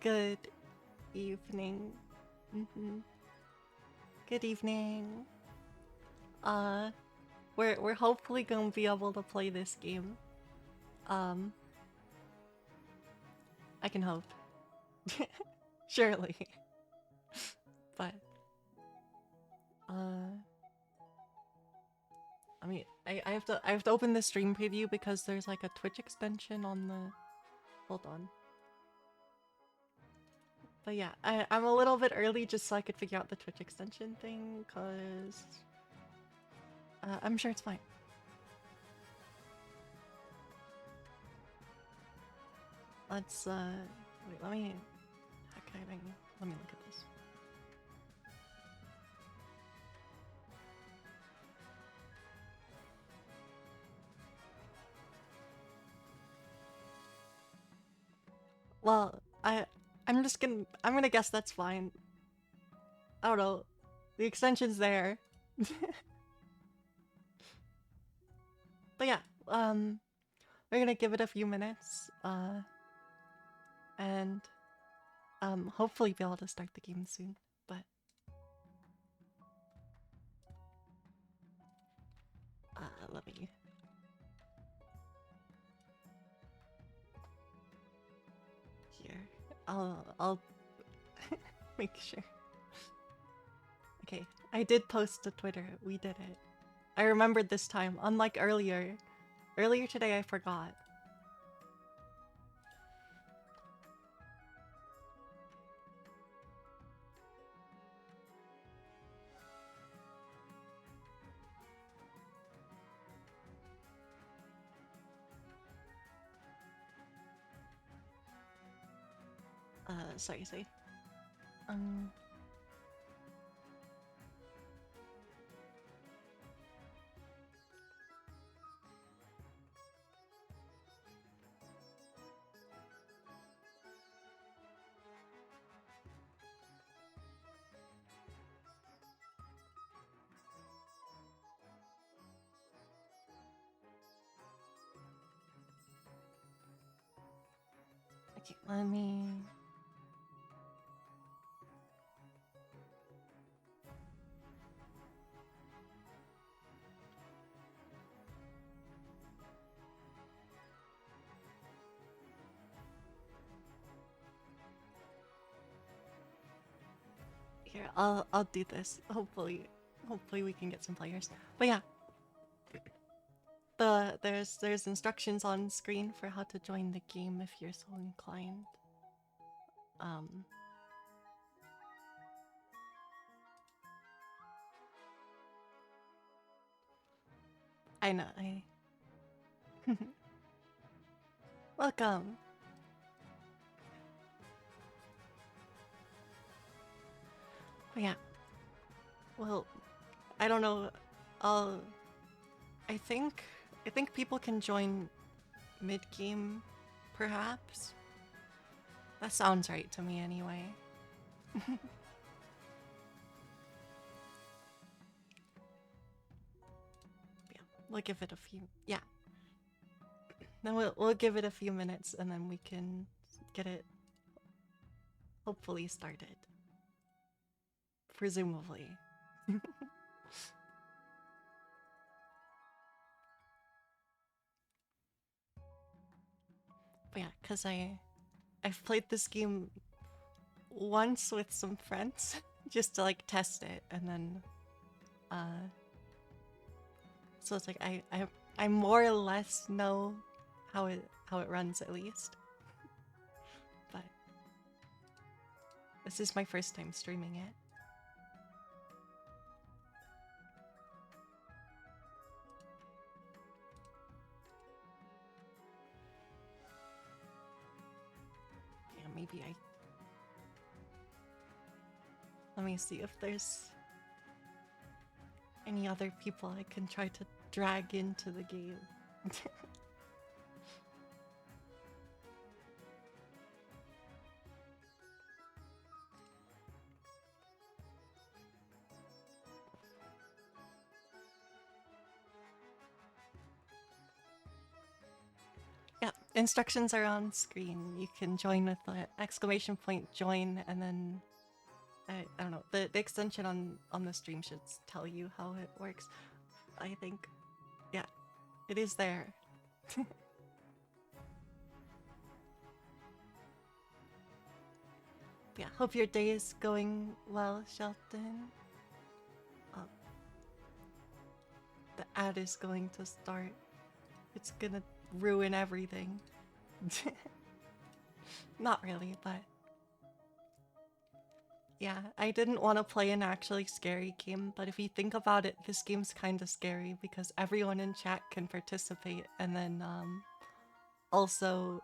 Good evening. Good evening. Uh, we're hopefully gonna be able to play this game. Um, I can hope. Surely. But uh, I mean, I have to open the stream preview because there's like a Twitch extension on the. Hold on. But yeah, I'm a little bit early just so I could figure out the Twitch extension thing, cause I'm sure it's fine. Let's wait. Let me. Okay, let me look at this. Well, I'm gonna guess that's fine. I don't know. The extension's there. But yeah, we're gonna give it a few minutes, and hopefully be able to start the game soon. But let me. Here, I'll make sure. Okay, I did post to Twitter. We did it. I remembered this time, unlike earlier. Earlier today, I forgot. Sorry. Um. Okay, let me. Here, I'll do this. Hopefully we can get some players. But yeah, there's instructions on screen for how to join the game if you're so inclined. Um, I know. Welcome. But yeah, well, I don't know. I'll. I think I think people can join mid game, perhaps. That sounds right to me anyway. Yeah, we'll give it a few. Yeah, then we'll give it a few minutes and then we can get it hopefully started. Presumably. But yeah, cause I've played this game once with some friends just to like test it and then so it's like I more or less know how it runs at least. But this is my first time streaming it. Yeah, maybe I let me see if there's any other people I can try to drag into the game. Yeah, Instructions are on screen. You can join with the exclamation point join, and then I don't know, the extension on the stream should tell you how it works. I think, yeah, it is there. Yeah, hope your day is going well, Shelton. Uh, the ad is going to start. It's gonna ruin everything. Not really, but yeah, I didn't want to play an actually scary game, but if you think about it, this game's kind of scary because everyone in chat can participate, and then also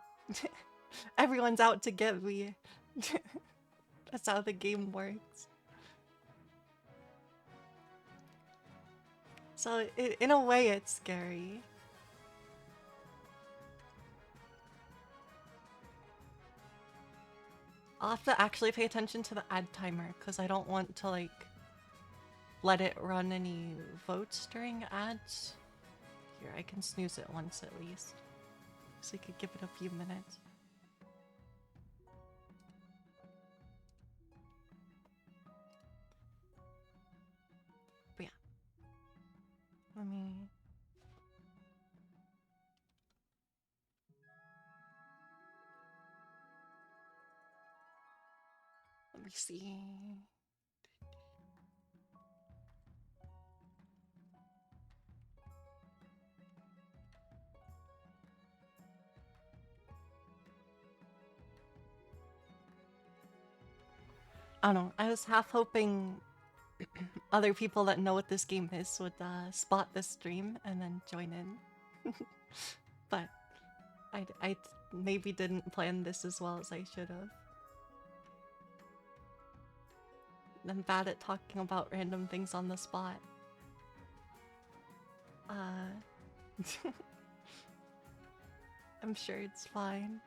everyone's out to get me. That's how the game works. So in a way, it's scary. I'll have to actually pay attention to the ad timer because I don't want to like let it run any votes during ads. Here, I can snooze it once at least. So you could give it a few minutes. But yeah. Let me... Let me see. I don't know. I was half hoping other people that know what this game is would spot this stream and then join in. But I maybe didn't plan this as well as I should have. I'm bad at talking about random things on the spot. I'm sure it's fine.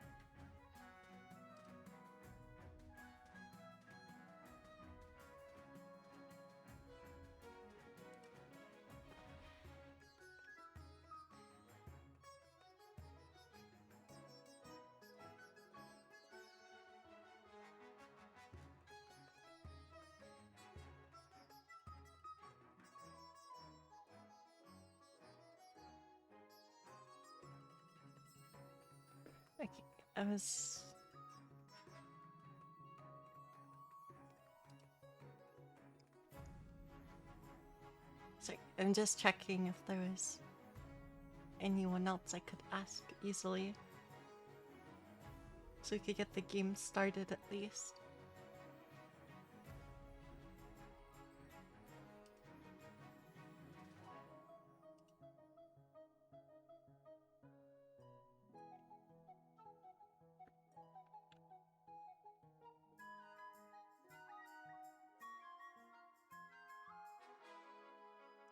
Okay, I was... Sorry, I'm just checking if there was anyone else I could ask easily. So we could get the game started at least.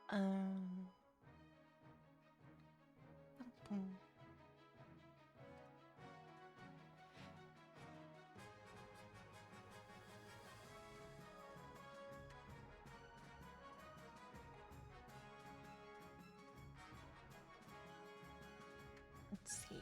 Um... Let's see.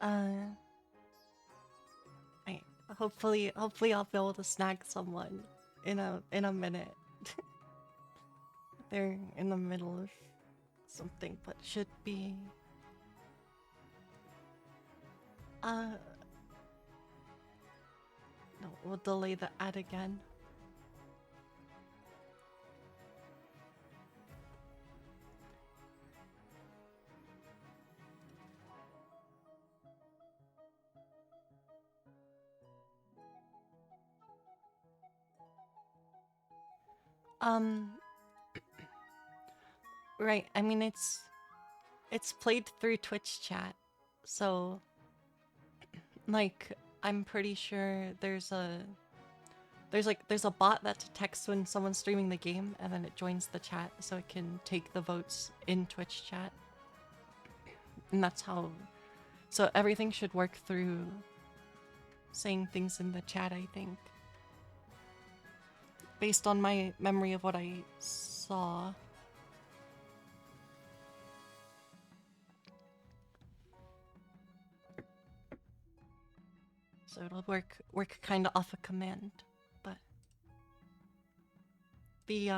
Uh, I hopefully I'll be able to snag someone in a minute. They're in the middle of something, but should be. Uh, no, we'll delay the ad again. Um, right. I mean, it's played through Twitch chat, so like I'm pretty sure there's a bot that detects when someone's streaming the game, and then it joins the chat so it can take the votes in Twitch chat, and that's how. So everything should work through saying things in the chat, I think, based on my memory of what I saw. So it'll work kind of off a command, but the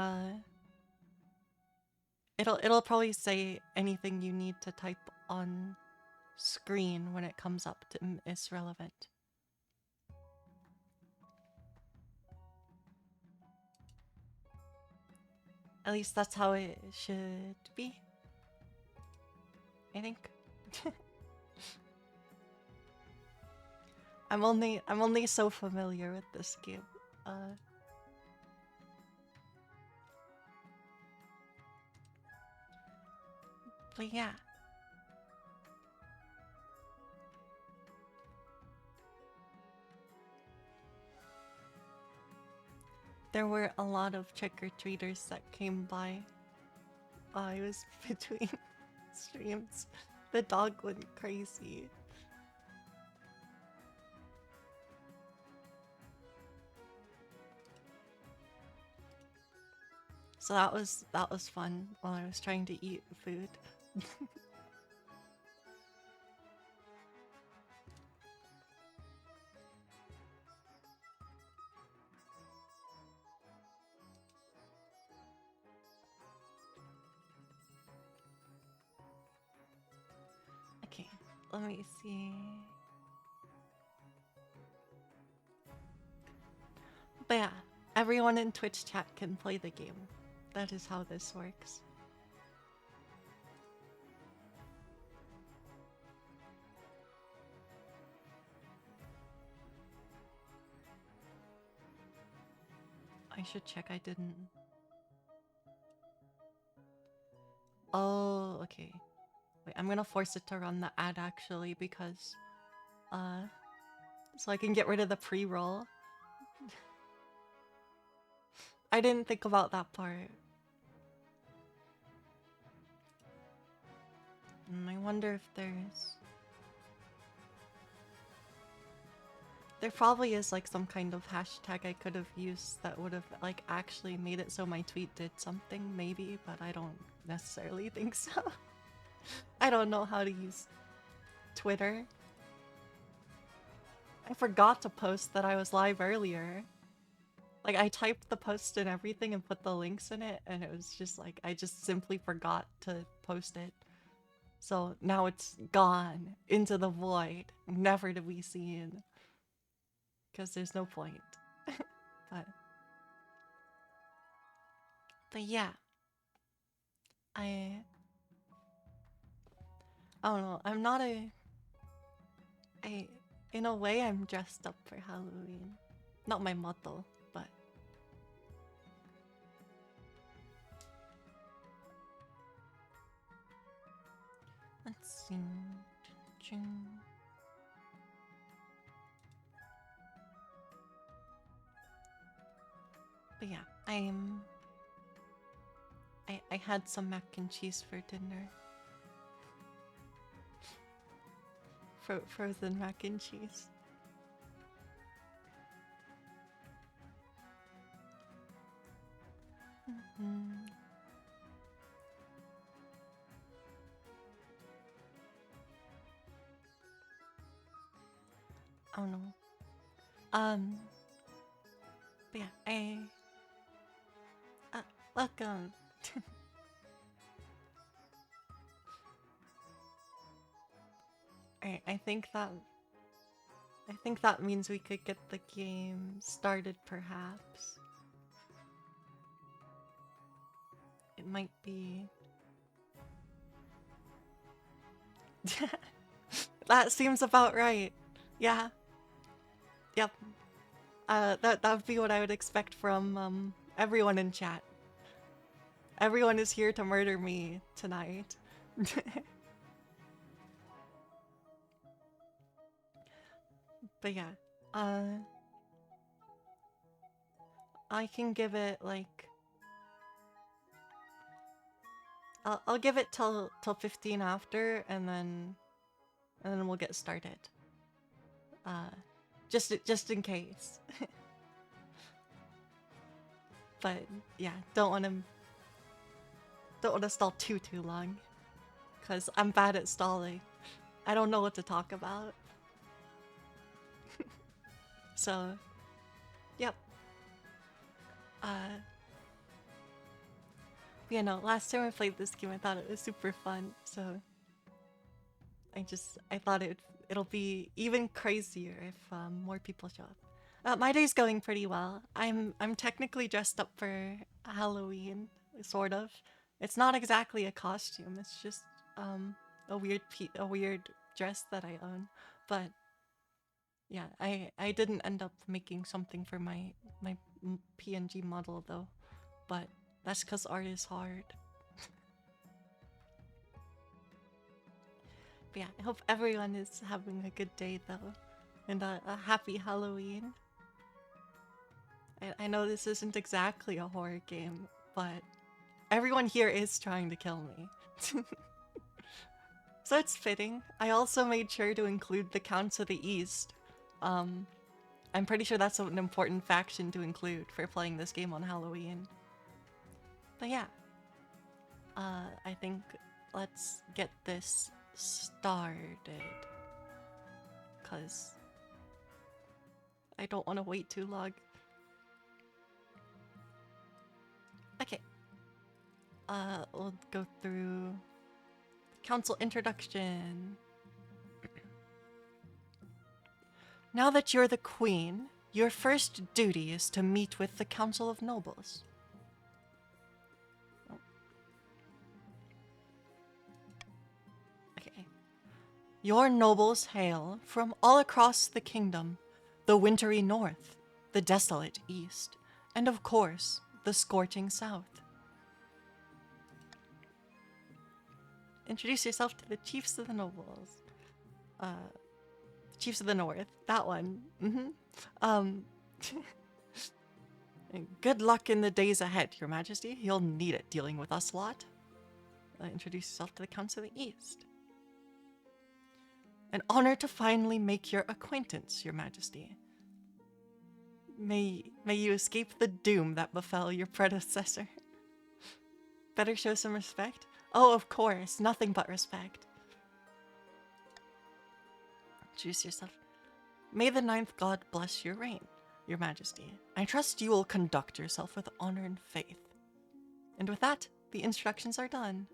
it'll probably say anything you need to type on screen when it comes up to is relevant. At least that's how it should be, I think. I'm only so familiar with this game. But yeah. There were a lot of trick-or-treaters that came by. I was between streams. The dog went crazy. So that was fun while I was trying to eat food. Okay, let me see. But yeah, everyone in Twitch chat can play the game. That is how this works. I should check I didn't. Oh, okay. Wait, I'm gonna force it to run the ad actually because so I can get rid of the pre-roll. I didn't think about that part. I wonder if there probably is like some kind of hashtag I could have used that would have like actually made it so my tweet did something, maybe, but I don't necessarily think so. I don't know how to use Twitter. I forgot to post that I was live earlier. Like, I typed the post and everything and put the links in it, and it was just like, I just simply forgot to post it. So now it's gone into the void, never to be seen. Because there's no point. but, but yeah. I don't know, I'm not in a way, I'm dressed up for Halloween. Not my motto, but... Let's see... But yeah, I had some mac and cheese for dinner. Frozen mac and cheese. Oh no. Um, but yeah, uh, welcome. Alright, I think that means we could get the game started, perhaps. It might be. That seems about right. Yeah. Yep. That would be what I would expect from everyone in chat. Everyone is here to murder me tonight. But yeah, uh, I can give it like I'll give it till 15 after, and then we'll get started. Uh, just in case. But yeah, don't want to stall too long, cause I'm bad at stalling. I don't know what to talk about. So, yep. Uh, you know, last time I played this game, I thought it was super fun. So I thought it'll be even crazier if more people show up. My day's going pretty well. I'm technically dressed up for Halloween, sort of. It's not exactly a costume. It's just a weird dress that I own. But yeah, I didn't end up making something for my PNG model though. But that's because art is hard. But yeah, I hope everyone is having a good day though, and a happy Halloween. I know this isn't exactly a horror game, but everyone here is trying to kill me. So it's fitting. I also made sure to include the Counts of the East. Um, I'm pretty sure that's an important faction to include for playing this game on Halloween. But yeah, I think let's get this started. Cause I don't want to wait too long. Okay. We'll go through council introduction. Now that you're the queen, your first duty is to meet with the Council of Nobles. Oh. Okay. Your nobles hail from all across the kingdom, the wintry north, the desolate east, and of course, the scorching south. Introduce yourself to the chiefs of the nobles. Chiefs of the North. That one. Um, good luck in the days ahead, Your Majesty. You'll need it dealing with us lot. Introduce yourself to the Council of the East. An honor to finally make your acquaintance, Your Majesty. May you escape the doom that befell your predecessor. Better show some respect? Oh, of course. Nothing but respect. Introduce yourself. May the ninth god bless your reign, Your Majesty. I trust you will conduct yourself with honor and faith. And with that, the instructions are done.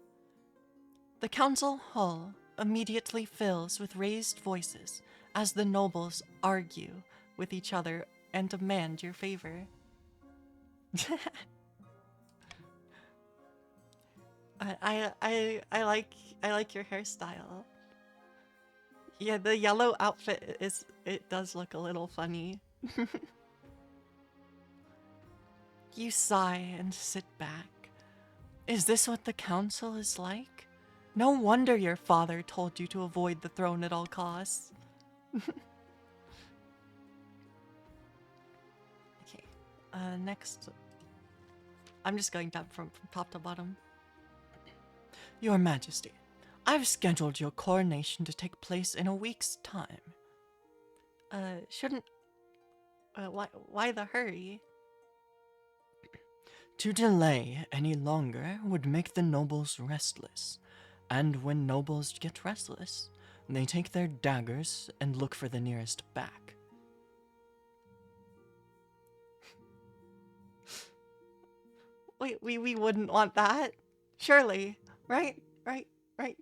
The council hall immediately fills with raised voices as the nobles argue with each other and demand your favor. I like your hairstyle. Yeah, the yellow outfit it does look a little funny. You sigh and sit back. Is this what the council is like? No wonder your father told you to avoid the throne at all costs. Okay, next. I'm just going down from top to bottom. Your Majesty, I've scheduled your coronation to take place in a week's time. Shouldn't... why the hurry? To delay any longer would make the nobles restless. And when nobles get restless, They take their daggers and look for the nearest back. Wait, we wouldn't want that. Surely. Right? Right? Right?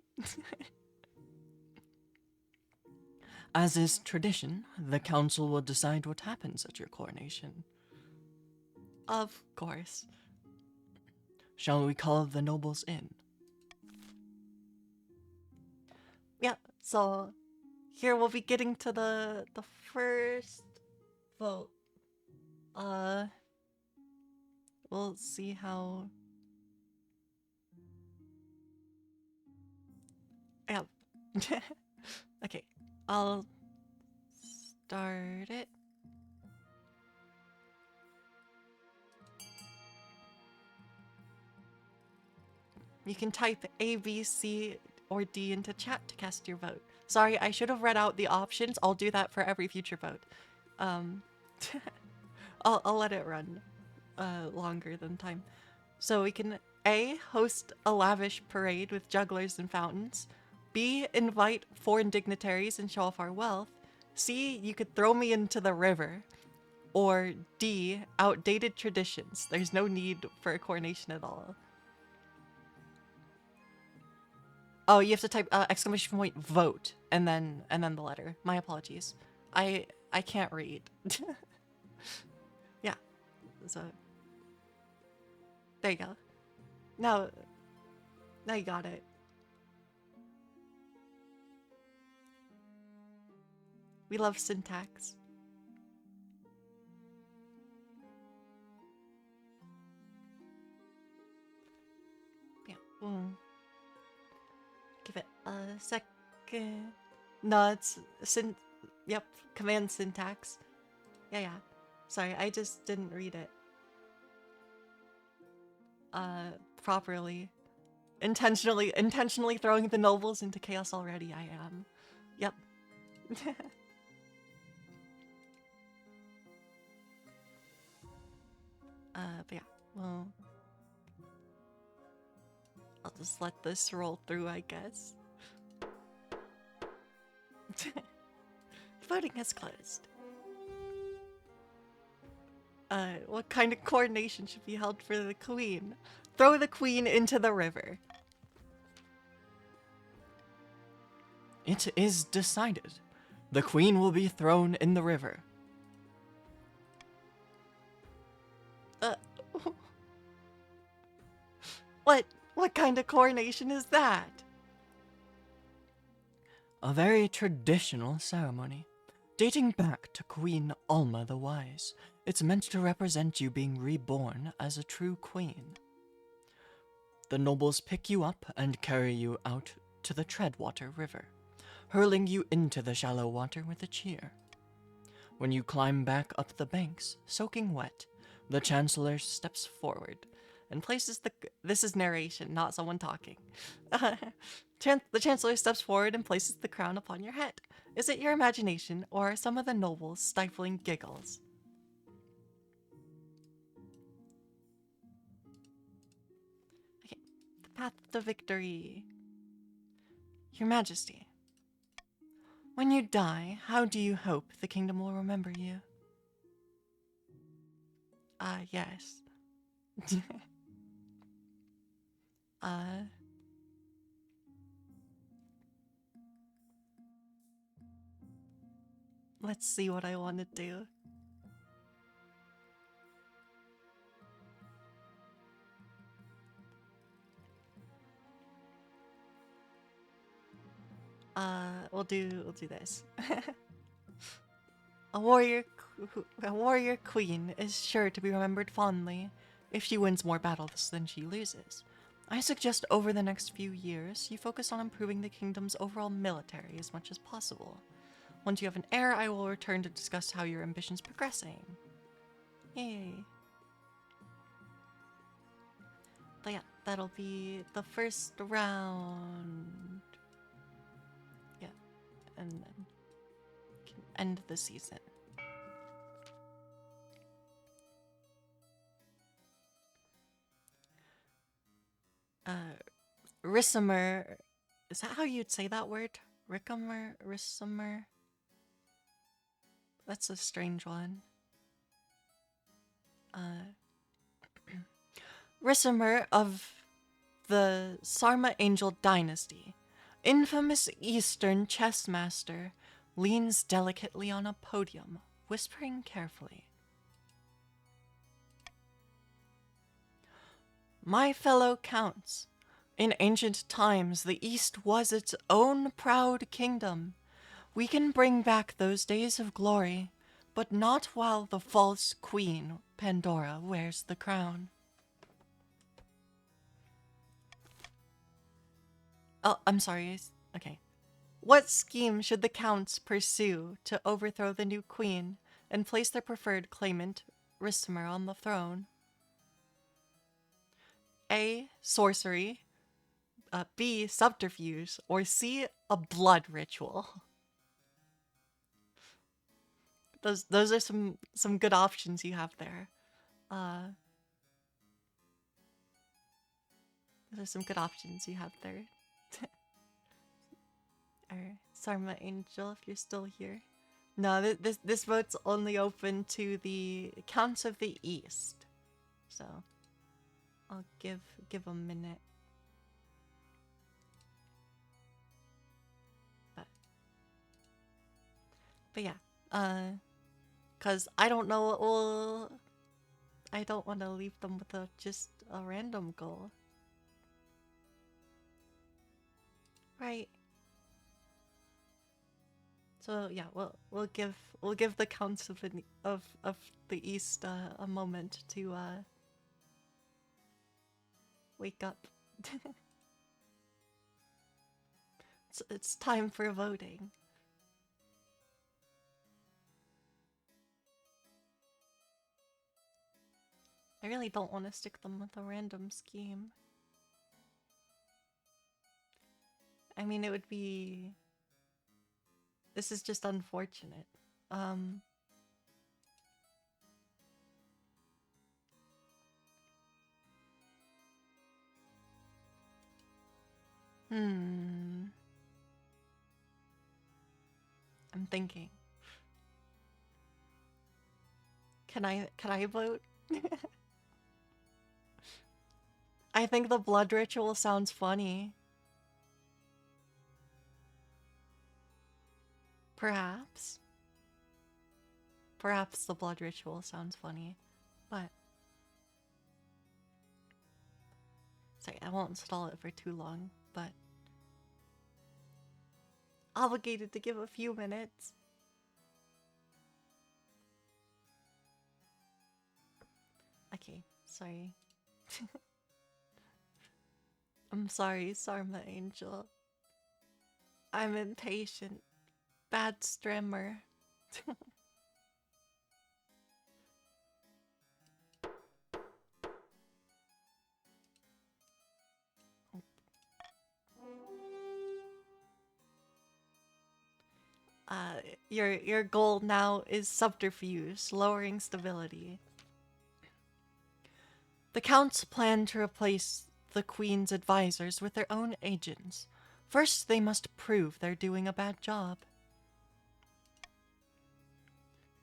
As is tradition, the council will decide what happens at your coronation. Of course. Shall we call the nobles in? Yeah, so here we'll be getting to the first vote. Uh we'll see how. Yeah. Okay. I'll start it. You can type A, B, C, or D into chat to cast your vote. Sorry, I should have read out the options. I'll do that for every future vote. Um, I'll let it run longer than time. So we can A, host a lavish parade with jugglers and fountains. B, invite foreign dignitaries and show off our wealth. C, you could throw me into the river. Or D, outdated traditions. There's no need for a coronation at all. Oh, you have to type exclamation point vote and then the letter. My apologies. I can't read. Yeah. So there you go. Now you got it. We love syntax. Yeah. Give it a second. No, it's yep, command syntax. Yeah. Sorry, I just didn't read it properly. Intentionally throwing the nobles into chaos already, I am. Yep. But yeah, well, I'll just let this roll through, I guess. Voting has closed. What kind of coronation should be held for the queen? Throw the queen into the river. It is decided. The queen will be thrown in the river. What kind of coronation is that? A very traditional ceremony, dating back to Queen Alma the Wise. It's meant to represent you being reborn as a true queen. The nobles pick you up and carry you out to the Treadwater River, hurling you into the shallow water with a cheer. When you climb back up the banks, soaking wet, the Chancellor steps forward and places the... This is narration, not someone talking. The Chancellor steps forward and places the crown upon your head. Is it your imagination, or are some of the nobles stifling giggles? Okay, the path to victory. Your Majesty, when you die, how do you hope the kingdom will remember you? Yes. Let's see what I want to do. We'll do this. A warrior queen is sure to be remembered fondly if she wins more battles than she loses. I suggest over the next few years, you focus on improving the kingdom's overall military as much as possible. Once you have an heir, I will return to discuss how your ambition's progressing. Yay. But yeah, that'll be the first round. Yeah, and then we can end the season. Ricimer, is that how you'd say that word? Rickamer, Rissamer. That's a strange one. Rissamer of the Sarma Angel Dynasty, infamous Eastern chess master, leans delicately on a podium, whispering carefully. My fellow counts, in ancient times the East was its own proud kingdom. We can bring back those days of glory, but not while the false queen, Pandora, wears the crown. Oh, I'm sorry. Okay. What scheme should the counts pursue to overthrow the new queen and place their preferred claimant, Ristmer, on the throne? A. Sorcery. B. Subterfuge. Or C. A blood ritual. Those are some good options you have there. Those are some good options you have there. Or Sarma Angel, if you're still here. No, this vote's only open to the Counts of the East. So I'll give a minute. But yeah, cause I don't know what will. I don't want to leave them with just a random goal. Right. So yeah, we'll give the counts of the East a moment to wake up. It's time for voting. I really don't want to stick them with a random scheme. I mean, it would be. This is just unfortunate. I'm thinking. Can I vote? I think the blood ritual sounds funny. Perhaps. Perhaps the blood ritual sounds funny, but sorry, I won't stall it for too long, but obligated to give a few minutes. Okay, sorry. I'm sorry, Sarma Angel. I'm impatient. Bad strimmer. Your goal now is subterfuge, lowering stability. The counts plan to replace the queen's advisors with their own agents. First, they must prove they're doing a bad job.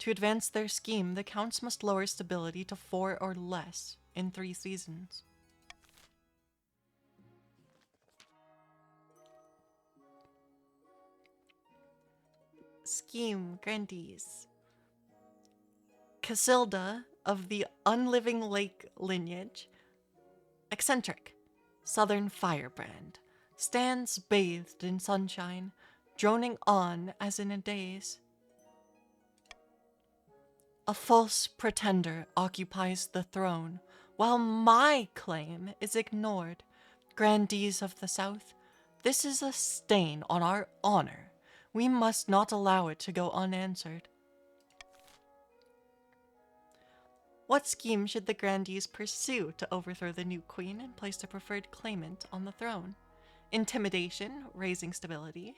To advance their scheme, the counts must lower stability to 4 or less in 3 seasons. Scheme Grandees. Casilda of the Unliving Lake lineage, eccentric, southern firebrand, stands bathed in sunshine, droning on as in a daze. A false pretender occupies the throne, while my claim is ignored. Grandees of the South, this is a stain on our honor. We must not allow it to go unanswered. What scheme should the Grandees pursue to overthrow the new queen and place their preferred claimant on the throne? Intimidation, raising stability.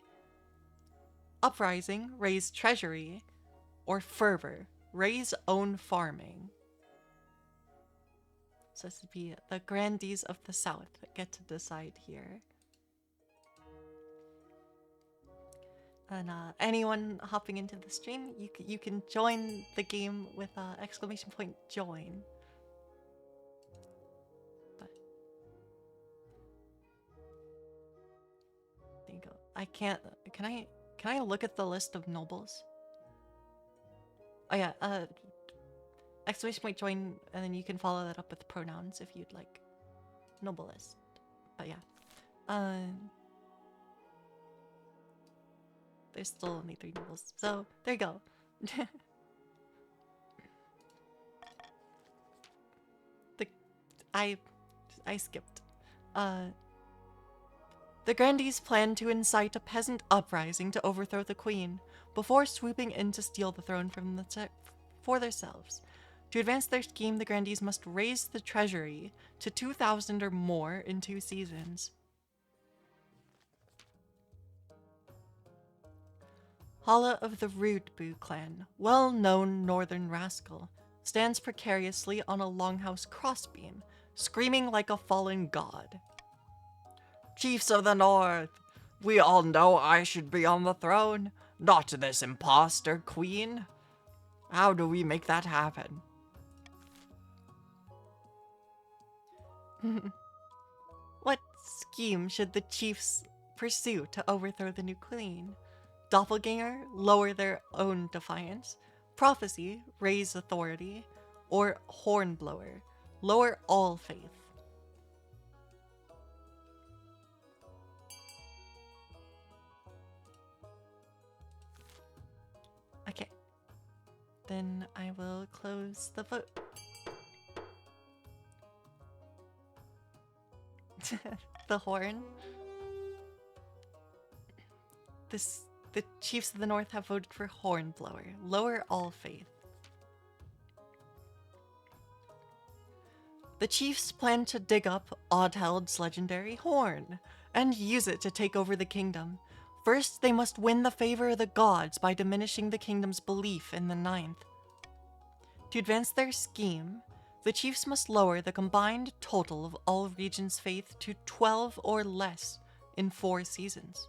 Uprising, raise treasury. Or fervor, raise own farming. So this would be the Grandees of the South that get to decide here. And anyone hopping into the stream, you can join the game with exclamation point join. But there you go. I can't. Can I look at the list of nobles? Oh yeah. Exclamation point join, and then you can follow that up with pronouns if you'd like. Noble list. But yeah. There's still only 3 nobles, so there you go. I skipped. The Grandees plan to incite a peasant uprising to overthrow the queen before swooping in to steal the throne from for themselves. To advance their scheme, the Grandees must raise the treasury to 2,000 or more in 2 seasons. Hala of the Rudbu clan, well-known northern rascal, stands precariously on a longhouse crossbeam, screaming like a fallen god. Chiefs of the North, we all know I should be on the throne, not this imposter queen. How do we make that happen? What scheme should the chiefs pursue to overthrow the new queen? Doppelganger, lower their own defiance. Prophecy, raise authority. Or Hornblower, lower all faith. Okay. Then I will close the vote. The horn. The chiefs of the North have voted for Hornblower. Lower all faith. The chiefs plan to dig up Oddheld's legendary horn and use it to take over the kingdom. First, they must win the favor of the gods by diminishing the kingdom's belief in the ninth. To advance their scheme, the chiefs must lower the combined total of all regions' faith to 12 or less in 4 seasons.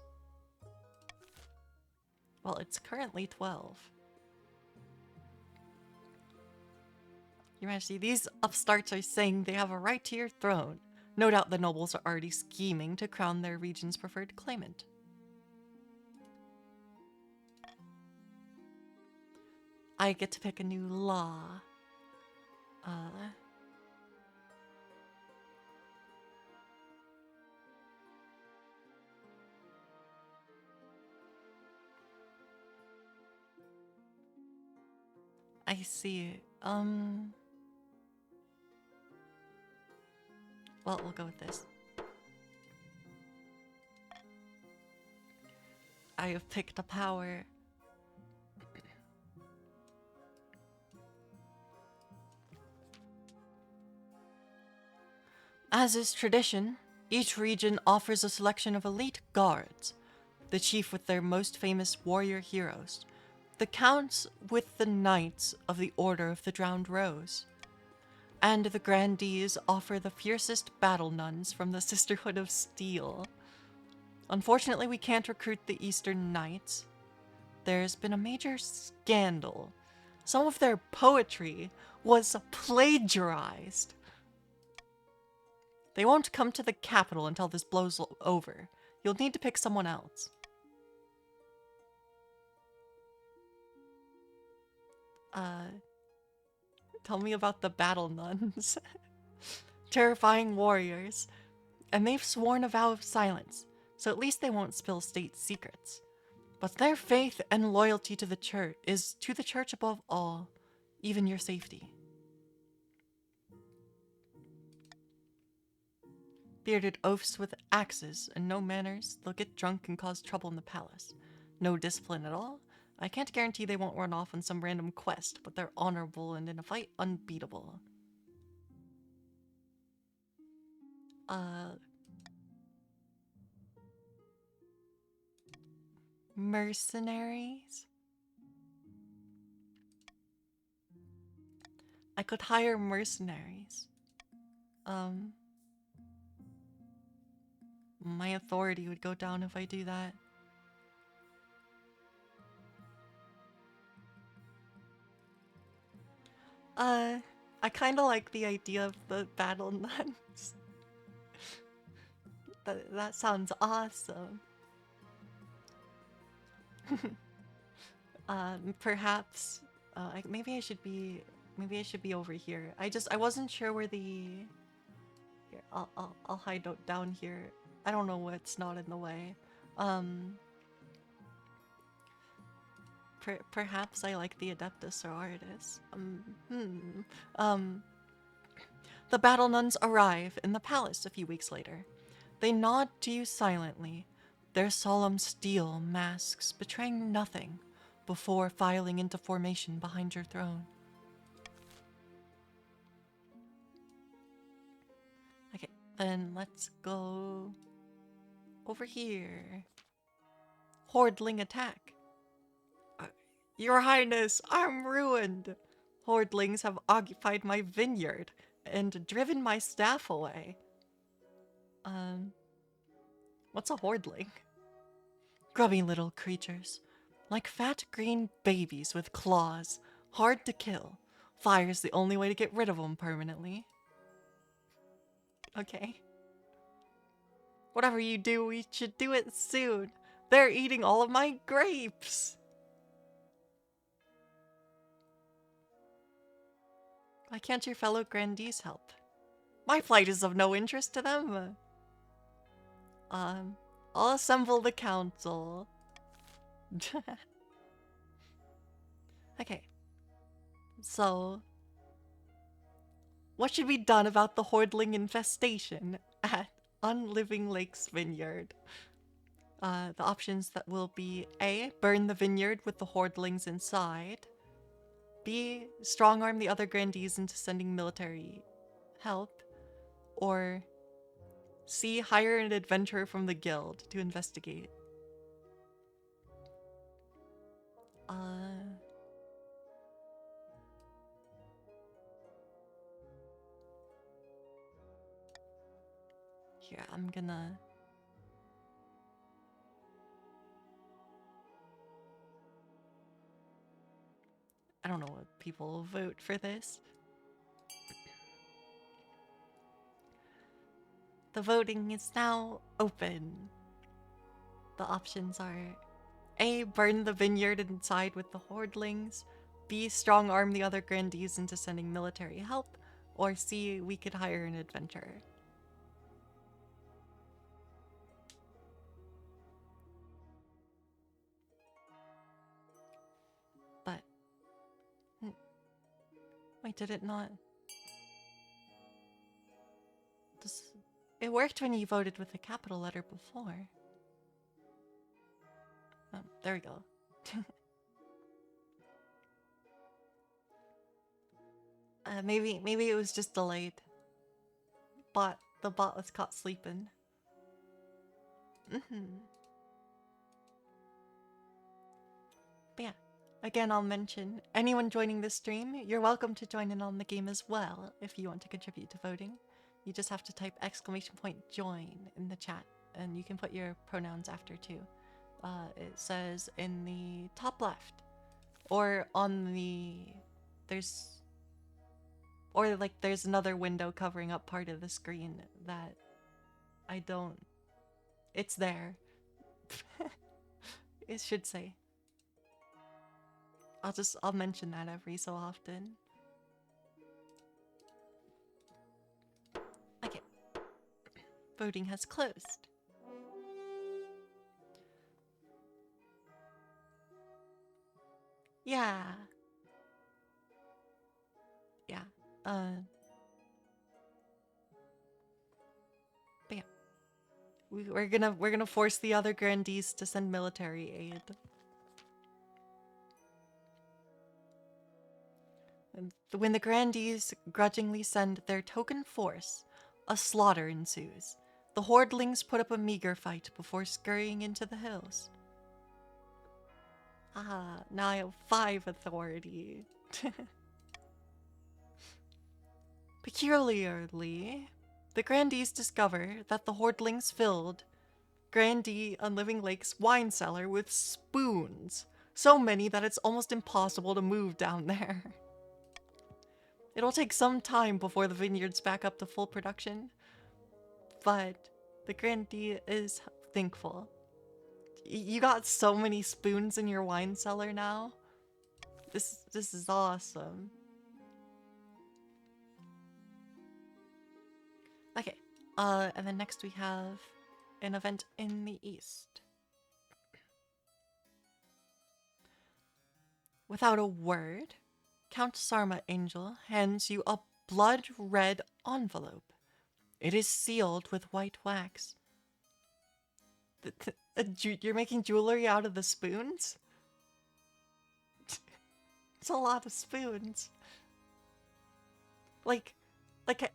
Well, it's currently 12. Your Majesty, these upstarts are saying they have a right to your throne. No doubt the nobles are already scheming to crown their region's preferred claimant. I get to pick a new law. I see. Well, we'll go with this. I have picked a power. As is tradition, each region offers a selection of elite guards, the chief with their most famous warrior heroes, the counts with the knights of the Order of the Drowned Rose, and the grandees offer the fiercest battle nuns from the Sisterhood of Steel. Unfortunately, we can't recruit the Eastern Knights. There's been a major scandal. Some of their poetry was plagiarized. They won't come to the capital until this blows over. You'll need to pick someone else. Tell me about the battle nuns. Terrifying warriors. And they've sworn a vow of silence, so at least they won't spill state secrets. But their faith and loyalty to the church is to the church above all, even your safety. Bearded oafs with axes and no manners, they'll get drunk and cause trouble in the palace. No discipline at all. I can't guarantee they won't run off on some random quest, but they're honorable and in a fight unbeatable. Mercenaries? I could hire mercenaries. My authority would go down if I do that. I kind of like the idea of the battle nuns. That sounds awesome. Perhaps, maybe I should be, over here. I wasn't sure where the. Here, I'll hide out down here. I don't know what's not in the way. Um. Perhaps I like the Adeptus Sororitas. The battle nuns arrive in the palace a few weeks later. They nod to you silently, their solemn steel masks betraying nothing, before filing into formation behind your throne. Okay, then let's go over here. Hordeling attack. Your Highness, I'm ruined. Hordlings have occupied my vineyard and driven my staff away. What's a hordling? Grubby little creatures, like fat green babies with claws, hard to kill. Fire's the only way to get rid of them permanently. Okay. Whatever you do, we should do it soon. They're eating all of my grapes. Why can't your fellow grandees help? My plight is of no interest to them. I'll assemble the council. Okay. So, what should be done about the hordling infestation at Unliving Lakes Vineyard? The options that will be A, burn the vineyard with the hordlings inside. B, strong-arm the other grandees into sending military help. Or C, hire an adventurer from the guild to investigate. Here, I'm gonna... I don't know what people will vote for this. The voting is now open. The options are A, burn the vineyard inside with the hordlings. B, strong-arm the other grandees into sending military help. Or C, we could hire an adventurer. But... Wait, did it not? It worked when you voted with a capital letter before. Oh, there we go. Maybe it was just delayed. The bot was caught sleeping. But yeah, again, I'll mention anyone joining this stream, you're welcome to join in on the game as well if you want to contribute to voting. You just have to type !join in the chat, and you can put your pronouns after too. It says in the top left, or on the there's another window covering up part of the screen that I don't. It's there. It should say. I'll mention that every so often. Okay. Voting has closed. Yeah. Yeah. But yeah. We're gonna force the other grandees to send military aid. And when the grandees grudgingly send their token force, a slaughter ensues. The hordlings put up a meager fight before scurrying into the hills. Ah, now I have 5 authority. Peculiarly, the grandees discover that the hordlings filled Grandee Unliving Lake's wine cellar with spoons. So many that it's almost impossible to move down there. It'll take some time before the vineyard's back up to full production, but the grandee is thankful. You got so many spoons in your wine cellar now. This is awesome. Okay, and then next we have an event in the east. Without a word, Count Sarma Angel hands you a blood-red envelope. It is sealed with white wax. You're making jewelry out of the spoons? It's a lot of spoons. Like, it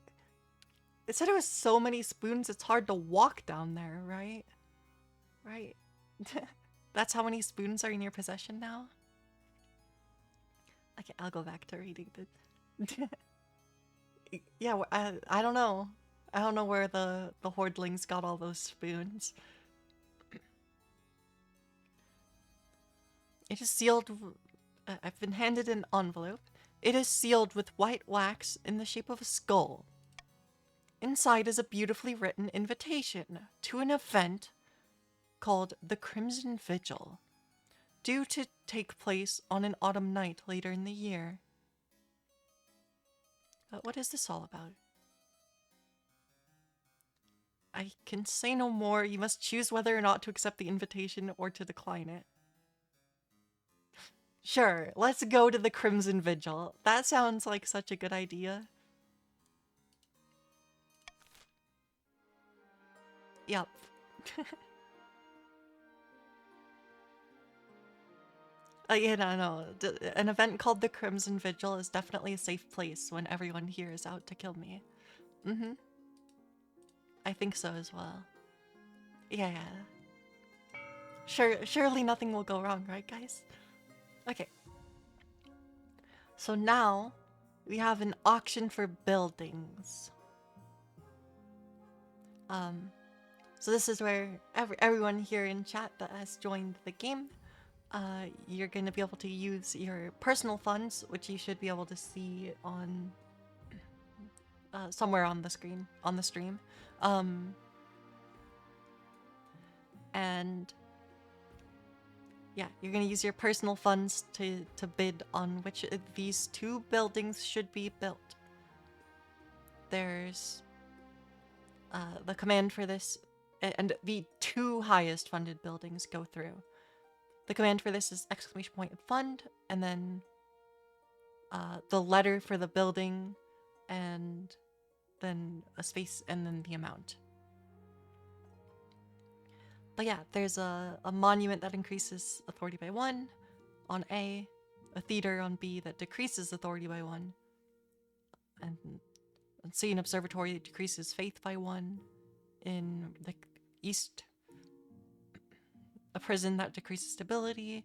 said it was so many spoons, it's hard to walk down there, right? Right. That's how many spoons are in your possession now? Okay, I'll go back to reading the... Yeah, I don't know. I don't know where the Hordlings got all those spoons. It is sealed... I've been handed an envelope. It is sealed with white wax in the shape of a skull. Inside is a beautifully written invitation to an event called the Crimson Vigil, due to take place on an autumn night later in the year. What is this all about? I can say no more. You must choose whether or not to accept the invitation or to decline it. Sure, let's go to the Crimson Vigil. That sounds like such a good idea. Yep. Yeah, no. An event called the Crimson Vigil is definitely a safe place when everyone here is out to kill me. Mm-hmm. I think so as well. Yeah. Surely nothing will go wrong, right, guys? Okay. So now we have an auction for buildings. So this is where everyone here in chat that has joined the game, you're going to be able to use your personal funds, which you should be able to see on somewhere on the screen, on the stream. And yeah, you're going to use your personal funds to bid on which of these two buildings should be built. There's the command for this, and the two highest funded buildings go through. The command for this is !fund, and then the letter for the building, and then a space, and then the amount. But yeah, there's a monument that increases authority by 1 on A, a theater on B that decreases authority by 1, and see an observatory that decreases faith by 1 in the east, a prison that decreases stability,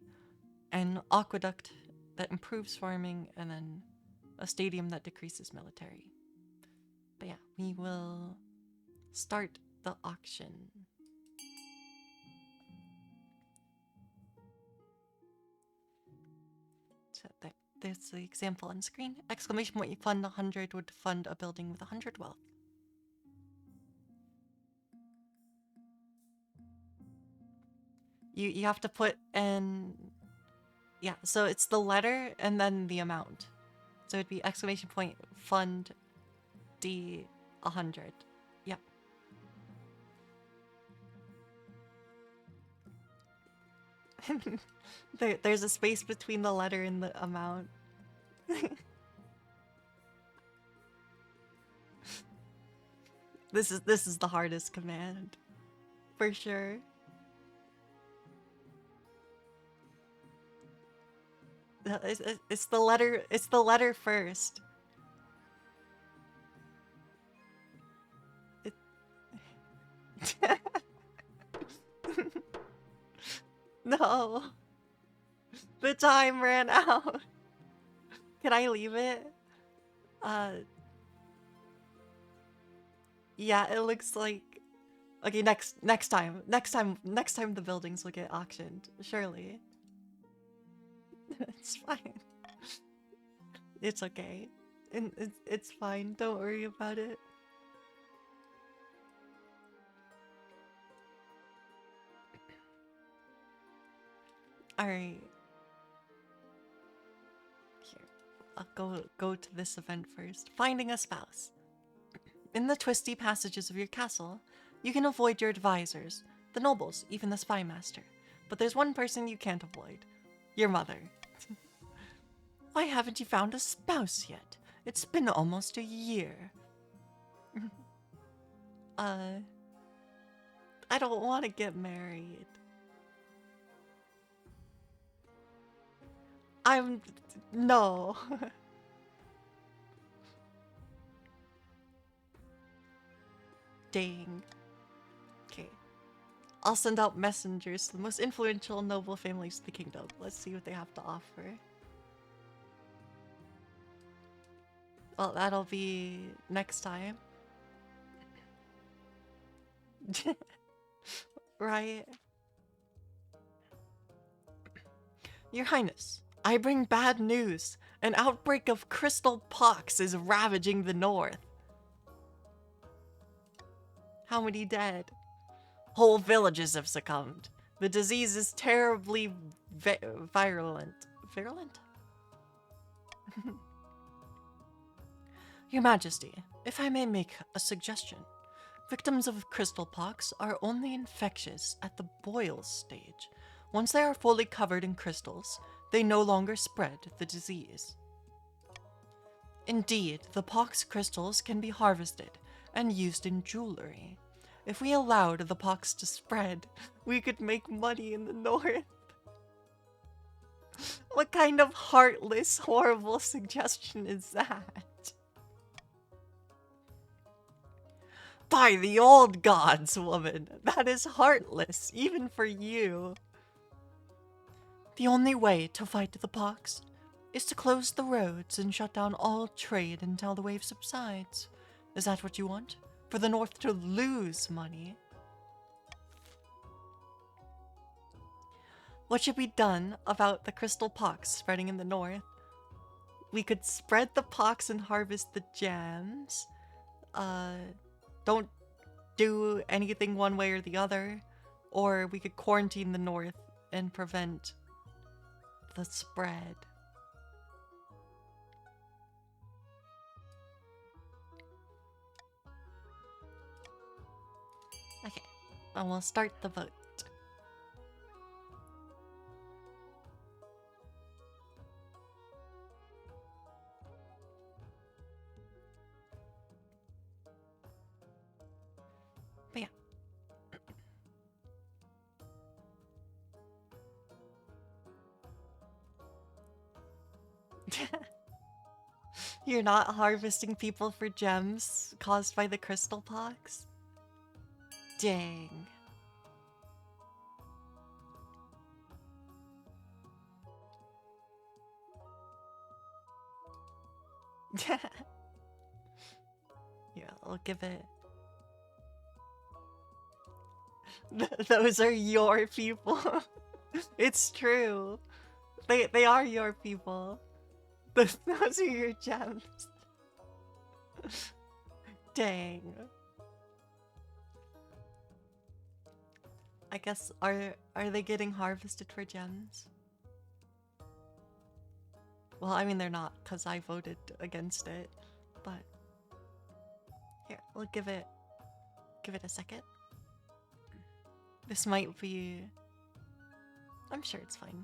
an aqueduct that improves farming, and then a stadium that decreases military. But yeah, we will start the auction. So there's the example on screen. ! You fund 100 would fund a building with 100 wealth. You have to put in, yeah, so it's the letter and then the amount. So it'd be ! Fund D 100. Yep. There's a space between the letter and the amount. This is the hardest command, for sure. It's the letter. It's the letter first. No. The time ran out. Can I leave it? Yeah, it looks like... Okay, next time the buildings will get auctioned, surely. It's fine. It's okay. And it's fine. Don't worry about it. All right. Here, I'll go to this event first. Finding a spouse. In the twisty passages of your castle, you can avoid your advisors, the nobles, even the spy master. But there's one person you can't avoid. Your mother. Why haven't you found a spouse yet? It's been almost a year. I don't want to get married. No. Dang. Okay. I'll send out messengers to the most influential noble families of the kingdom. Let's see what they have to offer. Well, that'll be next time. Right? Your Highness, I bring bad news. An outbreak of crystal pox is ravaging the north. How many dead? Whole villages have succumbed. The disease is terribly virulent. Virulent? Your Majesty, if I may make a suggestion. Victims of crystal pox are only infectious at the boil stage. Once they are fully covered in crystals, they no longer spread the disease. Indeed, the pox crystals can be harvested and used in jewelry. If we allowed the pox to spread, we could make money in the north. What kind of heartless, horrible suggestion is that? By the old gods, woman, that is heartless, even for you. The only way to fight the pox is to close the roads and shut down all trade until the wave subsides. Is that what you want? For the north to lose money? What should be done about the crystal pox spreading in the north? We could spread the pox and harvest the gems. Don't do anything one way or the other. Or we could quarantine the north and prevent the spread. Okay, and we'll start the vote. But yeah. You're not harvesting people for gems caused by the crystal pox? Dang. Yeah, I'll give it. Those are your people. It's true. They are your people. Those are your gems. Dang. I guess are they getting harvested for gems? Well, I mean they're not because I voted against it, but here, we'll give it a second. This might be. I'm sure it's fine.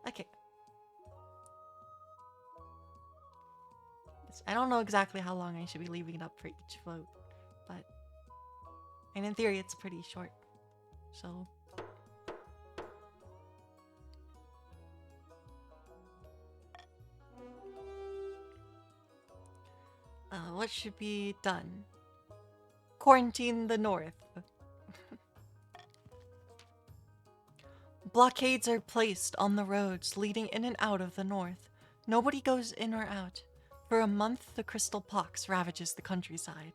Okay. I don't know exactly how long I should be leaving it up for each vote, but. And in theory, it's pretty short. So. What should be done? Quarantine the north. Blockades are placed on the roads leading in and out of the north. Nobody goes in or out. For a month, the crystal pox ravages the countryside.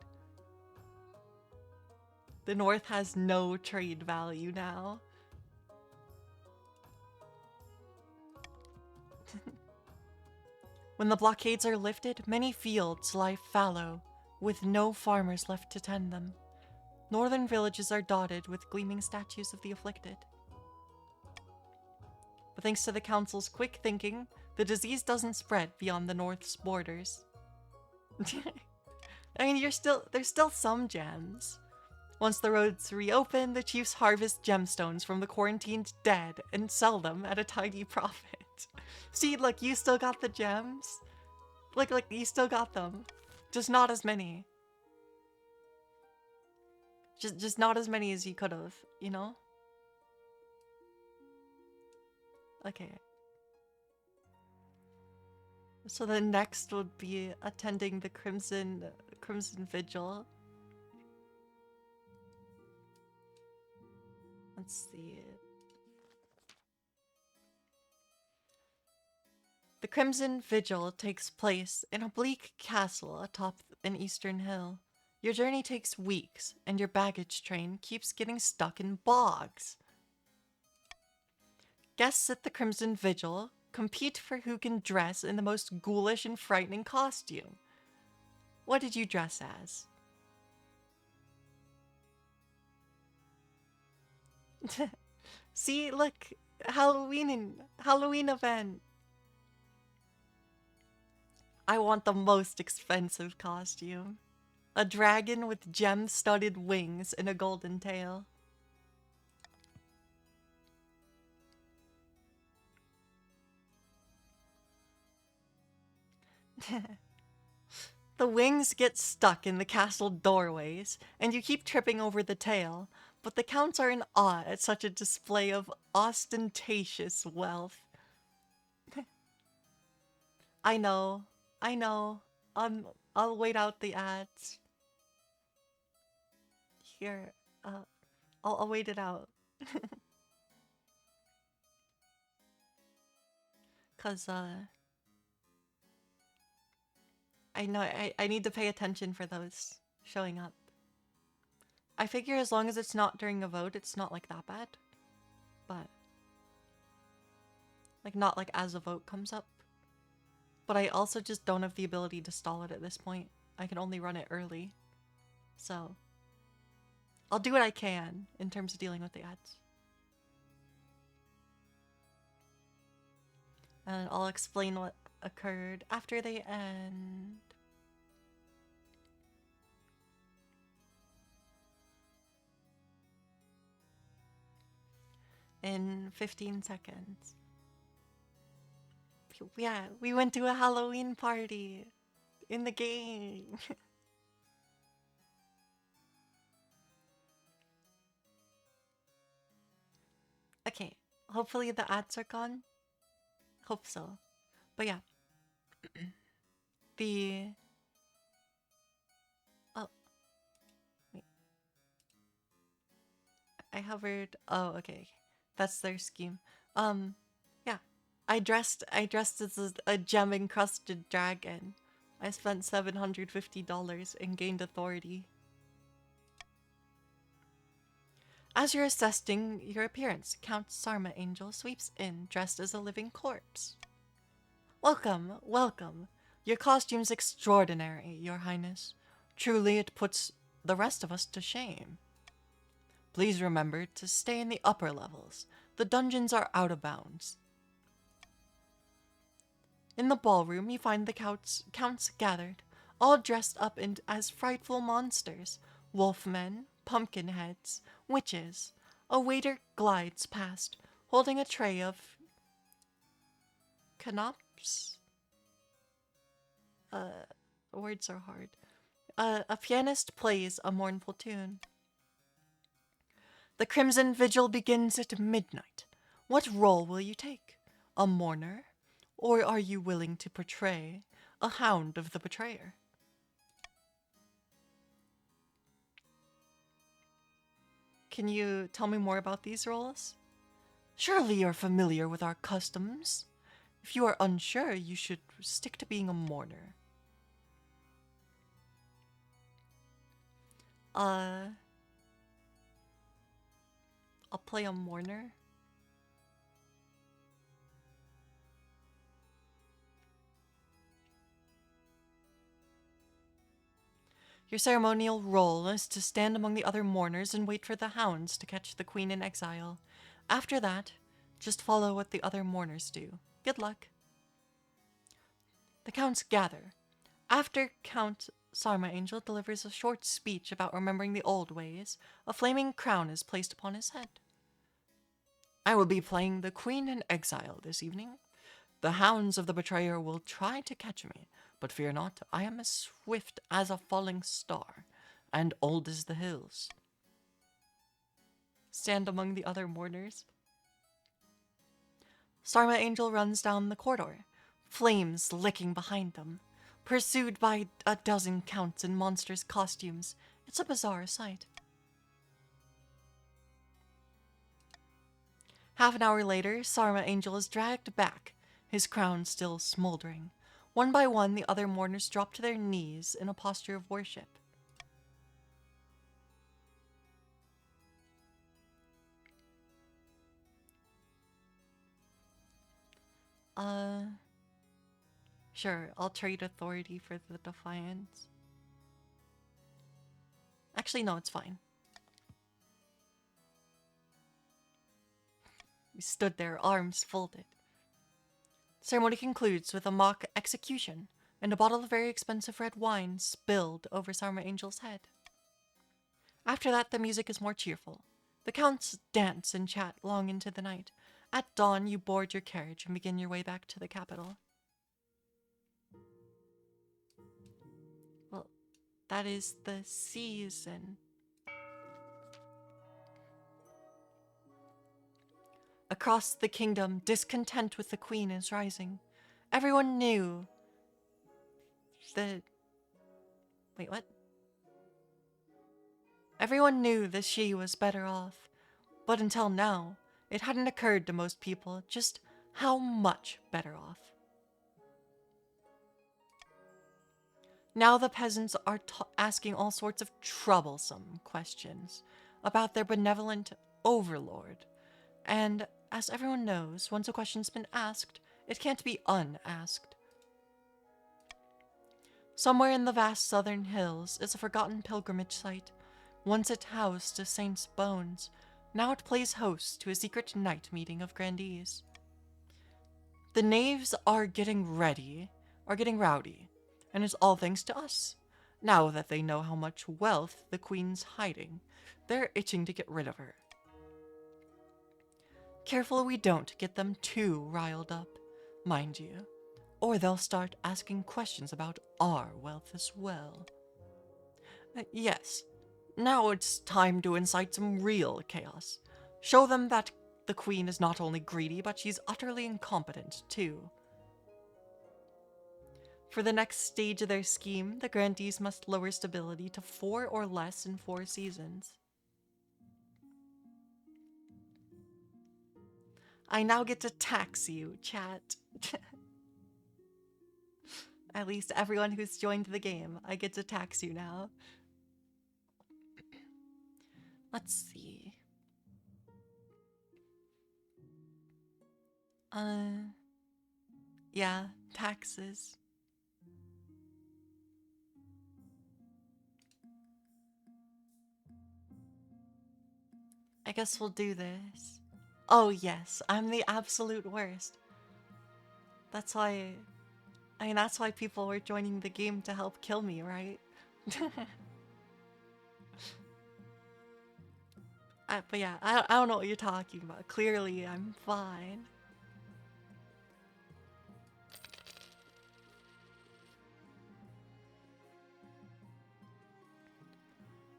The north has no trade value now. When the blockades are lifted, many fields lie fallow, with no farmers left to tend them. Northern villages are dotted with gleaming statues of the afflicted. But thanks to the council's quick thinking, the disease doesn't spread beyond the north's borders. I mean, there's still some gems. Once the roads reopen, the chiefs harvest gemstones from the quarantined dead and sell them at a tiny profit. See, look, you still got the gems. Look, you still got them. Just not as many. Just not as many as you could have, you know? Okay. So the next would be attending the Crimson Vigil. Let's see. The Crimson Vigil takes place in a bleak castle atop an eastern hill. Your journey takes weeks, and your baggage train keeps getting stuck in bogs. Guests at the Crimson Vigil compete for who can dress in the most ghoulish and frightening costume. What did you dress as? See, look, Halloween event. I want the most expensive costume. A dragon with gem-studded wings and a golden tail. The wings get stuck in the castle doorways, and you keep tripping over the tail, but the counts are in awe at such a display of ostentatious wealth. I know. I'll wait out the ads. Here, I'll wait it out. Cause, I know I need to pay attention for those showing up. I figure as long as it's not during a vote, it's not like that bad. But, like, not like as a vote comes up. But I also just don't have the ability to stall it at this point. I can only run it early. So, I'll do what I can in terms of dealing with the ads. And I'll explain what occurred after they end. In 15 seconds. Yeah, we went to a Halloween party in the game. Okay, hopefully the ads are gone. Hope so. But yeah. the... Oh. Wait. I hovered... Oh, okay. That's their scheme. Yeah. I dressed as a gem-encrusted dragon. I spent $750 and gained authority. As you're assessing your appearance, Count Sarma Angel sweeps in, dressed as a living corpse. Welcome, welcome. Your costume's extraordinary, Your Highness. Truly, it puts the rest of us to shame. Please remember to stay in the upper levels. The dungeons are out of bounds. In the ballroom, you find the counts gathered, all dressed up as frightful monsters. Wolfmen, pumpkin heads, witches. A waiter glides past, holding a tray of... canops? Words are hard. A pianist plays a mournful tune. The Crimson Vigil begins at midnight. What role will you take? A mourner? Or are you willing to portray a hound of the betrayer? Can you tell me more about these roles? Surely you're familiar with our customs. If you are unsure, you should stick to being a mourner. I'll play a mourner. Your ceremonial role is to stand among the other mourners and wait for the hounds to catch the queen in exile. After that, just follow what the other mourners do. Good luck. The counts gather. After Count Sarma Angel delivers a short speech about remembering the old ways, a flaming crown is placed upon his head. I will be playing the Queen in Exile this evening. The hounds of the betrayer will try to catch me, but fear not, I am as swift as a falling star, and old as the hills. Stand among the other mourners. Sarma Angel runs down the corridor, flames licking behind them, pursued by a dozen counts in monstrous costumes. It's a bizarre sight. Half an hour later, Sarma Angel is dragged back, his crown still smoldering. One by one, the other mourners drop to their knees in a posture of worship. Sure, I'll trade authority for the Defiance. Actually, no, it's fine. We stood there, arms folded. Ceremony concludes with a mock execution, and a bottle of very expensive red wine spilled over Sarma Angel's head. After that, the music is more cheerful. The counts dance and chat long into the night. At dawn, you board your carriage and begin your way back to the capital. Well, that is the season. Across the kingdom, discontent with the queen is rising. Everyone knew that... Wait, what? Everyone knew that she was better off, but until now, it hadn't occurred to most people just how much better off. Now the peasants are asking all sorts of troublesome questions about their benevolent overlord, and as everyone knows, once a question's been asked, it can't be unasked. Somewhere in the vast southern hills is a forgotten pilgrimage site. Once it housed a saint's bones, now it plays host to a secret night meeting of grandees. The knaves are getting rowdy, and it's all thanks to us. Now that they know how much wealth the queen's hiding, they're itching to get rid of her. Careful we don't get them too riled up, mind you, or they'll start asking questions about our wealth as well. Yes, now it's time to incite some real chaos. Show them that the queen is not only greedy, but she's utterly incompetent, too. For the next stage of their scheme, the grandees must lower stability to 4 or less in 4 seasons. I now get to tax you, chat. At least everyone who's joined the game, I get to tax you now. Let's see. Yeah, taxes. I guess we'll do this. Oh yes, I'm the absolute worst. That's why... I mean, that's why people were joining the game to help kill me, right? But yeah, I don't know what you're talking about. Clearly, I'm fine.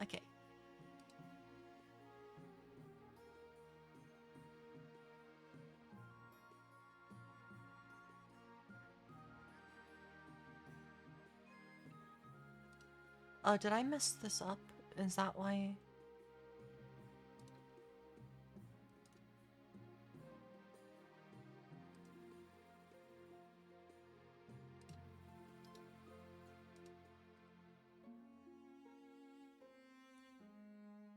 Okay. Oh, did I mess this up? Is that why?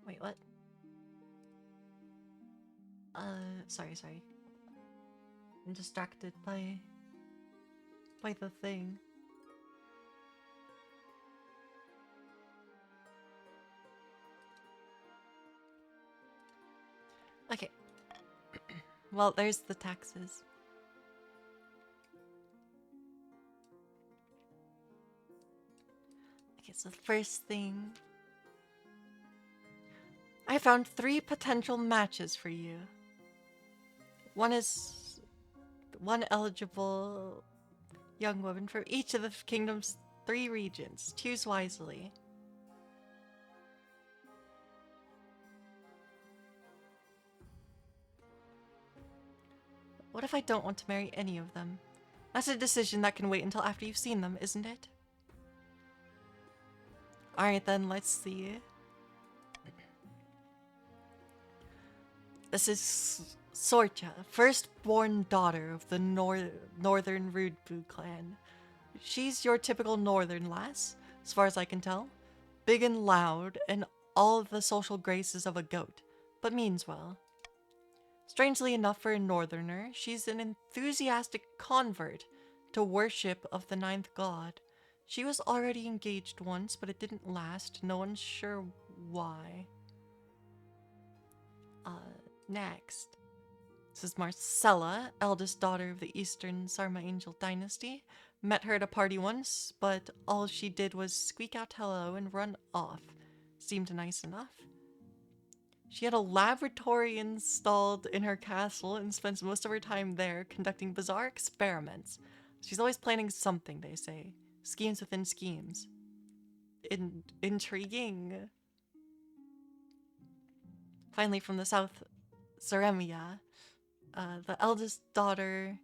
Wait, what? Sorry. I'm distracted by the thing. Okay. Well, there's the taxes. Okay, so the first thing. I found 3 potential matches for you. One is one eligible young woman from each of the kingdom's 3 regions. Choose wisely. What if I don't want to marry any of them? That's a decision that can wait until after you've seen them, isn't it? Alright then, let's see. This is Sorcha, firstborn daughter of the Northern Rudbu clan. She's your typical northern lass, as far as I can tell. Big and loud, and all the social graces of a goat, but means well. Strangely enough for a northerner, she's an enthusiastic convert to worship of the ninth god. She was already engaged once, but it didn't last. No one's sure why. Next. This is Marcella, eldest daughter of the Eastern Sarma Angel dynasty. Met her at a party once, but all she did was squeak out hello and run off. Seemed nice enough. She had a laboratory installed in her castle and spends most of her time there conducting bizarre experiments. She's always planning something, they say. Schemes within schemes. Intriguing. Finally, from the south, Zaremia, the eldest daughter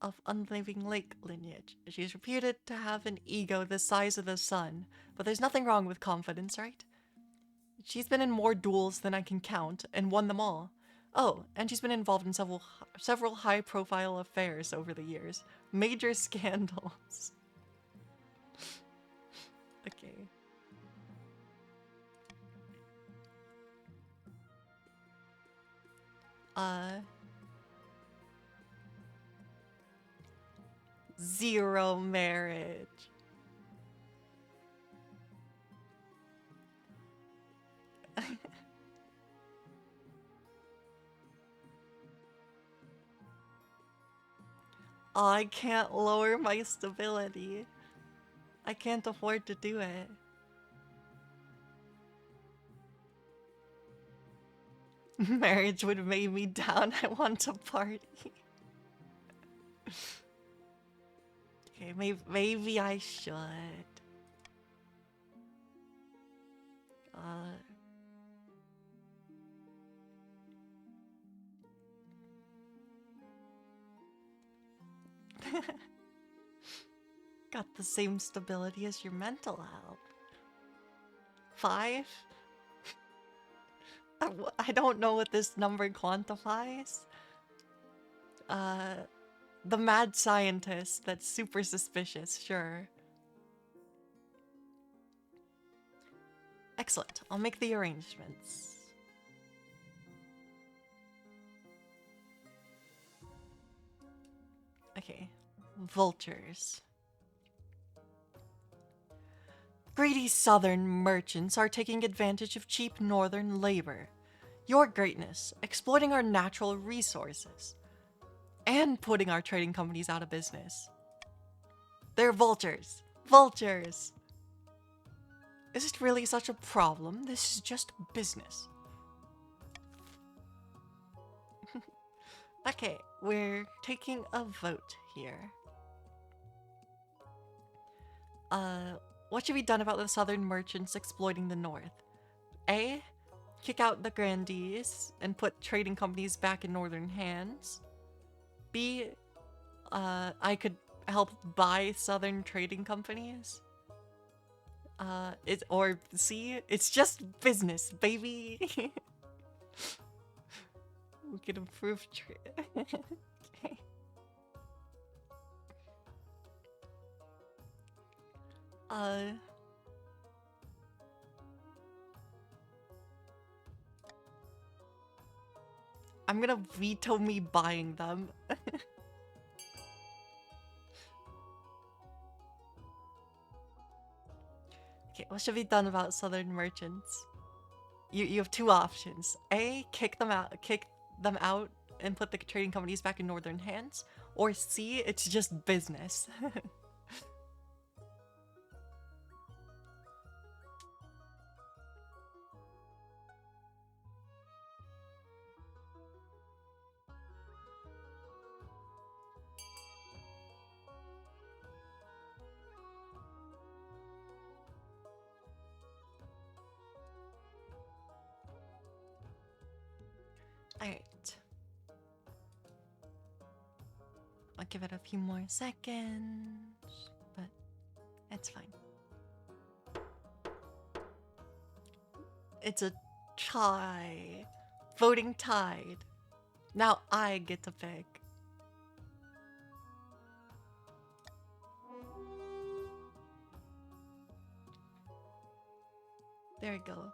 of Unliving Lake lineage. She's reputed to have an ego the size of the sun, but there's nothing wrong with confidence, right? She's been in more duels than I can count, and won them all. Oh, and she's been involved in several high-profile affairs over the years. Major scandals. Okay. Zero marriage. Oh, I can't lower my stability. I can't afford to do it. Marriage would weigh me down. I want to party. Okay, maybe I should. Got the same stability as your mental health. 5? I don't know what this number quantifies. The mad scientist that's super suspicious, sure. Excellent. I'll make the arrangements. Okay. Vultures. Greedy southern merchants are taking advantage of cheap northern labor. Your greatness, exploiting our natural resources. And putting our trading companies out of business. They're vultures. Vultures! Is it really such a problem? This is just business. Okay, we're taking a vote here. What should be done about the southern merchants exploiting the north? A. Kick out the grandees and put trading companies back in northern hands. B. I could help buy southern trading companies. Or C. It's just business, baby. We can improve trade. Okay. I'm gonna veto me buying them. Okay, what should be done about southern merchants? you have two options. A, kick them out and put the trading companies back in northern hands, or C, it's just business. Alright. I'll give it a few more seconds, but it's fine. It's a tie. Voting tied. Now I get to pick. There we go.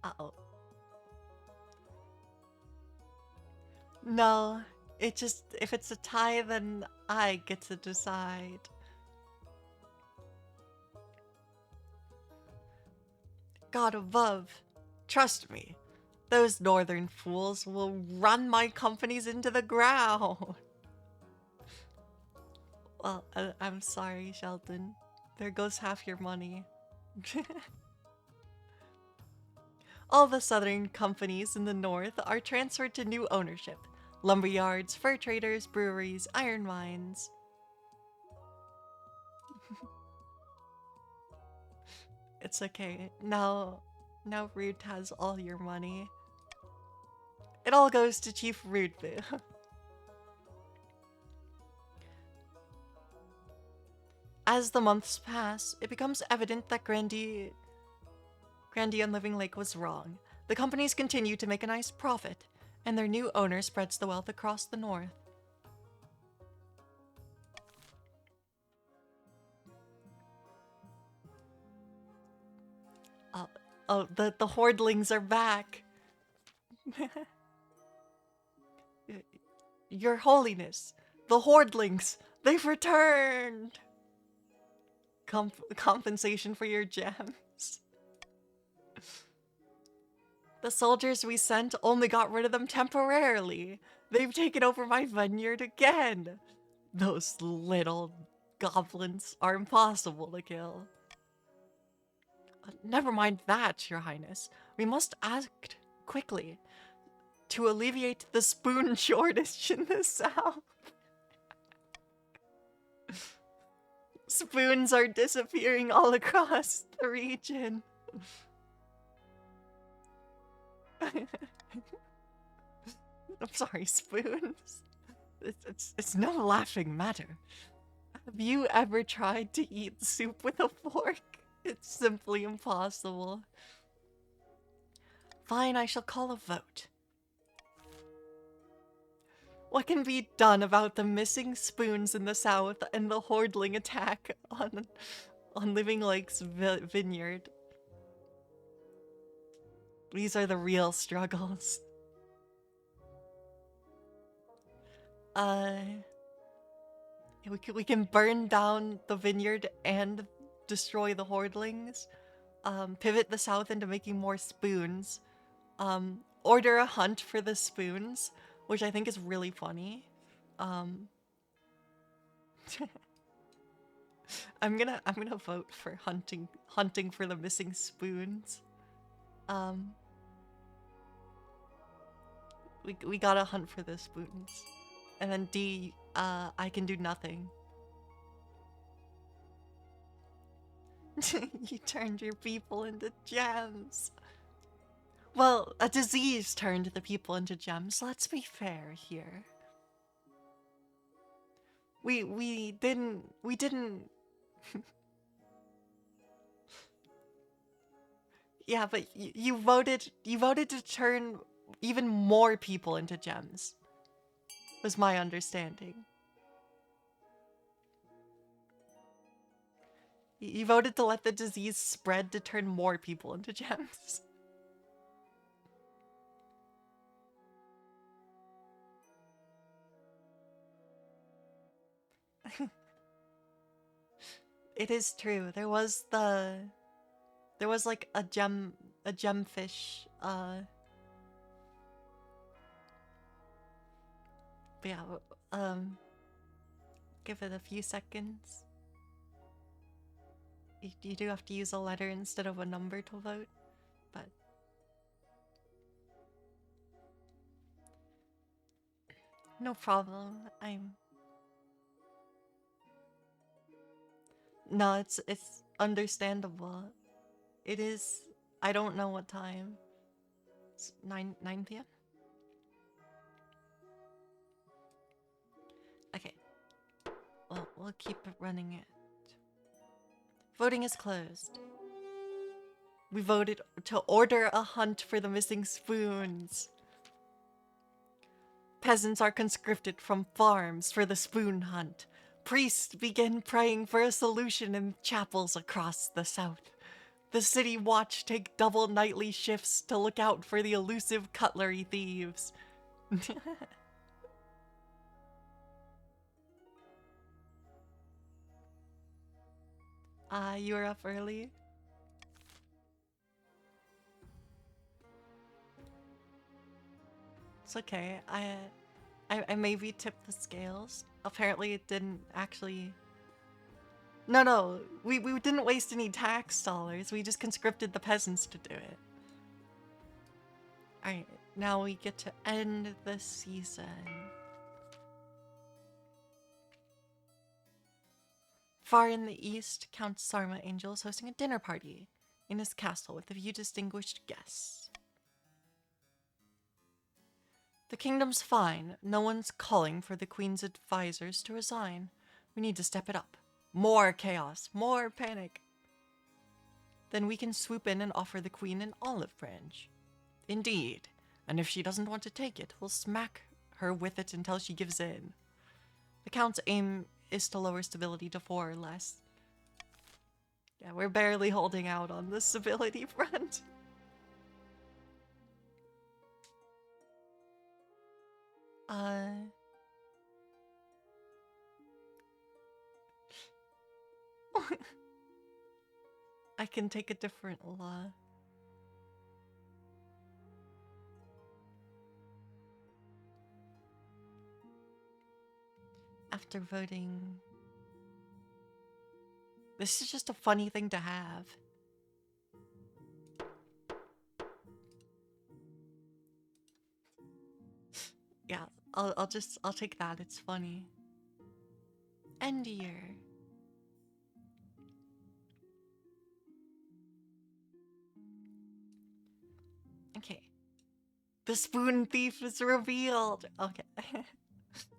Uh-oh. No, it just, if it's a tie, then I get to decide. God above, trust me, those northern fools will run my companies into the ground. Well, I'm sorry, Sheldon. There goes half your money. All the southern companies in the north are transferred to new ownership. Lumberyards, fur traders, breweries, iron mines. It's okay. Now Rude has all your money. It all goes to Chief Rudeboo. As the months pass, it becomes evident that Grandy on Living Lake was wrong. The companies continue to make a nice profit, and their new owner spreads the wealth across the north. Oh, the Hordlings are back. Your Holiness, the Hordlings, they've returned. Compensation for your gems. The soldiers we sent only got rid of them temporarily. They've taken over my vineyard again. Those little goblins are impossible to kill. Never mind that, Your Highness. We must act quickly to alleviate the spoon shortage in the south. Spoons are disappearing all across the region. I'm sorry, spoons. It's no laughing matter. Have you ever tried to eat soup with a fork? It's simply impossible. Fine, I shall call a vote. What can be done about the missing spoons in the south and the Hordling attack on Living Lake's vineyard? These are the real struggles. We can burn down the vineyard and destroy the Hordlings. Pivot the south into making more spoons. Order a hunt for the spoons, which I think is really funny. I'm gonna vote for hunting for the missing spoons. We gotta hunt for the spoons. And then D, I can do nothing. You turned your people into gems. Well, a disease turned the people into gems. Let's be fair here. We didn't Yeah, but you voted to turn even more people into gems. Was my understanding. You voted to let the disease spread to turn more people into gems. It is true. There was like a gemfish, but yeah, um, give it a few seconds. You do have to use a letter instead of a number to vote, but no problem. No, it's understandable. It is. I don't know what time. It's 9 p.m. Okay. Well, we'll keep running it. Voting is closed. We voted to order a hunt for the missing spoons. Peasants are conscripted from farms for the spoon hunt. Priests begin praying for a solution in chapels across the south. The city watch take double nightly shifts to look out for the elusive cutlery thieves. You were up early? It's okay. I maybe tipped the scales. Apparently it didn't actually... No, we didn't waste any tax dollars. We just conscripted the peasants to do it. Alright, now we get to end the season. Far in the east, Count Sarma Angel is hosting a dinner party in his castle with a few distinguished guests. The kingdom's fine. No one's calling for the queen's advisors to resign. We need to step it up. More chaos, more panic. Then we can swoop in and offer the queen an olive branch. Indeed. And if she doesn't want to take it, we'll smack her with it until she gives in. The count's aim is to lower stability to 4 or less. Yeah, we're barely holding out on the stability front. I can take a different law. After voting... This is just a funny thing to have. Yeah, I'll take that. It's funny. End year. Okay. The spoon thief is revealed. Okay.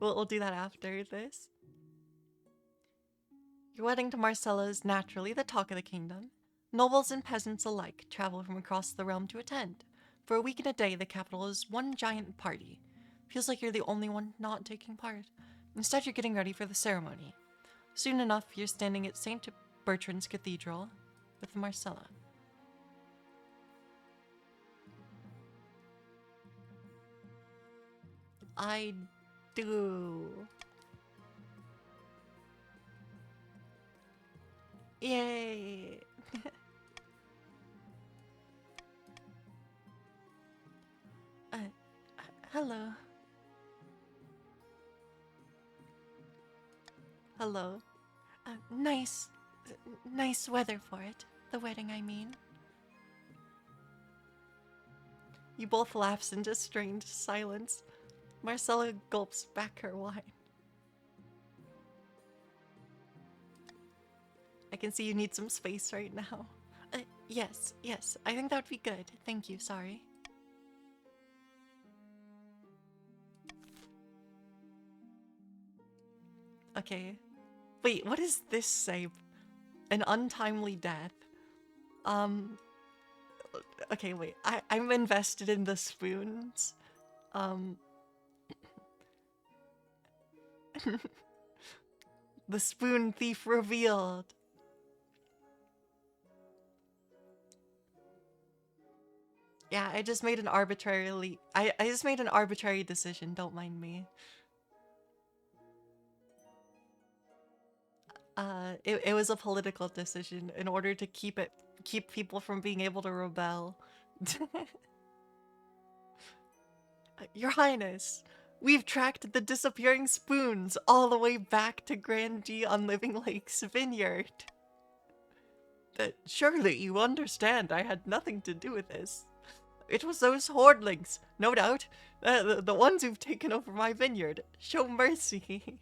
we'll do that after this. Your wedding to Marcella is naturally the talk of the kingdom. Nobles and peasants alike travel from across the realm to attend. For a week and a day, the capital is one giant party. Feels like you're the only one not taking part. Instead, you're getting ready for the ceremony. Soon enough, you're standing at St. Bertrand's Cathedral with Marcella. I do. Yay! Hello. Hello. Nice weather for it. The wedding, I mean. You both lapse into strained silence. Marcella gulps back her wine. I can see you need some space right now. Yes, I think that would be good. Thank you, sorry. Okay. Wait, what does this say? An untimely death. Okay, wait. I'm invested in the spoons. The spoon thief revealed. Yeah, I just made an arbitrary decision, don't mind me. It was a political decision in order to keep people from being able to rebel. Your Highness, we've tracked the disappearing spoons all the way back to Grandee on Living Lake's vineyard. Surely you understand I had nothing to do with this. It was those hordlings, no doubt. The ones who've taken over my vineyard. Show mercy.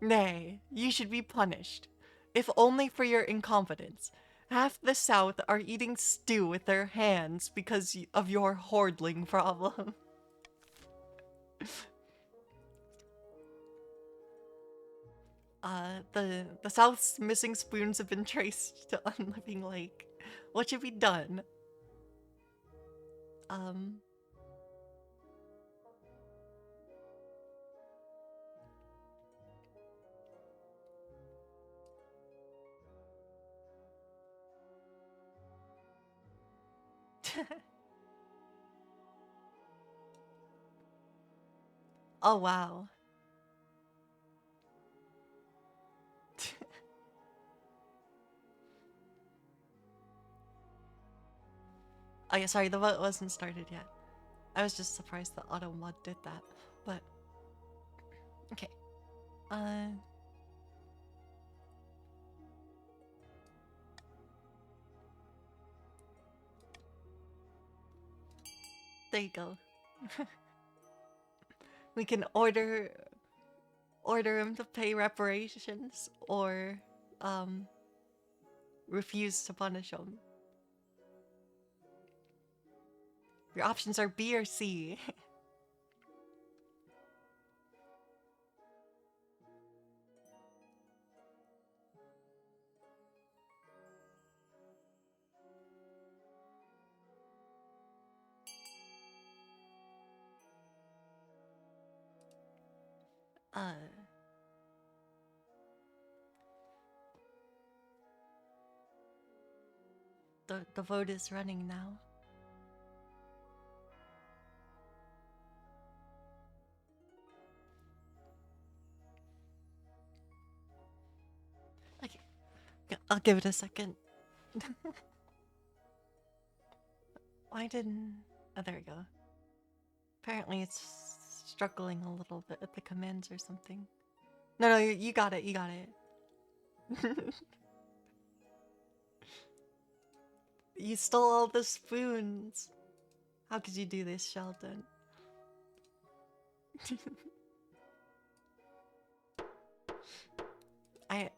Nay, you should be punished. If only for your incompetence. Half the South are eating stew with their hands because of your hordling problem. The South's missing spoons have been traced to Unliving Lake. What should be done? Oh, wow. Oh yeah, sorry, the vote wasn't started yet. I was just surprised that AutoMod did that, but... Okay. There you go. We can order him to pay reparations or refuse to punish him. Your options are B or C. The vote is running now. Okay, I'll give it a second. Why didn't... Oh, there we go. Apparently it's struggling a little bit at the commands or something. No, you got it, you got it. You stole all the spoons. How could you do this, Sheldon? I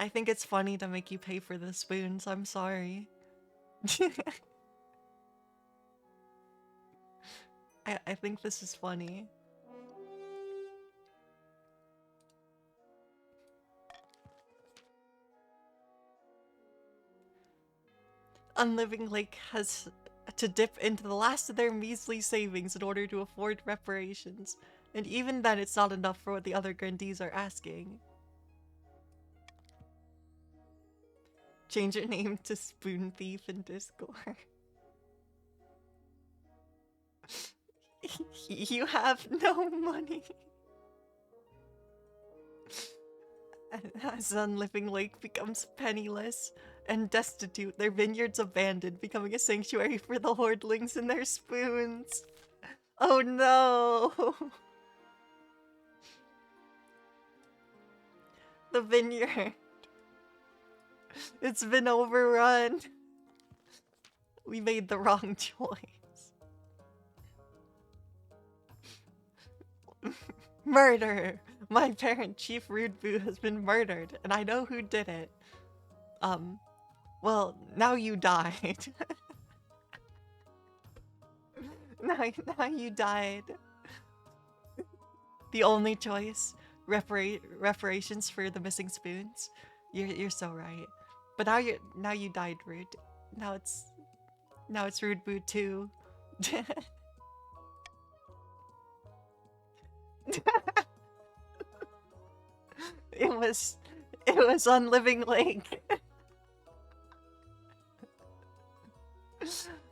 think it's funny to make you pay for the spoons. I'm sorry. I think this is funny. Unliving Lake has to dip into the last of their measly savings in order to afford reparations. And even then, it's not enough for what the other grandees are asking. Change your name to Spoon Thief in Discord. You have no money. As Unliving Lake becomes penniless and destitute, their vineyards abandoned, becoming a sanctuary for the hordlings and their spoons. Oh no! The vineyard. It's been overrun. We made the wrong choice. Murder! My parent, Chief Rudeboo, has been murdered, and I know who did it. Well, now you died. now you died. The only choice, reparations for the missing spoons. You're so right. But now you died, Rude. Now it's Rudeboo too. It was Unliving Lake.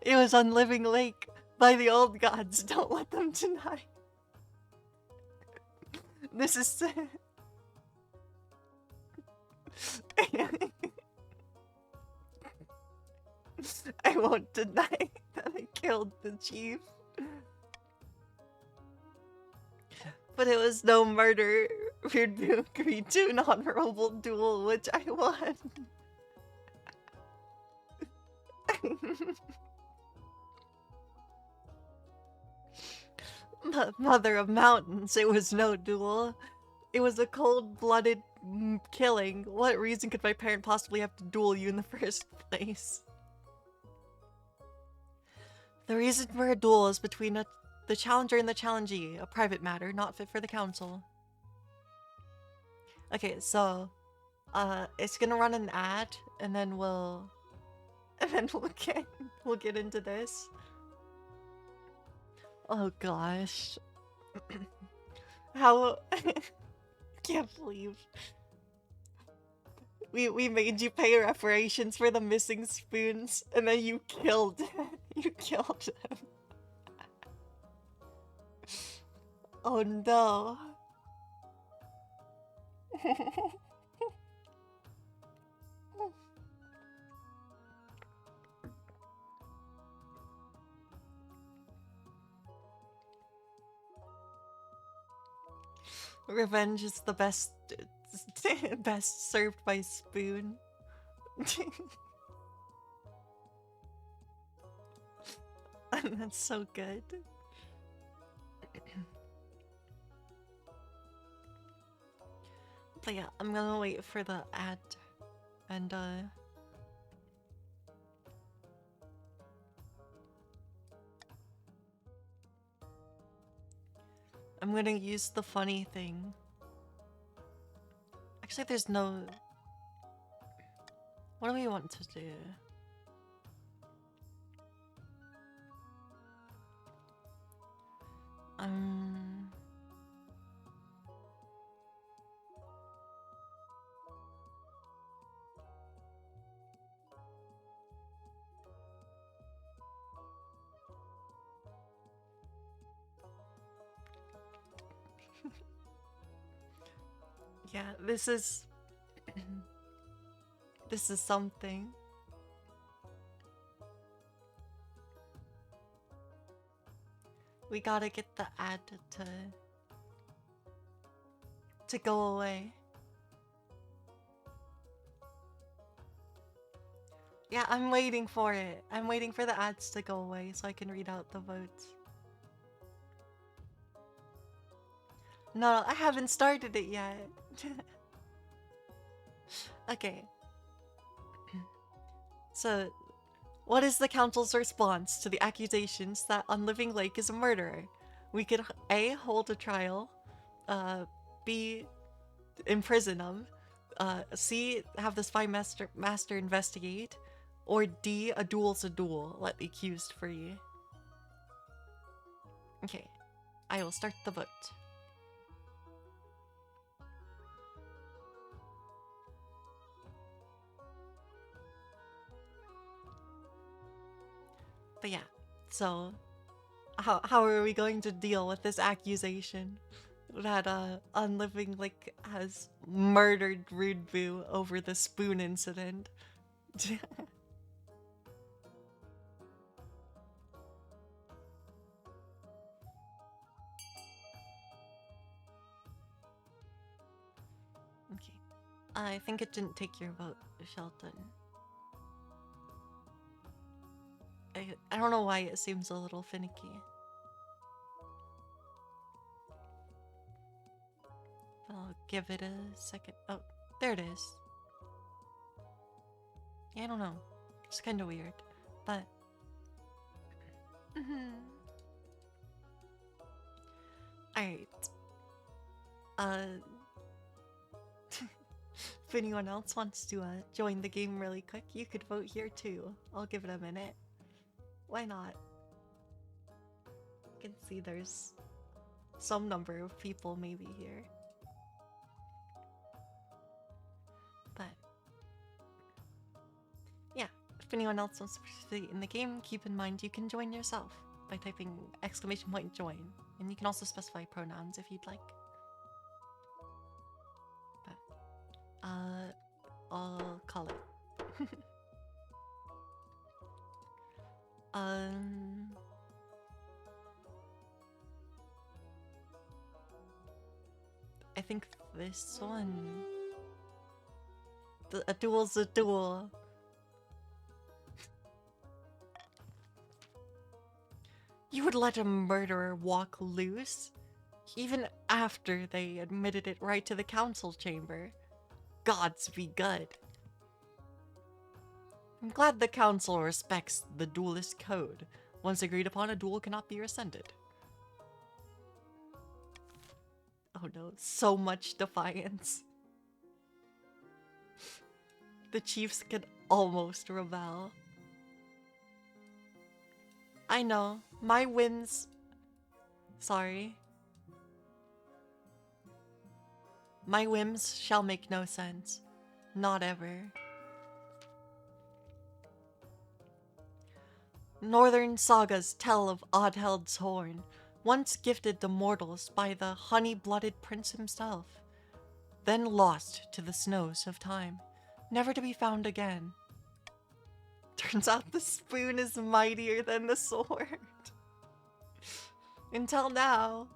It was Unliving Lake by the old gods. Don't let them deny. This is. I won't deny that I killed the chief. But it was no murder. Weirdboo agreed to an honorable duel, which I won. Mother of mountains, it was no duel. It was a cold-blooded killing. What reason could my parent possibly have to duel you in the first place? The reason for a duel is between the challenger and the challengee, a private matter, not fit for the council. Okay, so, it's gonna run an ad, and then we'll get into this. Oh gosh, how can't believe we made you pay reparations for the missing spoons, and then you killed you killed them. Oh no. Revenge is the best best served by spoon. That's so good. But yeah, I'm gonna wait for the ad and I'm gonna use the funny thing. Actually, there's no... What do we want to do? Yeah, this is... this is something. We gotta get the ad to go away. Yeah, I'm waiting for it. I'm waiting for the ads to go away so I can read out the votes. No, I haven't started it yet. Okay. So, what is the council's response to the accusations that Unliving Lake is a murderer? We could A, hold a trial, B, imprison him, C, have the spy master investigate, or D, a duel's a duel, let the accused free. Okay, I will start the vote. But yeah, so how are we going to deal with this accusation that Unliving Lake has murdered Weirdboo over the spoon incident? Okay, I think it didn't take your vote, Shelton. I don't know why it seems a little finicky. I'll give it a second. Oh, there it is. Yeah, I don't know. It's kind of weird, but... Alright. If anyone else wants to join the game really quick, you could vote here too. I'll give it a minute. Why not? You can see there's some number of people maybe here. But yeah, if anyone else wants to participate in the game, keep in mind you can join yourself by typing !join, and you can also specify pronouns if you'd like. Um, I think this one. A duel's a duel. You would let a murderer walk loose? Even after they admitted it right to the council chamber. Gods be good. I'm glad the council respects the duelist code. Once agreed upon, a duel cannot be rescinded. Oh no, so much defiance. The chiefs could almost rebel. I know, my whims... Sorry. My whims shall make no sense. Not ever. Northern sagas tell of Oddheld's horn, once gifted to mortals by the honey-blooded prince himself, then lost to the snows of time, never to be found again. Turns out the spoon is mightier than the sword. Until now.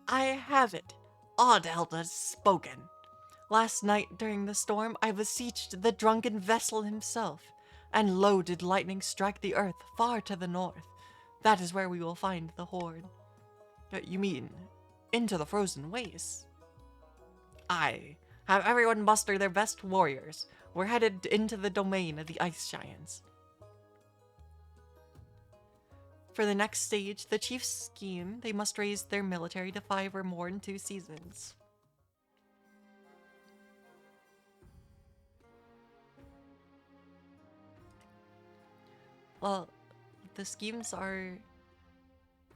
I have it. Oddheld has spoken. Last night during the storm, I beseeched the drunken vessel himself, and lo did lightning strike the earth far to the north. That is where we will find the hoard. You mean, into the frozen wastes? Aye. Have everyone muster their best warriors. We're headed into the domain of the ice giants. For the next stage, the chief's scheme, they must raise their military to 5 or more in 2 seasons. Well, the schemes are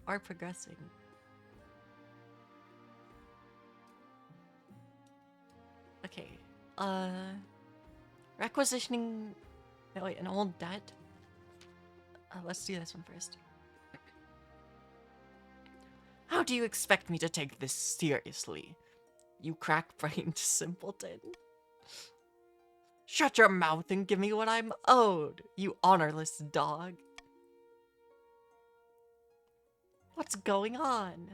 progressing. Okay, requisitioning, no, wait, an old debt. Let's do this one first. How do you expect me to take this seriously? You crack-brained simpleton. Shut your mouth and give me what I'm owed, you honorless dog. What's going on?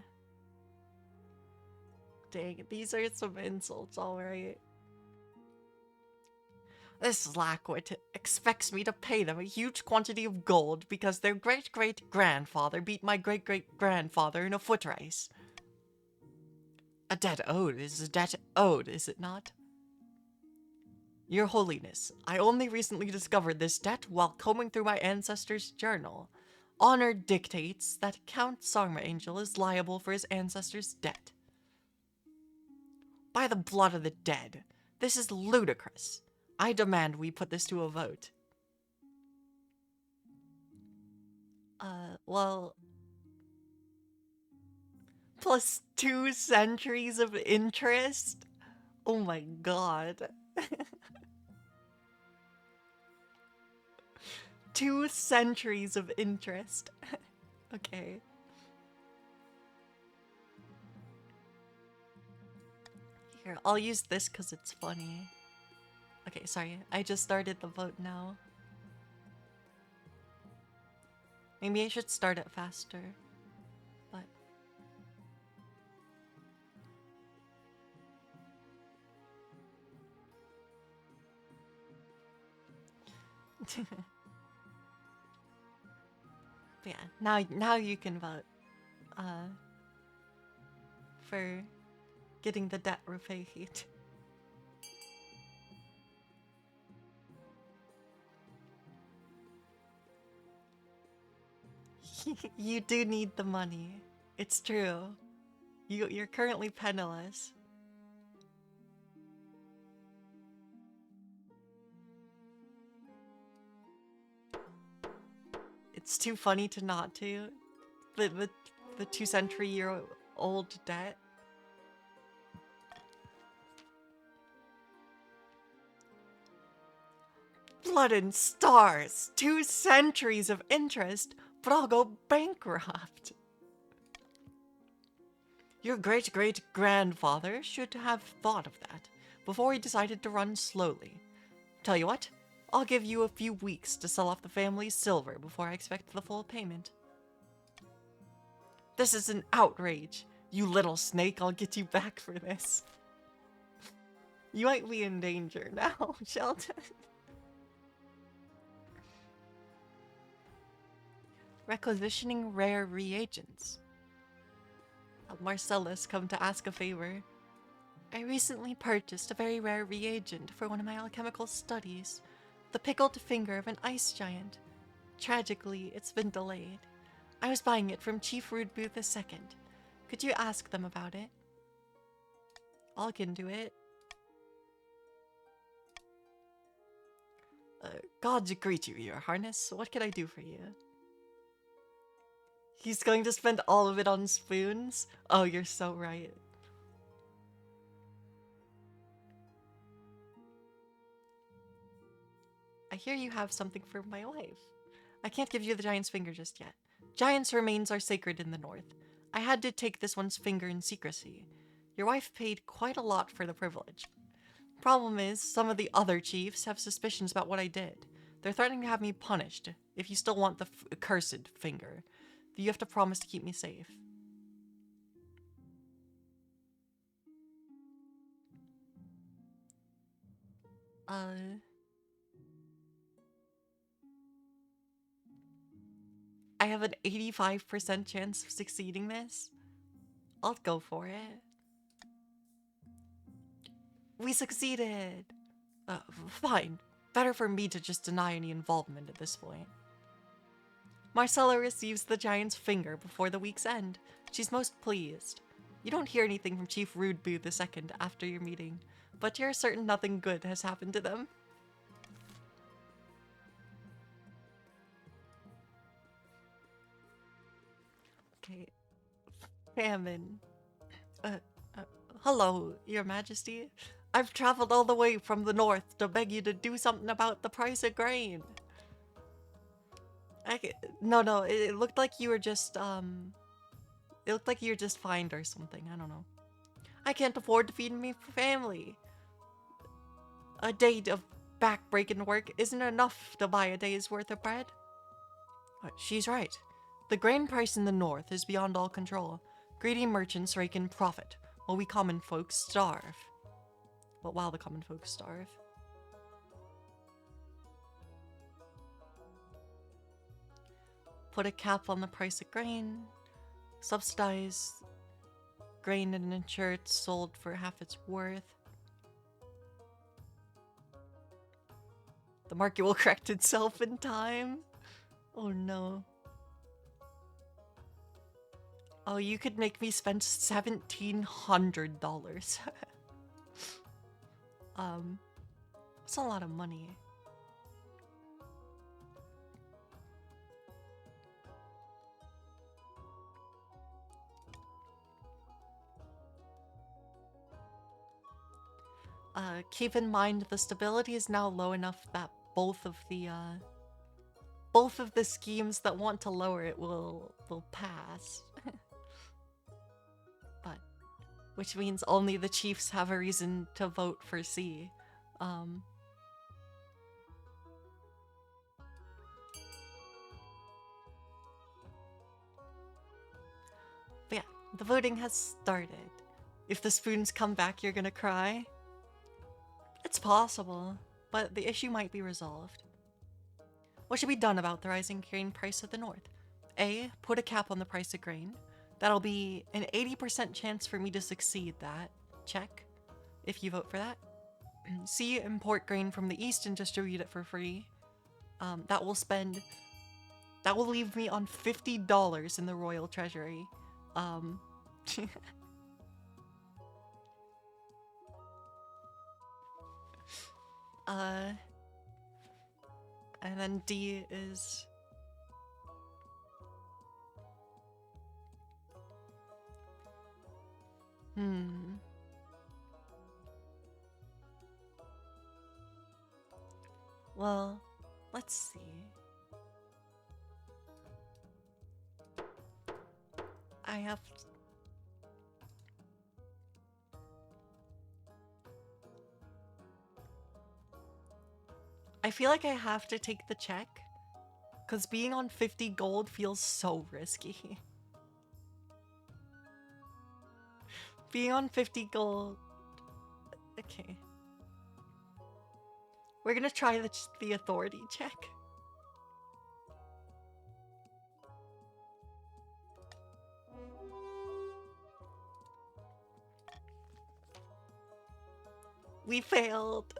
Dang, these are some insults, alright. This lackwit expects me to pay them a huge quantity of gold because their great-great-grandfather beat my great-great-grandfather in a foot race. A debt owed is a debt owed, is it not? Your Holiness, I only recently discovered this debt while combing through my ancestors' journal. Honor dictates that Count Sarmangel is liable for his ancestors' debt. By the blood of the dead, this is ludicrous. I demand we put this to a vote. Well... Plus 2 centuries of interest? Oh my god. 2 centuries of interest. Okay. Here, I'll use this because it's funny. Okay, sorry. I just started the vote now. Maybe I should start it faster. But... yeah, now you can vote. For getting the debt repaid. You do need the money. It's true. You're currently penniless. It's too funny to not to. The 2-century-year-old debt. Blood and stars! 2 centuries of interest, but I'll go bankrupt. Your great-great-grandfather should have thought of that before he decided to run slowly. Tell you what, I'll give you a few weeks to sell off the family's silver before I expect the full payment. This is an outrage. You little snake, I'll get you back for this. You might be in danger now, Sheldon. Requisitioning rare reagents. Marcellus come to ask a favor. I recently purchased a very rare reagent for one of my alchemical studies. The pickled finger of an ice giant. Tragically, it's been delayed. I was buying it from Chief Rudebooth II. Could you ask them about it? I can do it. Gods greet you, Your Highness. What can I do for you? He's going to spend all of it on spoons? Oh, you're so right. I hear you have something for my wife. I can't give you the giant's finger just yet. Giant's remains are sacred in the north. I had to take this one's finger in secrecy. Your wife paid quite a lot for the privilege. Problem is, some of the other chiefs have suspicions about what I did. They're threatening to have me punished if you still want the cursed finger. You have to promise to keep me safe. I have an 85% chance of succeeding this. I'll go for it. We succeeded! Fine. Better for me to just deny any involvement at this point. Marcella receives the giant's finger before the week's end. She's most pleased. You don't hear anything from Chief Rudebooth II after your meeting, but you're certain nothing good has happened to them. Okay. Famine. Hello, Your Majesty. I've traveled all the way from the north to beg you to do something about the price of grain. No, it looked like you were just, it looked like you were just fined or something, I don't know. I can't afford to feed my family. A day of back-breaking work isn't enough to buy a day's worth of bread. She's right. The grain price in the north is beyond all control. Greedy merchants rake in profit, while we common folks starve. But while the common folks starve. Put a cap on the price of grain. Subsidize grain and ensure it's sold for half its worth. The market will correct itself in time. Oh no. Oh, you could make me spend $1,700. That's a lot of money. Keep in mind the stability is now low enough that both of the schemes that want to lower it will pass. But which means only the chiefs have a reason to vote for C. But yeah, the voting has started. If the spoons come back, you're gonna cry. It's possible, but the issue might be resolved. What should be done about the rising grain price of the north? A, put a cap on the price of grain. That'll be an 80% chance for me to succeed that. Check. If you vote for that. C, import grain from the east and distribute it for free. That will leave me on $50 in the royal treasury. And then D is... Well, let's see. I have... I feel like I have to take the check, because being on 50 gold feels so risky. Being on 50 gold... Okay. We're gonna try the authority check. We failed.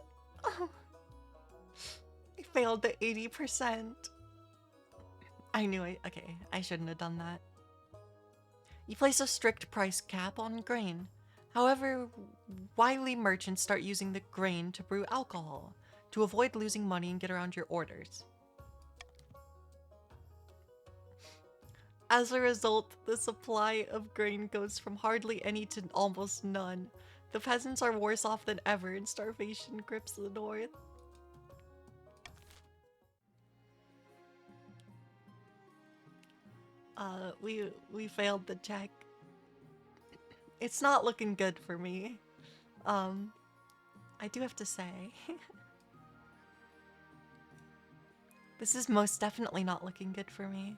We failed the 80%. I knew it. Okay, I shouldn't have done that. You place a strict price cap on grain. However, wily merchants start using the grain to brew alcohol to avoid losing money and get around your orders. As a result, the supply of grain goes from hardly any to almost none. The peasants are worse off than ever and starvation grips the north. We failed the check. It's not looking good for me. I do have to say. This is most definitely not looking good for me.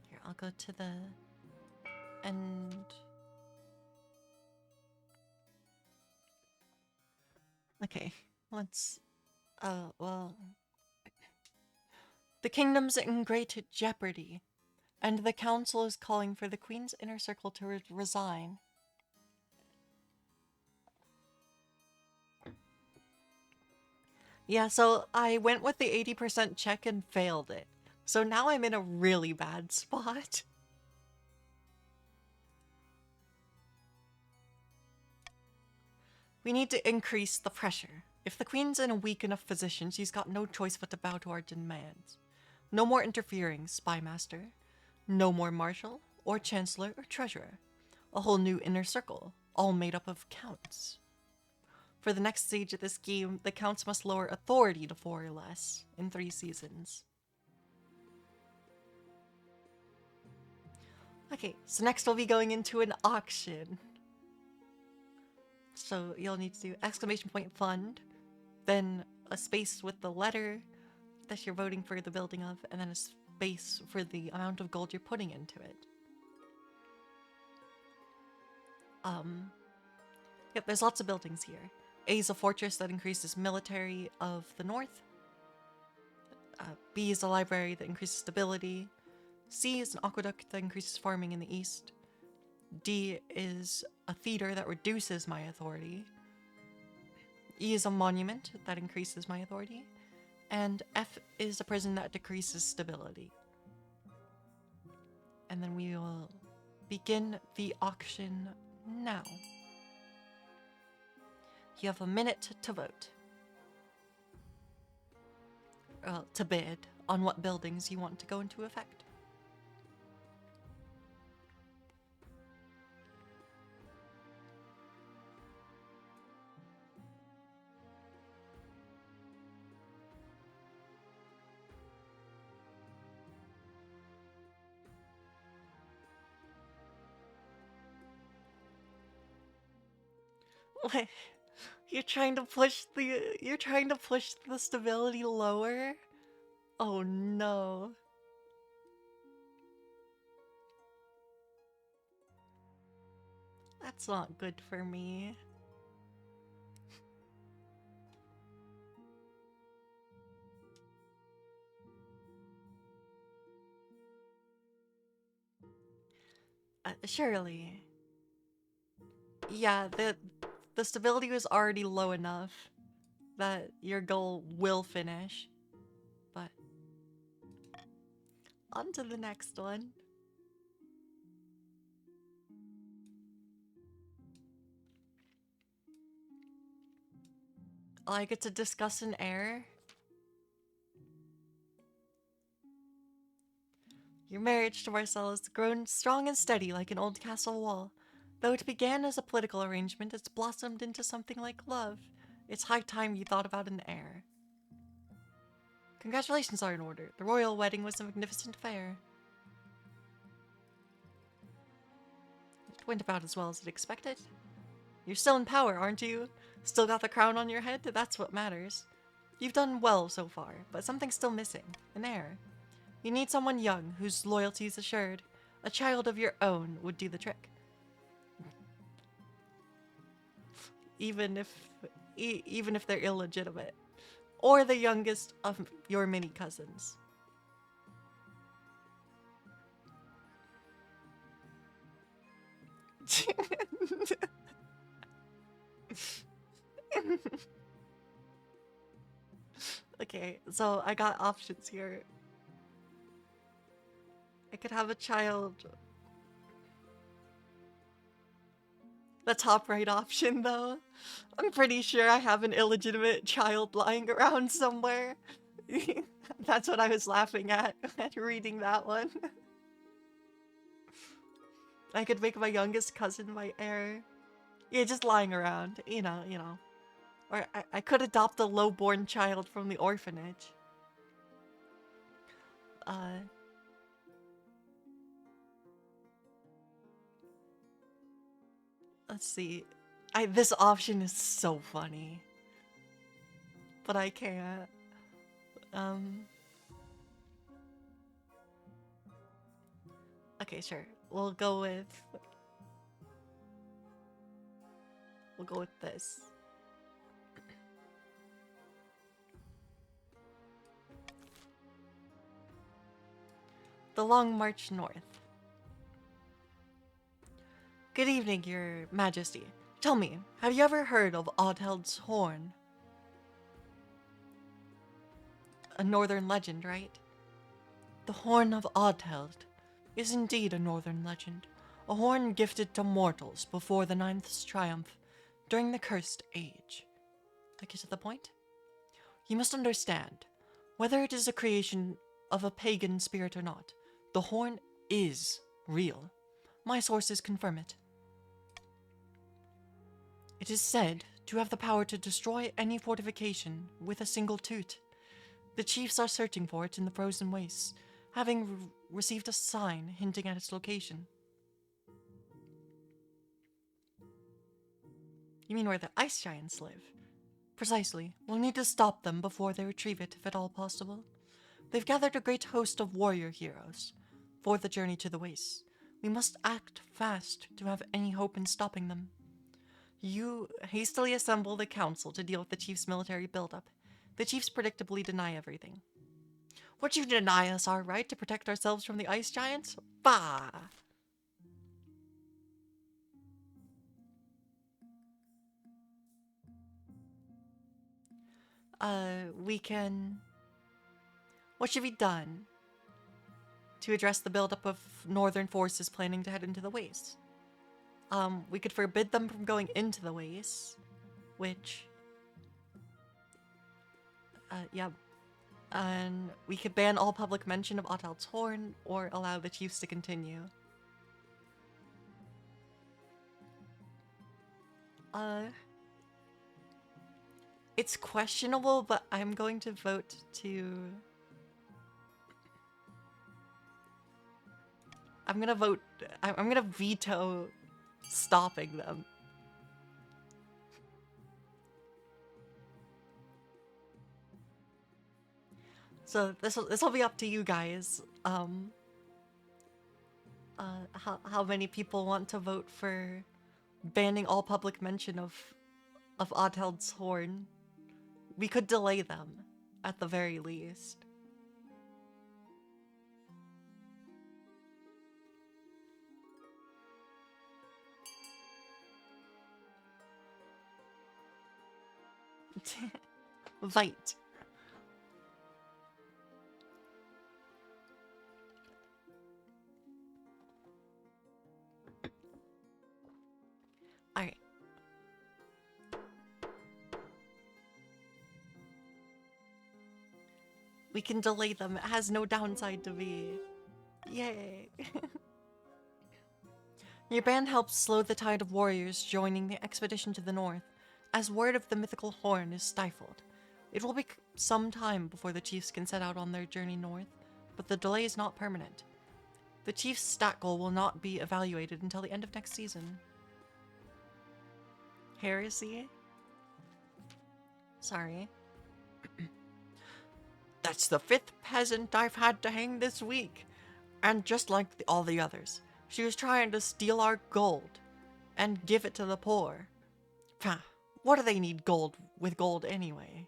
Here, I'll go to the end. Okay, let's... well... The kingdom's in great jeopardy, and the council is calling for the Queen's inner circle to resign. Yeah, so I went with the 80% check and failed it. So now I'm in a really bad spot. We need to increase the pressure. If the Queen's in a weak enough position, she's got no choice but to bow to our demands. No more interfering, Spymaster. No more Marshal, or Chancellor, or Treasurer. A whole new inner circle, all made up of counts. For the next stage of this game, the counts must lower authority to 4 or less in 3 seasons. Okay, so next we'll be going into an auction. So you'll need to do exclamation point fund, then a space with the letter that you're voting for the building of, and then a space for the amount of gold you're putting into it. Yep, there's lots of buildings here. A is a fortress that increases military of the north. B is a library that increases stability. C is an aqueduct that increases farming in the east. D is a theater that reduces my authority. E is a monument that increases my authority. And F is a prison that decreases stability. And then we will begin the auction now. You have a minute to vote. To bid on what buildings you want to go into effect. What? You're trying to push the stability lower? Oh no. That's not good for me. Surely. Yeah, the stability was already low enough that your goal will finish. But on to the next one. I get to discuss an heir. Your marriage to Marcel has grown strong and steady like an old castle wall. Though it began as a political arrangement, it's blossomed into something like love. It's high time you thought about an heir. Congratulations are in order. The royal wedding was a magnificent affair. It went about as well as it expected. You're still in power, aren't you? Still got the crown on your head? That's what matters. You've done well so far, but something's still missing. An heir. You need someone young, whose loyalty is assured. A child of your own would do the trick. Even if they're illegitimate. Or the youngest of your many cousins. Okay, so I got options here. I could have a child. The top right option, though. I'm pretty sure I have an illegitimate child lying around somewhere. That's what I was laughing at reading that one. I could make my youngest cousin my heir. Yeah, just lying around, you know. Or I could adopt a low-born child from the orphanage. Let's see. This option is so funny. But I can't. Okay, sure. We'll go with this. The Long March North. Good evening, Your Majesty. Tell me, have you ever heard of Oddheld's Horn? A northern legend, right? The Horn of Oddheld is indeed a northern legend. A horn gifted to mortals before the Ninth's triumph during the Cursed Age. I get to the point? You must understand, whether it is a creation of a pagan spirit or not, the horn is real. My sources confirm it. It is said to have the power to destroy any fortification with a single toot. The chiefs are searching for it in the frozen wastes, having received a sign hinting at its location. You mean where the ice giants live? Precisely. We'll need to stop them before they retrieve it, if at all possible. They've gathered a great host of warrior heroes for the journey to the wastes. We must act fast to have any hope in stopping them. You hastily assemble the council to deal with the chief's military buildup. The chiefs predictably deny everything. Would you deny us our right to protect ourselves from the ice giants? Bah! We can... What should be done to address the buildup of northern forces planning to head into the wastes? We could forbid them from going into the wastes, which... yeah. And we could ban all public mention of Oddheld's Horn, or allow the chiefs to continue. It's questionable, but I'm going to vote to... I'm gonna veto stopping them. So this'll be up to you guys. How many people want to vote for banning all public mention of Oddheld's Horn? We could delay them, at the very least. Vite. Alright. We can delay them. It has no downside to me. Yay. Your band helps slow the tide of warriors joining the expedition to the north, as word of the mythical horn is stifled. It will be some time before the chiefs can set out on their journey north, but the delay is not permanent. The chief's stat goal will not be evaluated until the end of next season. Heresy? Sorry. That's the 5th peasant I've had to hang this week. And just like all the others, she was trying to steal our gold and give it to the poor. Pah, what do they need gold with gold anyway?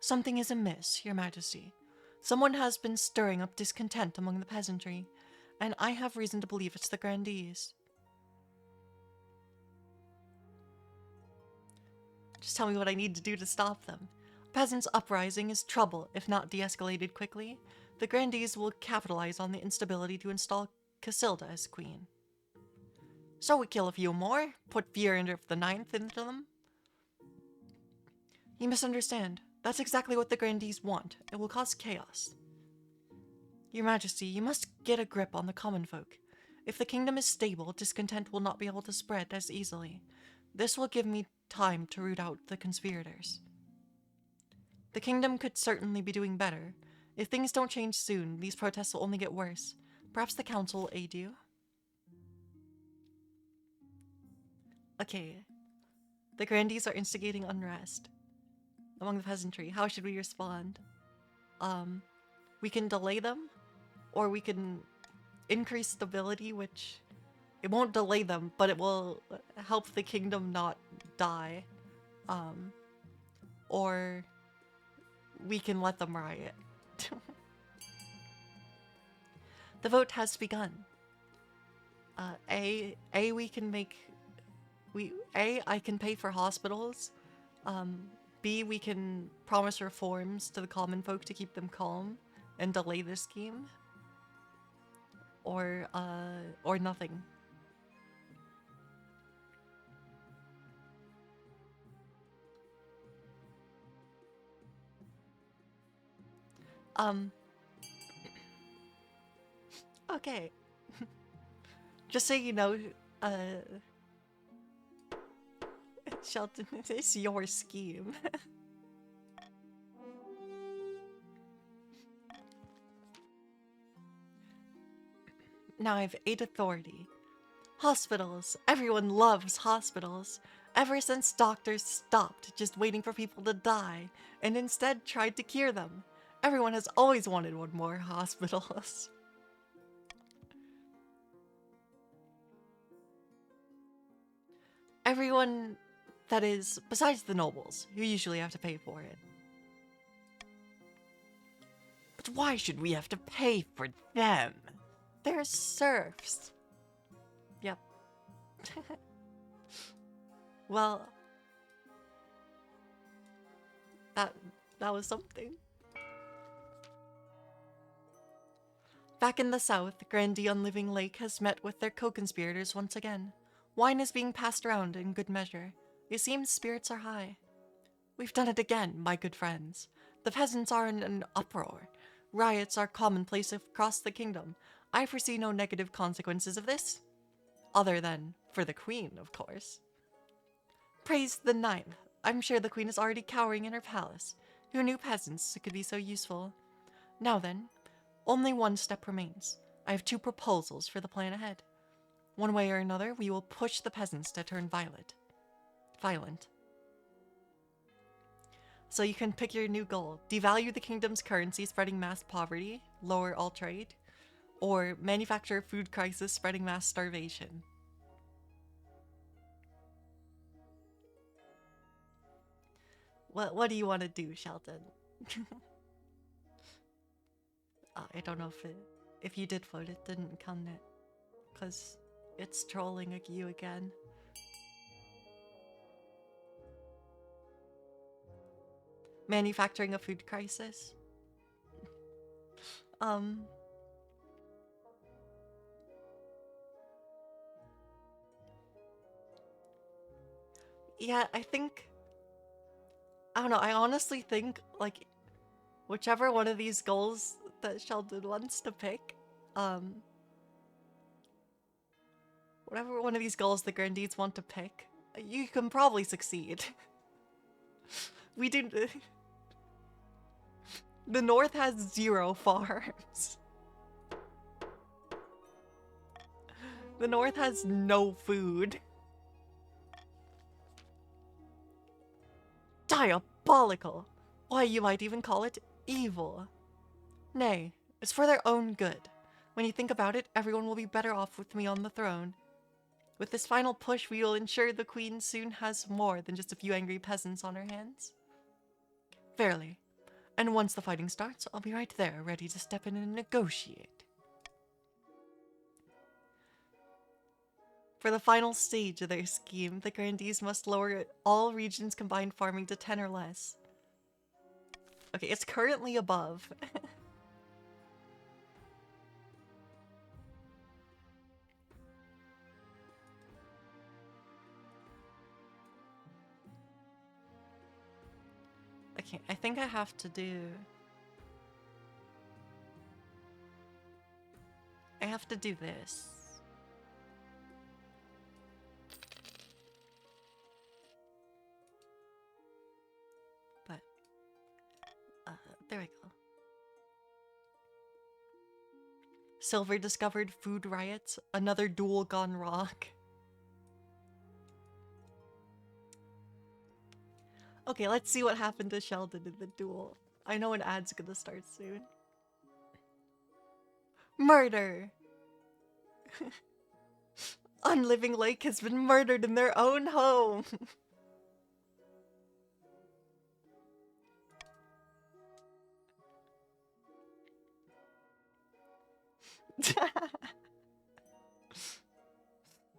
Something is amiss, Your Majesty. Someone has been stirring up discontent among the peasantry, and I have reason to believe it's the grandees. Just tell me what I need to do to stop them. Peasants' uprising is trouble if not de-escalated quickly. The grandees will capitalize on the instability to install Casilda as queen. So we kill a few more, put fear of the 9th into them? You misunderstand. That's exactly what the grandees want. It will cause chaos. Your Majesty, you must get a grip on the common folk. If the kingdom is stable, discontent will not be able to spread as easily. This will give me time to root out the conspirators. The kingdom could certainly be doing better. If things don't change soon, these protests will only get worse. Perhaps the council will aid you. Okay. The grandees are instigating unrest among the peasantry. How should we respond? We can delay them, or we can increase stability, which it won't delay them, but it will help the kingdom not die. Or we can let them riot. The vote has begun. We can make... I can pay for hospitals. B, we can promise reforms to the common folk to keep them calm and delay this scheme. Or nothing. Okay. Just so you know, Shelton, it's your scheme. Now I have 8 authority. Hospitals. Everyone loves hospitals. Ever since doctors stopped just waiting for people to die and instead tried to cure them. Everyone has always wanted one more hospitals. Everyone, that is, besides the nobles, who usually have to pay for it. But why should we have to pay for them? They're serfs. Yep. Well, that was something. Back in the south, Grandee on Living Lake has met with their co-conspirators once again. Wine is being passed around in good measure. It seems spirits are high. We've done it again, my good friends. The peasants are in an uproar. Riots are commonplace across the kingdom. I foresee no negative consequences of this. Other than for the queen, of course. Praise the 9th. I'm sure the queen is already cowering in her palace. Who knew peasants could be so useful? Now then, only one step remains. I have 2 proposals for the plan ahead. One way or another, we will push the peasants to turn violent. So you can pick your new goal. Devalue the kingdom's currency, spreading mass poverty, lower all trade, or manufacture a food crisis, spreading mass starvation. What do you want to do, Shelton? I don't know if you did vote, it didn't count it, because it's trolling you again. Manufacturing a food crisis. Yeah, I don't know, I honestly think, like, whichever one of these goals that Sheldon wants to pick, whatever one of these goals the Grandees want to pick, you can probably succeed. We do... The North has 0 farms. The North has no food. Diabolical! Why, you might even call it evil. Nay, it's for their own good. When you think about it, everyone will be better off with me on the throne. With this final push, we will ensure the queen soon has more than just a few angry peasants on her hands. Verily. And once the fighting starts, I'll be right there, ready to step in and negotiate. For the final stage of their scheme, the grandees must lower all regions' combined farming to 10 or less. Okay, it's currently above. Okay, I think I have to do... I have to do this. But, there we go. Silver discovered food riots, another duel gone wrong. Okay, let's see what happened to Sheldon in the duel. I know an ad's gonna start soon. Murder! Unliving Lake has been murdered in their own home!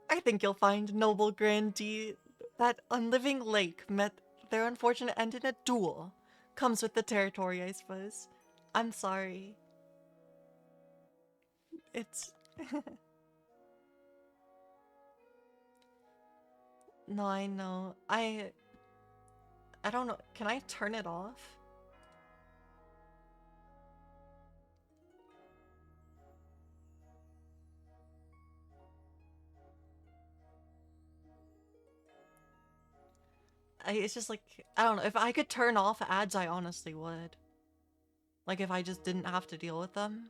I think you'll find, noble grandee, that Unliving Lake met their unfortunate end in a duel. Comes with the territory, I suppose. I'm sorry. It's... No, I know. I don't know. Can I turn it off? It's just like, I don't know. If I could turn off ads, I honestly would. Like if I just didn't have to deal with them.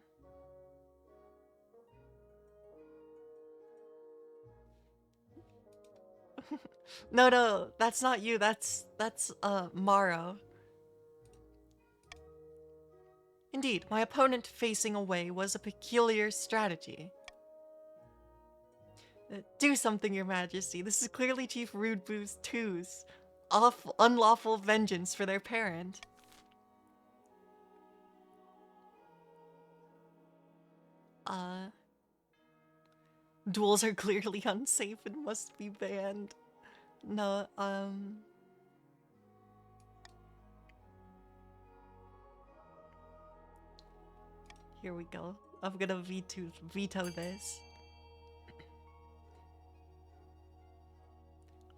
No, that's not you. That's Maro. Indeed, my opponent facing away was a peculiar strategy. Do something, Your Majesty. This is clearly Chief Rudeboo's twos. Unlawful vengeance for their parent. Duels are clearly unsafe and must be banned. No, here we go. I'm gonna veto this.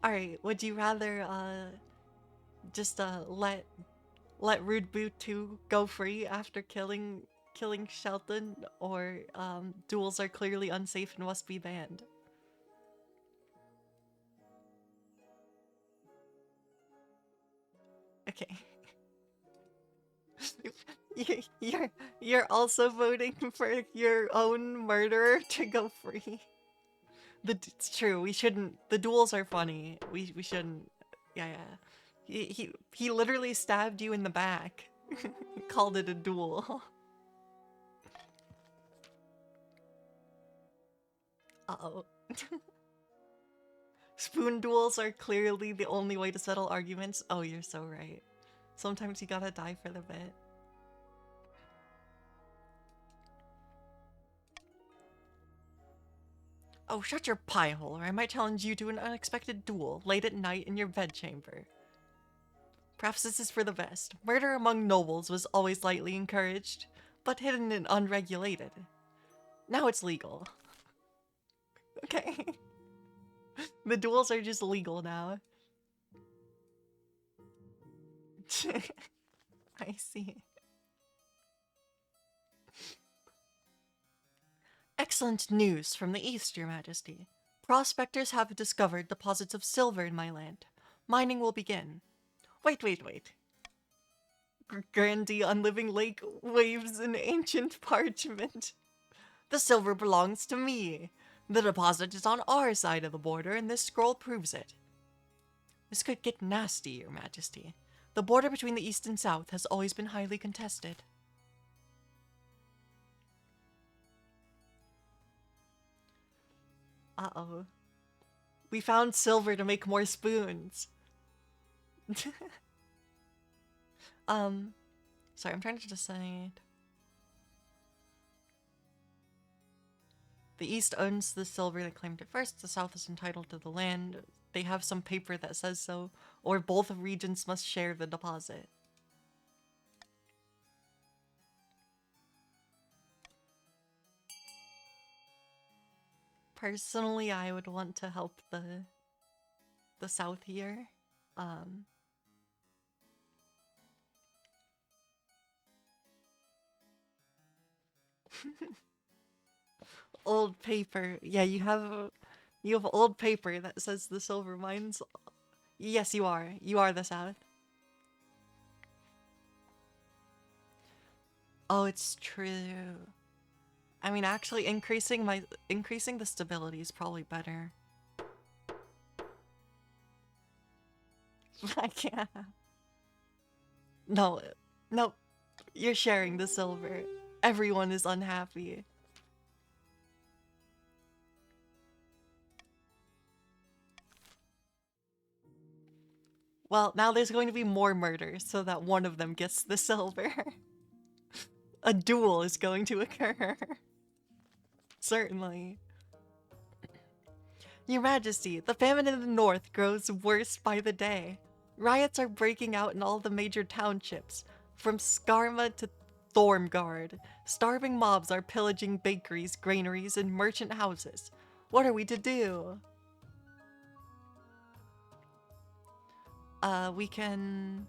Alright, would you rather, just, let Rudeboo 2 go free after killing Shelton, or, duels are clearly unsafe and must be banned? Okay. You're also voting for your own murderer to go free. It's true. We shouldn't. The duels are funny. We shouldn't. Yeah. He literally stabbed you in the back. Called it a duel. Uh-oh. Spoon duels are clearly the only way to settle arguments. Oh, you're so right. Sometimes you gotta die for the bit. Oh, shut your pie hole, or I might challenge you to an unexpected duel late at night in your bedchamber. Perhaps this is for the best. Murder among nobles was always lightly encouraged, but hidden and unregulated. Now it's legal. Okay. The duels are just legal now. I see. Excellent news from the east, Your Majesty. Prospectors have discovered deposits of silver in my land. Mining will begin. Wait. Grandee Unliving Lake waves an ancient parchment. The silver belongs to me. The deposit is on our side of the border, and this scroll proves it. This could get nasty, Your Majesty. The border between the East and South has always been highly contested. Uh-oh. We found silver to make more spoons. Sorry, I'm trying to decide. The East owns the silver that claimed it first. The South is entitled to the land. They have some paper that says so. Or both regions must share the deposit. Personally, I would want to help the South here. Old paper. Yeah, you have old paper that says the silver mines. Yes, you are. You are the South. Oh, it's true. I mean, actually increasing the stability is probably better. I can't. No, no, you're sharing the silver. Everyone is unhappy. Well, now there's going to be more murders so that one of them gets the silver. A duel is going to occur. Certainly. Your Majesty, the famine in the north grows worse by the day. Riots are breaking out in all the major townships, from Skarma to Thormgard. Starving mobs are pillaging bakeries, granaries, and merchant houses. What are we to do? We can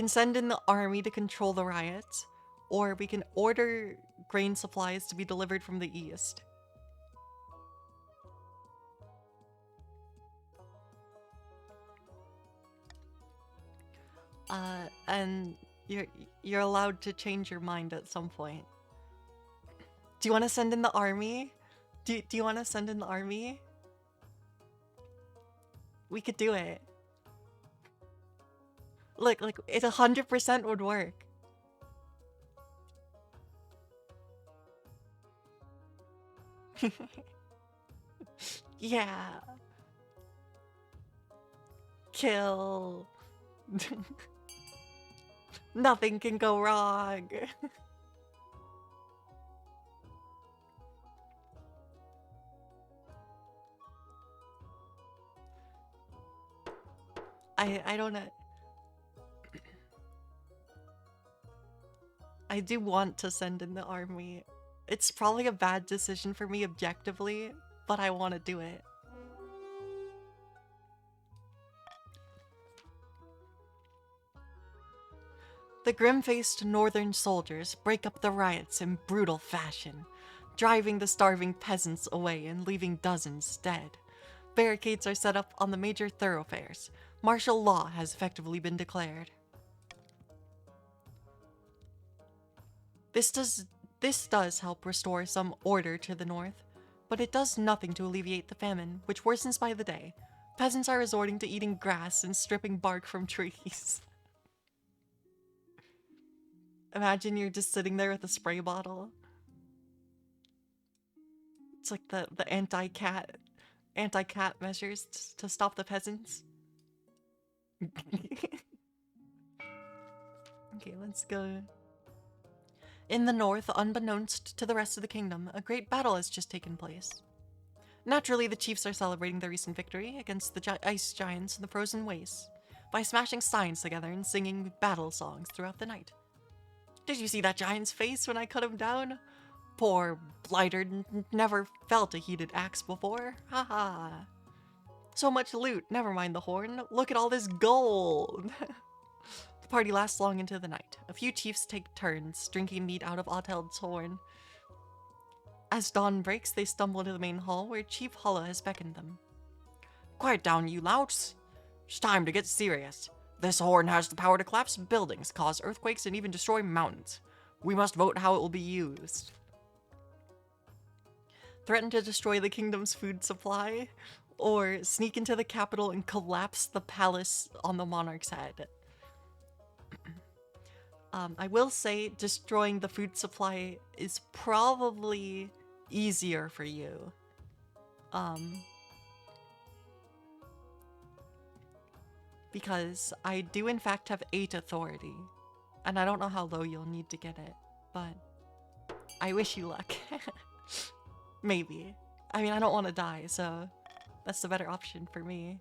send in the army to control the riots, or we can order grain supplies to be delivered from the east. And you're allowed to change your mind at some point. Do you want to send in the army? Do you want to send in the army? We could do it. Look, it 100% would work. Yeah. Kill. Nothing can go wrong. I don't know. I do want to send in the army. It's probably a bad decision for me objectively, but I want to do it. The grim-faced northern soldiers break up the riots in brutal fashion, driving the starving peasants away and leaving dozens dead. Barricades are set up on the major thoroughfares. Martial law has effectively been declared. This does help restore some order to the north, but it does nothing to alleviate the famine, which worsens by the day. Peasants are resorting to eating grass and stripping bark from trees. Imagine you're just sitting there with a spray bottle. It's like the anti-cat measures to stop the peasants. Okay, let's go. In the north, unbeknownst to the rest of the kingdom, a great battle has just taken place. Naturally, the chiefs are celebrating their recent victory against the ice giants in the frozen wastes by smashing signs together and singing battle songs throughout the night. Did you see that giant's face when I cut him down? Poor blighter never felt a heated axe before. Haha. So much loot, never mind the horn. Look at all this gold. The party lasts long into the night. A few chiefs take turns drinking mead out of Otheld's horn. As dawn breaks, they stumble into the main hall where Chief Holla has beckoned them. Quiet down, you louts. It's time to get serious. This horn has the power to collapse buildings, cause earthquakes, and even destroy mountains. We must vote how it will be used. Threaten to destroy the kingdom's food supply? or sneak into the capital and collapse the palace on the monarch's head. I will say destroying the food supply is probably easier for you. Because I do in fact have 8 authority. And I don't know how low you'll need to get it, but I wish you luck. Maybe. I mean, I don't want to die, so that's the better option for me.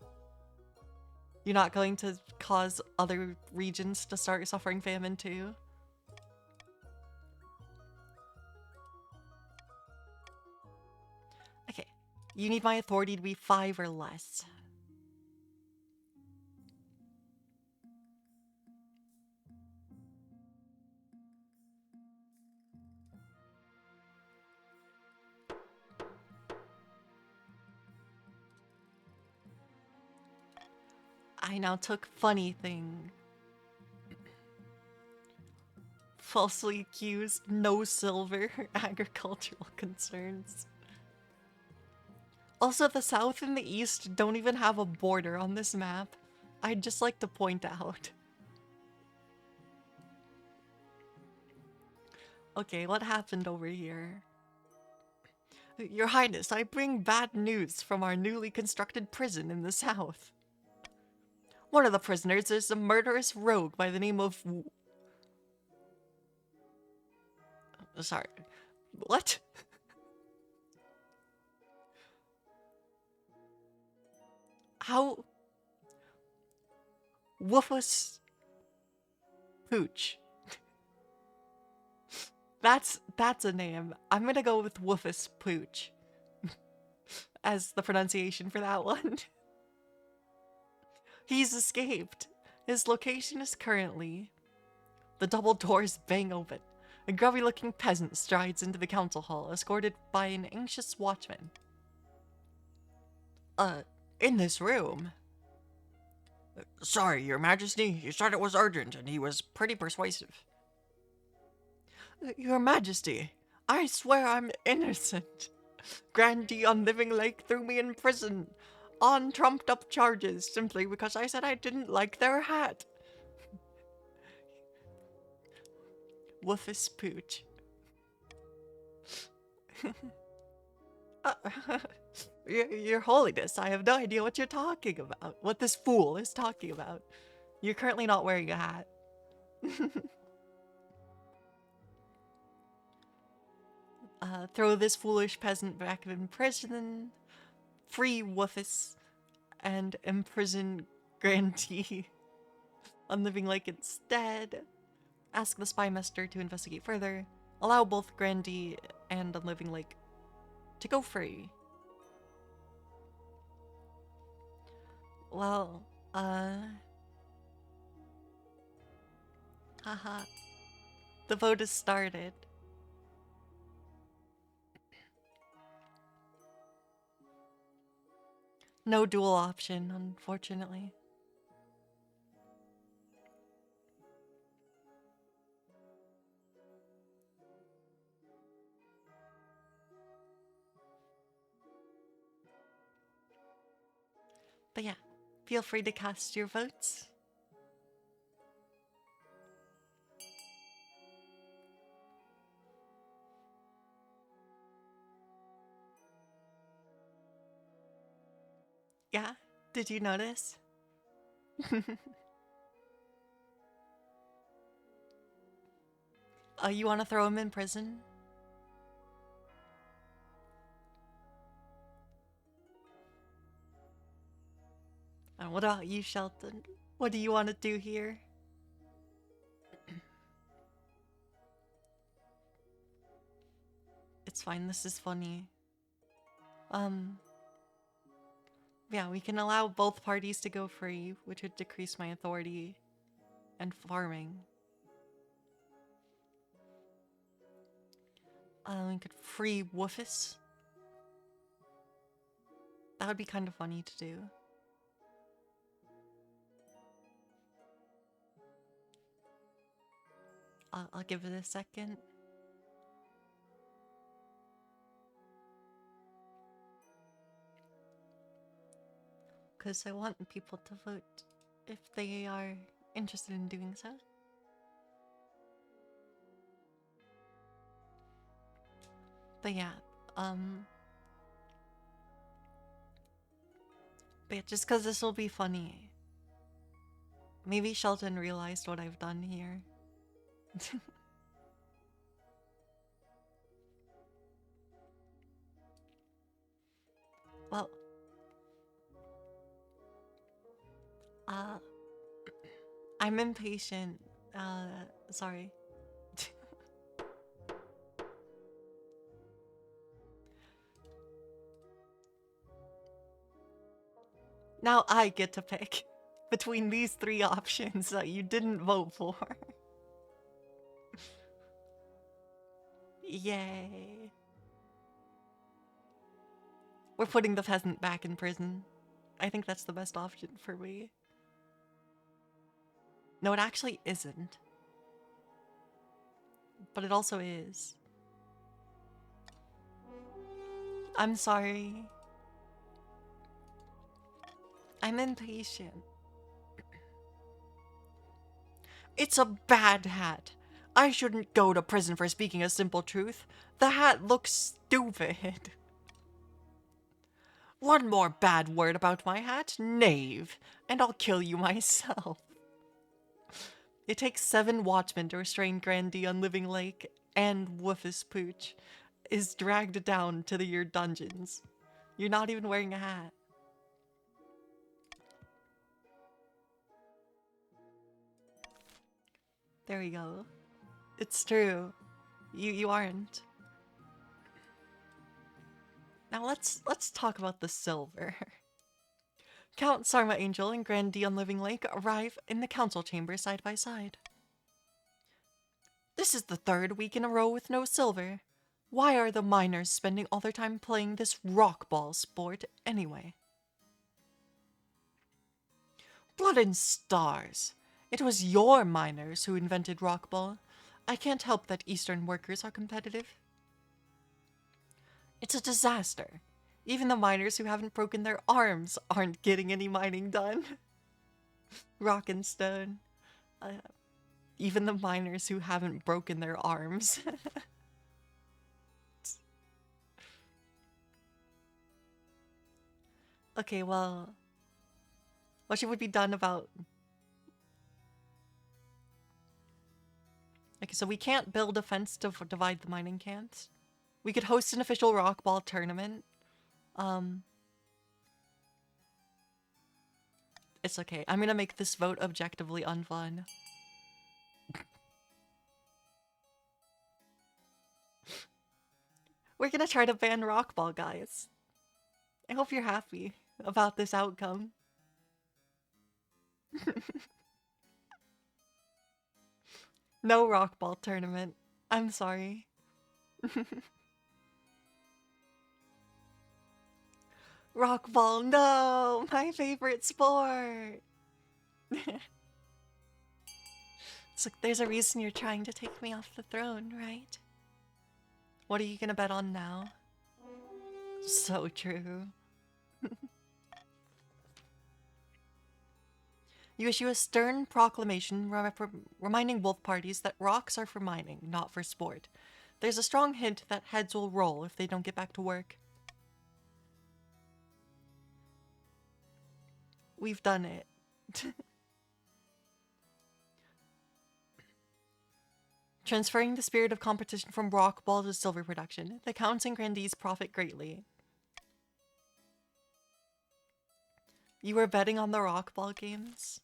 You're not going to cause other regions to start suffering famine too? Okay. You need my authority to be 5 or less. I now took funny thing. Falsely accused, no silver, agricultural concerns. Also, the south and the east don't even have a border on this map. I'd just like to point out. Okay, what happened over here? Your Highness, I bring bad news from our newly constructed prison in the south. One of the prisoners is a murderous rogue by the name of... Sorry. What? How... Woofus... Pooch. That's a name. I'm gonna go with Woofus Pooch as the pronunciation for that one. He's escaped. His location is currently... The double doors bang open. A grubby-looking peasant strides into the council hall, escorted by an anxious watchman. In this room? Sorry, Your Majesty. He said it was urgent, and he was pretty persuasive. Your Majesty, I swear I'm innocent. Grandee on Living Lake threw me in prison on trumped-up charges simply because I said I didn't like their hat. Woofus Pooch. Your Holiness, I have no idea what you're talking about. What this fool is talking about. You're currently not wearing a hat. Throw this foolish peasant back in prison. Free Woofus. And imprison Grandee on Living Lake instead. Ask the spymaster to investigate further. Allow both Grandee and On Living Lake to go free. Well, haha. The vote has started. No dual option, unfortunately. But yeah, feel free to cast your votes. Yeah, did you notice? You want to throw him in prison? And what about you, Shelton? What do you want to do here? It's fine, this is funny. Yeah, we can allow both parties to go free, which would decrease my authority and farming. We could free Woofus. That would be kind of funny to do. I'll give it a second. because I want people to vote if they are interested in doing so. But yeah, just because this will be funny. Maybe Shelton realized what I've done here. Well, I'm impatient. Sorry. Now I get to pick between these three options that you didn't vote for. Yay. We're putting the peasant back in prison. I think that's the best option for me. No, it actually isn't. But it also is. I'm sorry. I'm impatient. It's a bad hat. I shouldn't go to prison for speaking a simple truth. The hat looks stupid. One more bad word about my hat, knave, and I'll kill you myself. It takes 7 watchmen to restrain Grandy on Living Lake, and Woofus Pooch is dragged down to your dungeons. You're not even wearing a hat. There we go. It's true. You aren't. Now let's talk about the silver. Count Sarma Angel and Grandy on Living Lake arrive in the council chamber side by side. This is the 3rd week in a row with no silver. Why are the miners spending all their time playing this rockball sport anyway? Blood and stars! It was your miners who invented rockball. I can't help that Eastern workers are competitive. It's a disaster. Even the miners who haven't broken their arms aren't getting any mining done. Rock and stone. Even the miners who haven't broken their arms. Okay, well, what should we be done about? Okay, so we can't build a fence to divide the mining camps. We could host an official rockball tournament. It's okay. I'm gonna make this vote objectively unfun. We're gonna try to ban rockball, guys. I hope you're happy about this outcome. No rockball tournament. I'm sorry. Rockball, no! My favorite sport! It's like there's a reason you're trying to take me off the throne, right? What are you gonna bet on now? So true. You issue a stern proclamation reminding both parties that rocks are for mining, not for sport. There's a strong hint that heads will roll if they don't get back to work. We've done it. Transferring the spirit of competition from rockball to silver production, the Counts and Grandees profit greatly. You were betting on the rockball games?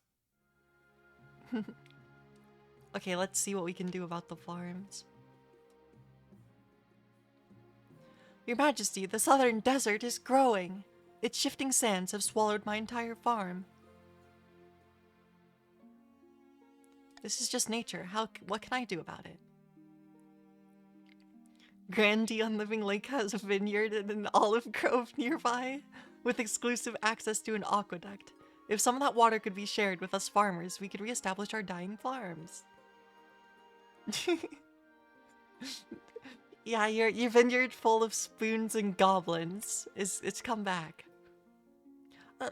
Okay, let's see what we can do about the farms. Your Majesty, the southern desert is growing. Its shifting sands have swallowed my entire farm. This is just nature. What can I do about it? Grandy on Living Lake has a vineyard and an olive grove nearby, with exclusive access to an aqueduct. If some of that water could be shared with us farmers, we could reestablish our dying farms. Yeah, your vineyard full of spoons and goblins it's come back.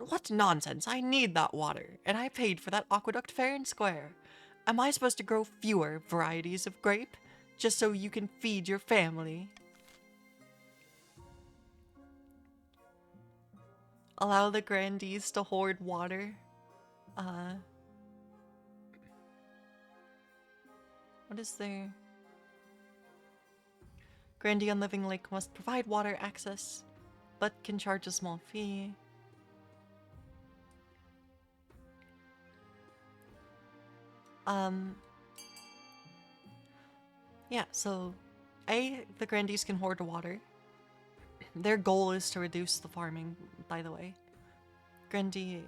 What nonsense! I need that water, and I paid for that aqueduct fair and square. Am I supposed to grow fewer varieties of grape, just so you can feed your family? Allow the grandees to hoard water. What is there? Grandee on Living Lake must provide water access, but can charge a small fee. Yeah, so the grandees can hoard water. Their goal is to reduce the farming, by the way. Grandee.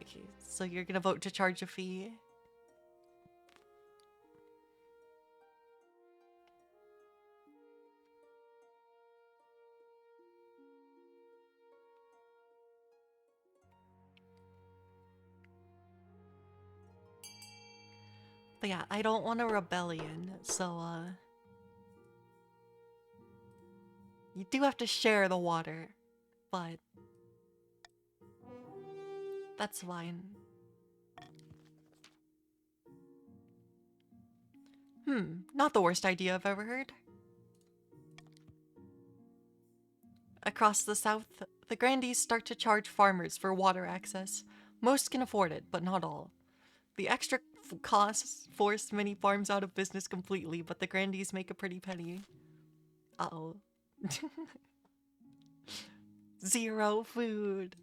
Okay, so you're gonna vote to charge a fee. But yeah, I don't want a rebellion, so you do have to share the water, but that's fine. Not the worst idea I've ever heard. Across the south, the grandees start to charge farmers for water access. Most can afford it, but not all. The extra costs force many farms out of business completely, but the grandees make a pretty penny. Uh-oh. Zero food.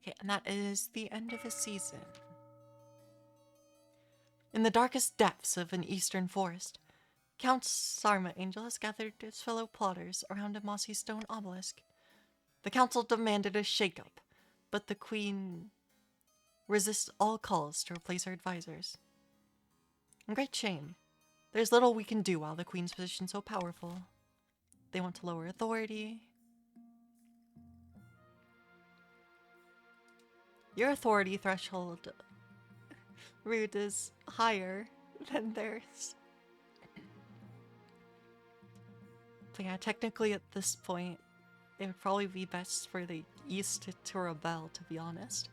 Okay, and that is the end of the season. In the darkest depths of an eastern forest, Count Sarma Angel has gathered his fellow plotters around a mossy stone obelisk. The council demanded a shake-up, but the queen resists all calls to replace her advisors. And great shame. There's little we can do while the queen's position's so powerful. They want to lower authority. Your authority threshold, Rude, is higher than theirs. But yeah, technically at this point, it would probably be best for the East to rebel, to be honest.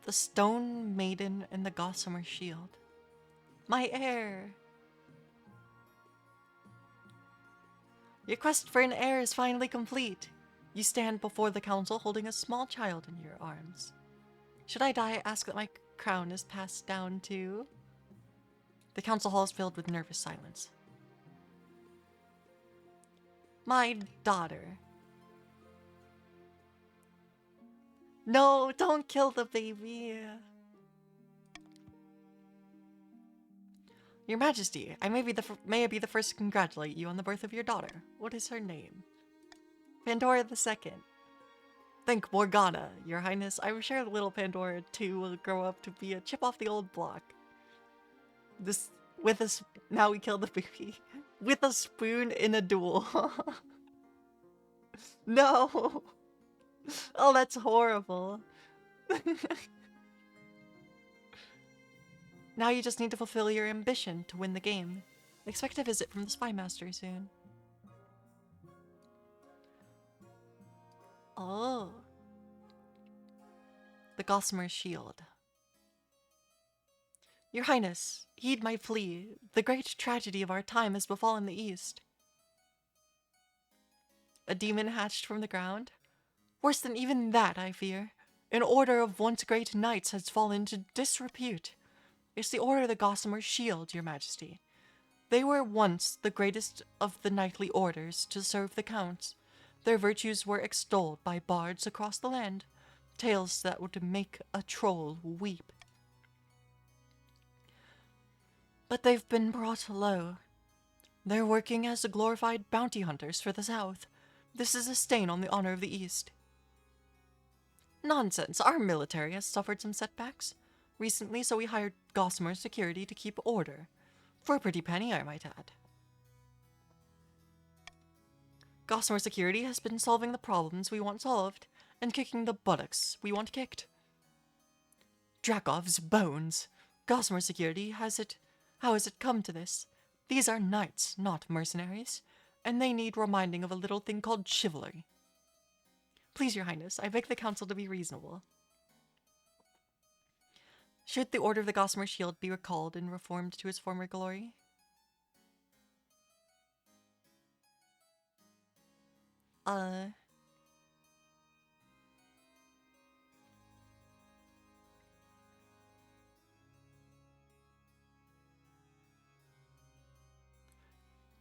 The Stone Maiden and the Gossamer Shield. My heir! Your quest for an heir is finally complete. You stand before the council holding a small child in your arms. Should I die, ask that my crown is passed down to... The council hall is filled with nervous silence. My daughter. No, don't kill the baby. Your Majesty, may I be the first to congratulate you on the birth of your daughter. What is her name? Pandora II. Thank Morgana, Your Highness. I'm sure little Pandora too will grow up to be a chip off the old block. Now we kill the baby. With a spoon in a duel. No! Oh, that's horrible. Now you just need to fulfill your ambition to win the game. Expect a visit from the Spy Master soon. Oh. The Gossamer Shield. Your Highness, heed my plea. The great tragedy of our time has befallen the East. A demon hatched from the ground? Worse than even that, I fear. An order of once great knights has fallen to disrepute. It's the Order of the Gossamer Shield, Your Majesty. They were once the greatest of the knightly orders to serve the counts. Their virtues were extolled by bards across the land, tales that would make a troll weep. But they've been brought low. They're working as glorified bounty hunters for the South. This is a stain on the honor of the East. Nonsense, our military has suffered some setbacks recently, so we hired Gossamer Security to keep order. For a pretty penny, I might add. Gossamer Security has been solving the problems we want solved, and kicking the buttocks we want kicked. Drakov's bones! Gossamer Security, how has it come to this? These are knights, not mercenaries, and they need reminding of a little thing called chivalry. Please, Your Highness, I beg the Council to be reasonable. Should the Order of the Gossamer Shield be recalled and reformed to its former glory?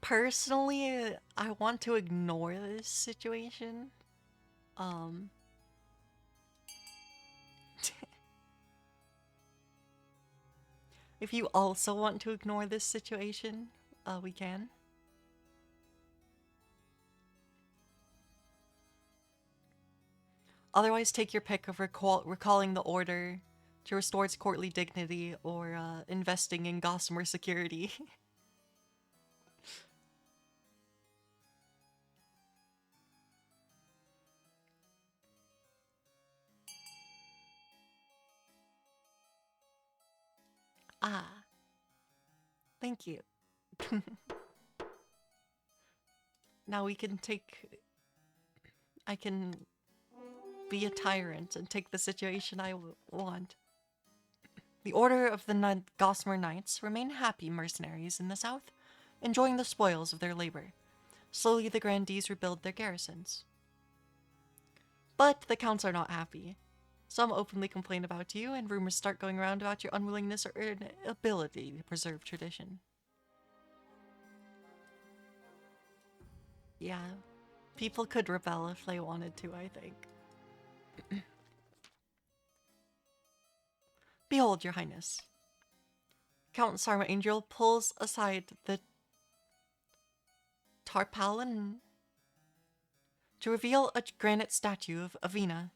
Personally, I want to ignore this situation. If you also want to ignore this situation, we can. Otherwise, take your pick of recalling the order to restore its courtly dignity or investing in Gossamer Security. Ah, thank you. Now we can I can be a tyrant and take the situation I want. The Order of the Gossamer Knights remain happy mercenaries in the south, enjoying the spoils of their labor. Slowly the grandees rebuild their garrisons. But the counts are not happy. Some openly complain about you, and rumors start going around about your unwillingness or inability to preserve tradition. Yeah, people could rebel if they wanted to, I think. Behold, Your Highness. Count Sarma Angel pulls aside the tarpaulin to reveal a granite statue of Avina.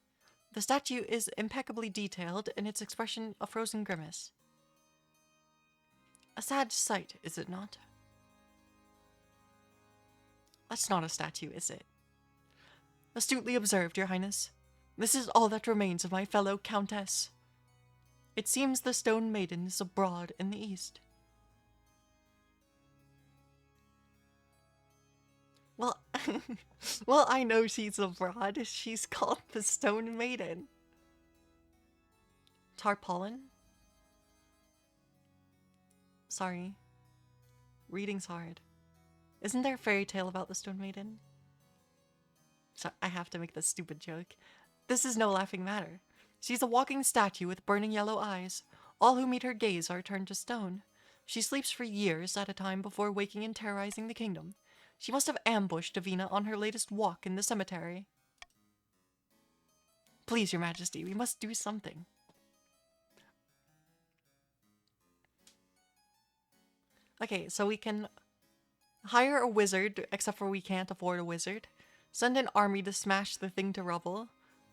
The statue is impeccably detailed in its expression a frozen grimace. A sad sight, is it not? That's not a statue, is it? Astutely observed, Your Highness. This is all that remains of my fellow Countess. It seems the Stone Maiden is abroad in the east. Well, well, I know she's abroad. She's called the Stone Maiden. Tarpaulin? Sorry. Reading's hard. Isn't there a fairy tale about the Stone Maiden? So I have to make this stupid joke. This is no laughing matter. She's a walking statue with burning yellow eyes. All who meet her gaze are turned to stone. She sleeps for years at a time before waking and terrorizing the kingdom. She must have ambushed Avina on her latest walk in the cemetery. Please, Your Majesty, we must do something. Okay, so we can hire a wizard, except for we can't afford a wizard. Send an army to smash the thing to rubble,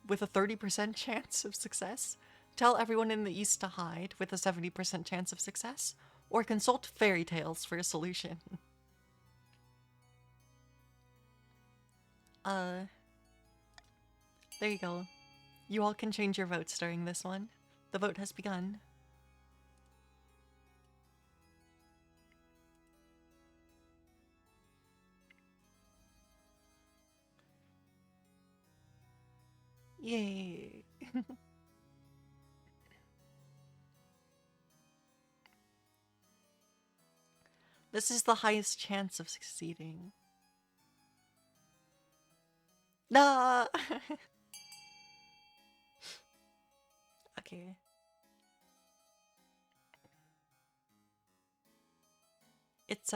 with a 30% chance of success. Tell everyone in the east to hide, with a 70% chance of success. Or consult fairy tales for a solution. There you go. You all can change your votes during this one. The vote has begun. Yay. This is the highest chance of succeeding. Nah. Okay. It's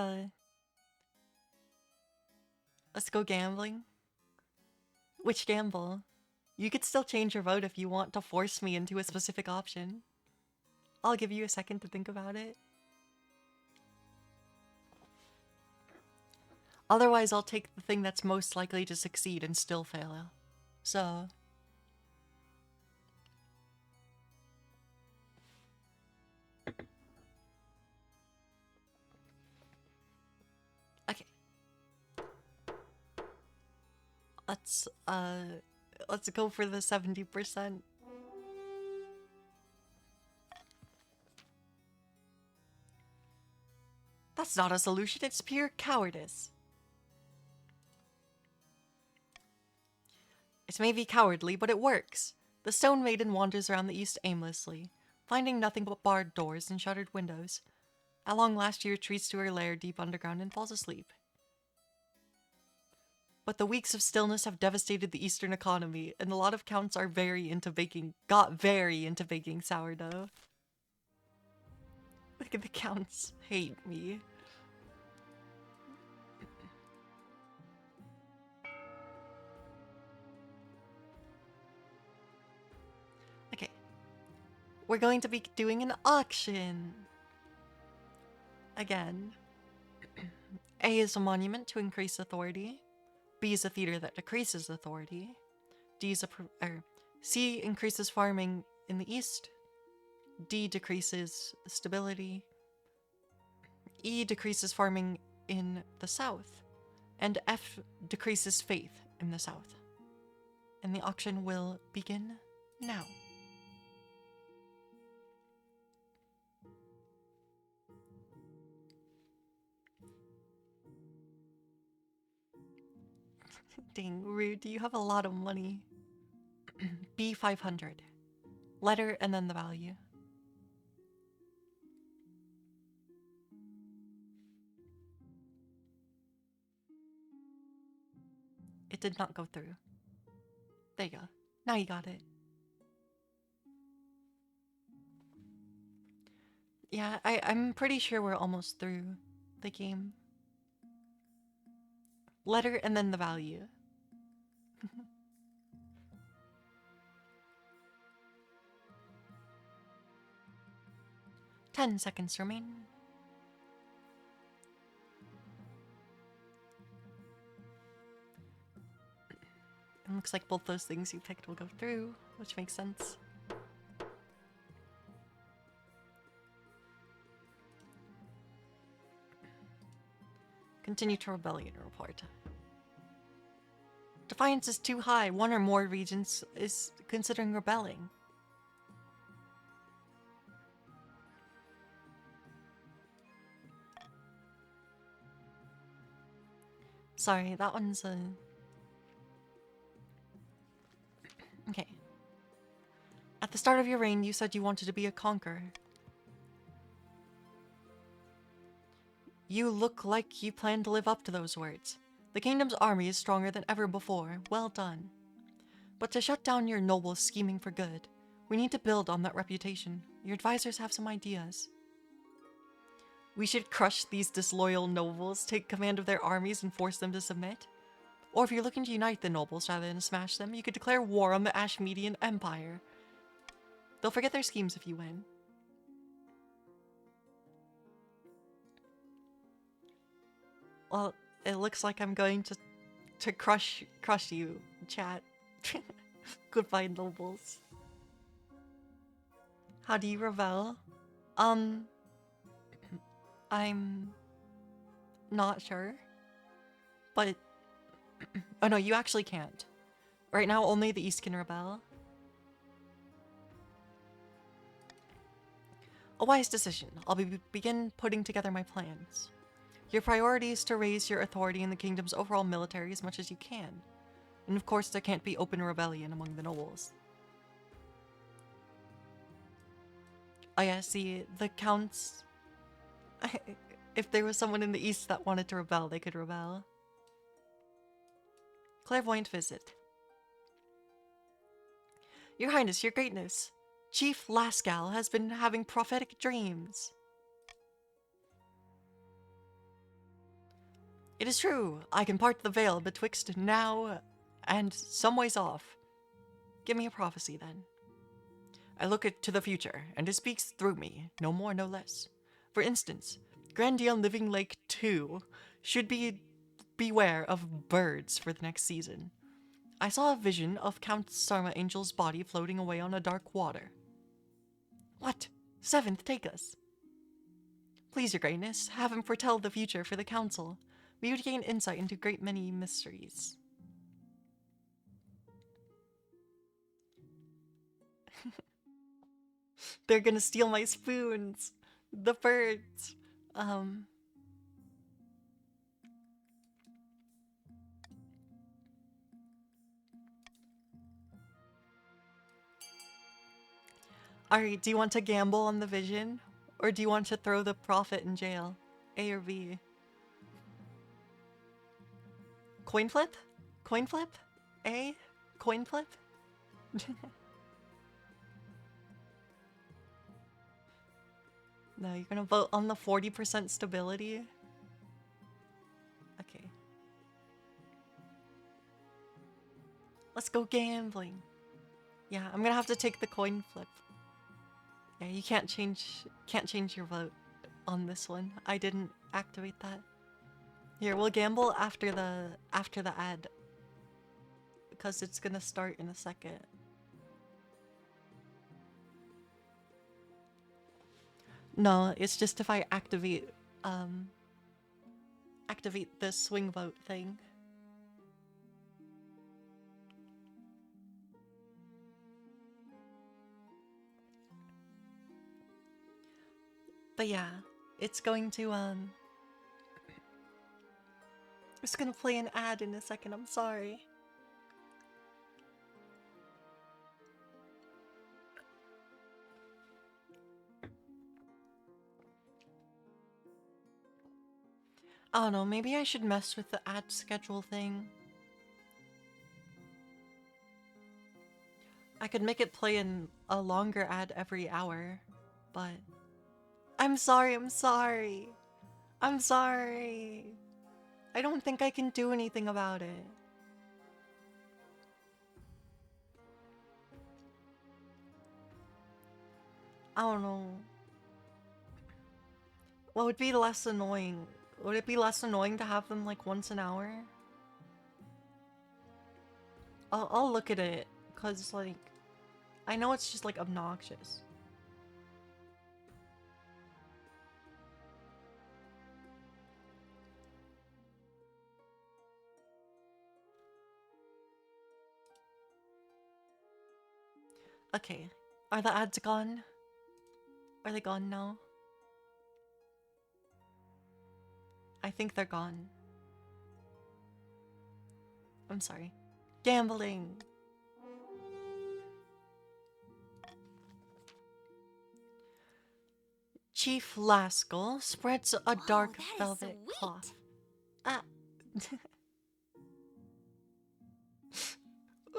let's go gambling. Which gamble? You could still change your vote if you want to force me into a specific option. I'll give you a second to think about it. Otherwise, I'll take the thing that's most likely to succeed and still fail. So... okay. Let's go for the 70%. That's not a solution, it's pure cowardice. It may be cowardly, but it works. The Stone Maiden wanders around the east aimlessly, finding nothing but barred doors and shuttered windows. At long last, she retreats to her lair deep underground and falls asleep. But the weeks of stillness have devastated the Eastern economy, and a lot of counts are got very into baking sourdough. Look at the counts hate me. Okay. We're going to be doing an auction. Again. A is a monument to increase authority. B is a theater that decreases authority. C increases farming in the east. D decreases stability. E decreases farming in the south. And F decreases faith in the south. And the auction will begin now. Dang, rude, you have a lot of money. B500. Letter and then the value. It did not go through. There you go. Now you got it. Yeah, I'm pretty sure we're almost through the game. Letter and then the value. 10 seconds remain. It looks like both those things you picked will go through, which makes sense. Continue to rebellion report. Defiance is too high. One or more regions is considering rebelling. Sorry, that one's a... Okay. At the start of your reign, you said you wanted to be a conqueror. You look like you plan to live up to those words. The kingdom's army is stronger than ever before. Well done. But to shut down your nobles scheming for good, we need to build on that reputation. Your advisors have some ideas. We should crush these disloyal nobles, take command of their armies, and force them to submit. Or if you're looking to unite the nobles rather than smash them, you could declare war on the Ashmedian Empire. They'll forget their schemes if you win. Well, it looks like I'm going to crush you, chat. Goodbye, nobles. How do you rebel? I'm not sure. But oh no, you actually can't. Right now, only the East can rebel. A wise decision. I'll begin putting together my plans. Your priority is to raise your authority in the kingdom's overall military as much as you can. And of course, there can't be open rebellion among the nobles. Oh yeah, see, the counts... If there was someone in the east that wanted to rebel, they could rebel. Clairvoyant visit. Your Highness, Your Greatness, Chief Lascal has been having prophetic dreams. It is true, I can part the veil betwixt now and some ways off. Give me a prophecy then. I look to the future, and it speaks through me, no more, no less. For instance, Grandian Living Lake 2 should beware of birds for the next season. I saw a vision of Count Sarma Angel's body floating away on a dark water. What? Seventh, take us. Please, Your Greatness, have him foretell the future for the council. We would gain insight into a great many mysteries. They're gonna steal my spoons. The birds. Alright, do you want to gamble on the vision? Or do you want to throw the prophet in jail? A or B? Coin flip? Coin flip? A? Coin flip? No, you're gonna vote on the 40% stability? Okay. Let's go gambling. Yeah, I'm gonna have to take the coin flip. Yeah, you can't change your vote on this one. I didn't activate that. Here, we'll gamble after the ad. Because it's gonna start in a second. No, it's just if I activate the swing vote thing. But yeah, it's going to it's gonna play an ad in a second, I'm sorry. I don't know, maybe I should mess with the ad schedule thing. I could make it play in a longer ad every hour, but... I'm sorry, I'm sorry. I'm sorry. I don't think I can do anything about it. I don't know. What would be less annoying? Would it be less annoying to have them like once an hour? I'll look at it, cause like, I know it's just like obnoxious. Okay, are the ads gone? Are they gone now? I think they're gone. I'm sorry. Gambling! Chief Laskel spreads a dark velvet cloth. Ah.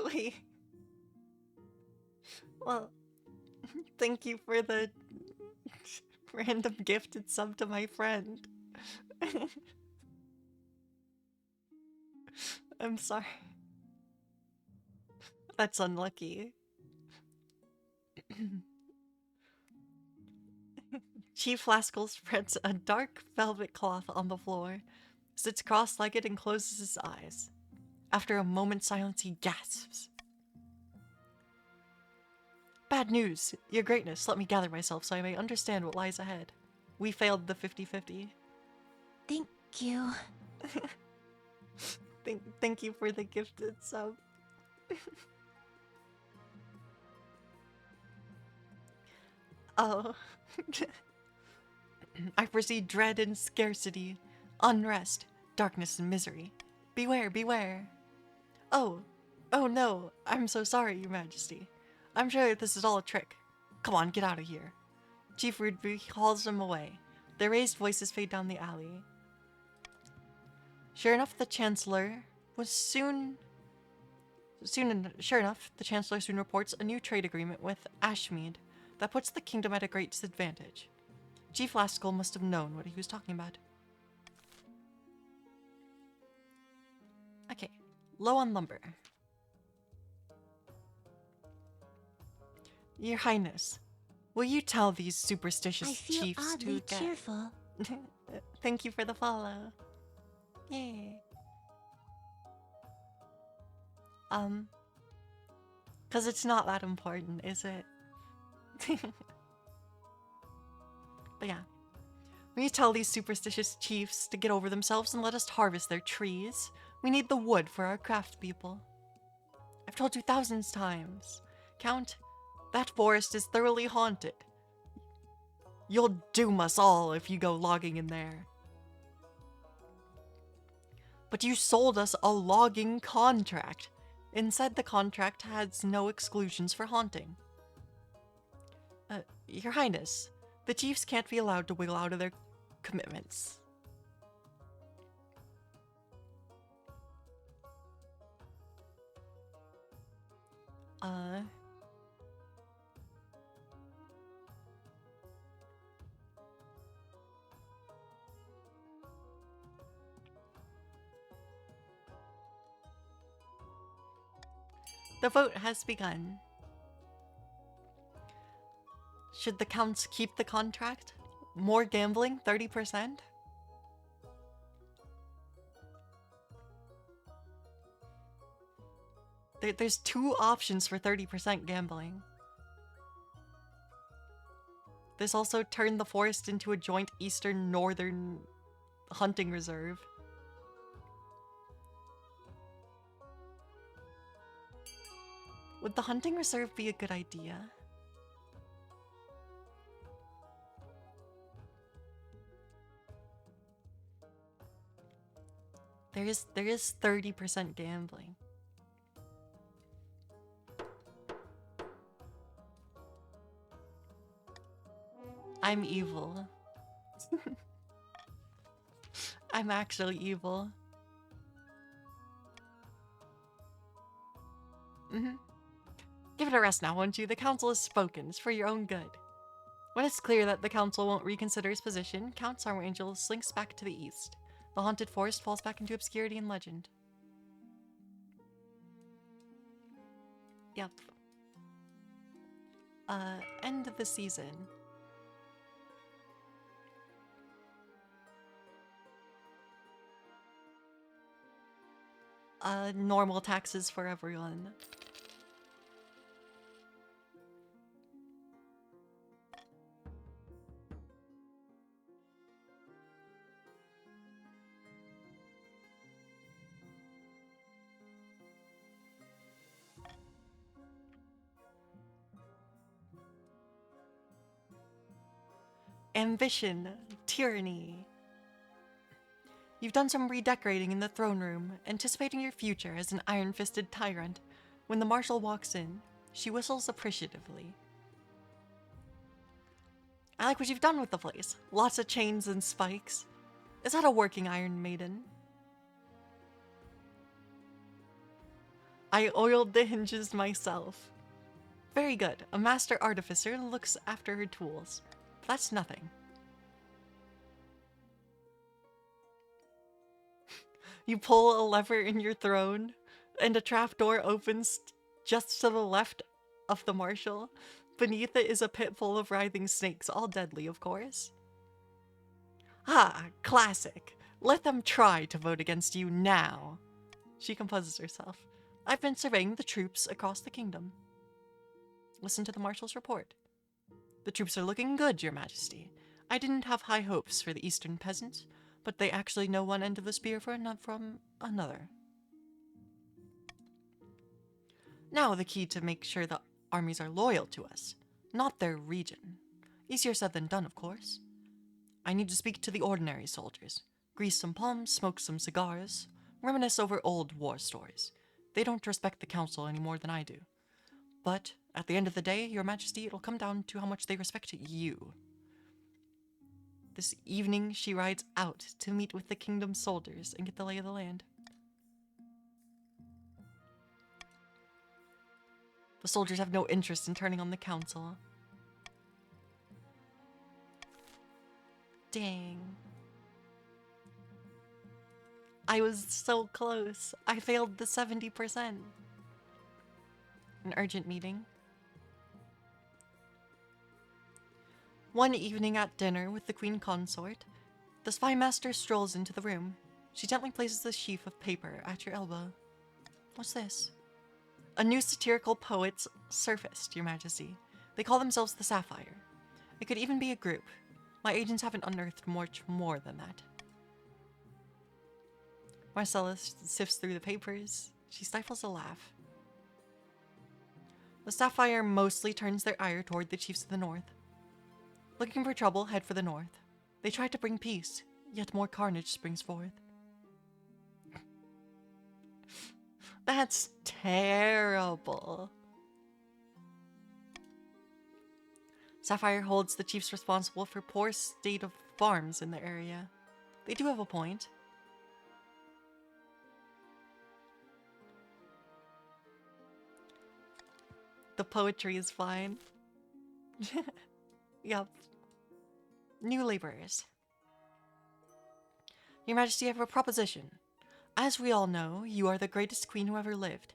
Wait. Well, thank you for the random gifted sub to my friend. I'm sorry. That's unlucky. Chief Laskel spreads a dark velvet cloth on the floor, sits cross-legged and closes his eyes. After a moment's silence, he gasps. Bad news! Your Greatness, let me gather myself so I may understand what lies ahead. We failed the 50-50. Thank you. Thank you for the gifted sub. Oh. I foresee dread and scarcity, unrest, darkness and misery. Beware, beware. Oh no, I'm so sorry, Your Majesty. I'm sure this is all a trick. Come on, get out of here. Chief Rudeby calls them away. Their raised voices fade down the alley. Sure enough, the Chancellor soon reports a new trade agreement with Ashmead that puts the kingdom at a great disadvantage. Chief Laskel must have known what he was talking about. Okay, low on lumber. Your Highness, will you tell these superstitious I feel chiefs oddly to get... cheerful. Thank you for the follow. Yay. Cause it's not that important, is it? But yeah. Will you tell these superstitious chiefs to get over themselves and let us harvest their trees? We need the wood for our craft people. I've told you thousands times. Count, that forest is thoroughly haunted. You'll doom us all if you go logging in there. But you sold us a logging contract. And said the contract has no exclusions for haunting. Your Highness, the chiefs can't be allowed to wiggle out of their commitments. The vote has begun. Should the counts keep the contract? More gambling, 30%? There's two options for 30% gambling. This also turned the forest into a joint eastern-northern hunting reserve. Would the hunting reserve be a good idea? There is 30% gambling. I'm evil. I'm actually evil. Give it a rest now, won't you? The council has spoken. It's for your own good. When it's clear that the council won't reconsider his position, Count Archangel slinks back to the east. The haunted forest falls back into obscurity and legend. Yep. End of the season. Normal taxes for everyone. Ambition, tyranny. You've done some redecorating in the throne room, anticipating your future as an iron-fisted tyrant. When the marshal walks in, she whistles appreciatively. I like what you've done with the place. Lots of chains and spikes. Is that a working Iron Maiden? I oiled the hinges myself. Very good. A master artificer looks after her tools. That's nothing. You pull a lever in your throne, and a trapdoor opens just to the left of the marshal. Beneath it is a pit full of writhing snakes, all deadly, of course. Ah, classic. Let them try to vote against you now. She composes herself. I've been surveying the troops across the kingdom. Listen to the marshal's report. The troops are looking good, Your Majesty. I didn't have high hopes for the eastern peasants, but they actually know one end of the spear from another. Now the key to make sure the armies are loyal to us, not their region. Easier said than done, of course. I need to speak to the ordinary soldiers, grease some palms, smoke some cigars, reminisce over old war stories. They don't respect the council any more than I do. But at the end of the day, Your Majesty, it'll come down to how much they respect you. This evening, she rides out to meet with the kingdom's soldiers and get the lay of the land. The soldiers have no interest in turning on the council. Dang. I was so close. I failed the 70%. An urgent meeting. One evening at dinner with the Queen Consort, the spy master strolls into the room. She gently places a sheaf of paper at your elbow. What's this? A new satirical poet's surfaced, Your Majesty. They call themselves the Sapphire. It could even be a group. My agents haven't unearthed much more than that. Marcella sifts through the papers. She stifles a laugh. The Sapphire mostly turns their ire toward the chiefs of the north. Looking for trouble, head for the north. They try to bring peace, yet more carnage springs forth. That's terrible. Sapphire holds the chiefs responsible for poor state of farms in the area. They do have a point. The poetry is fine. Yup. New laborers. Your Majesty, I have a proposition. As we all know, you are the greatest queen who ever lived.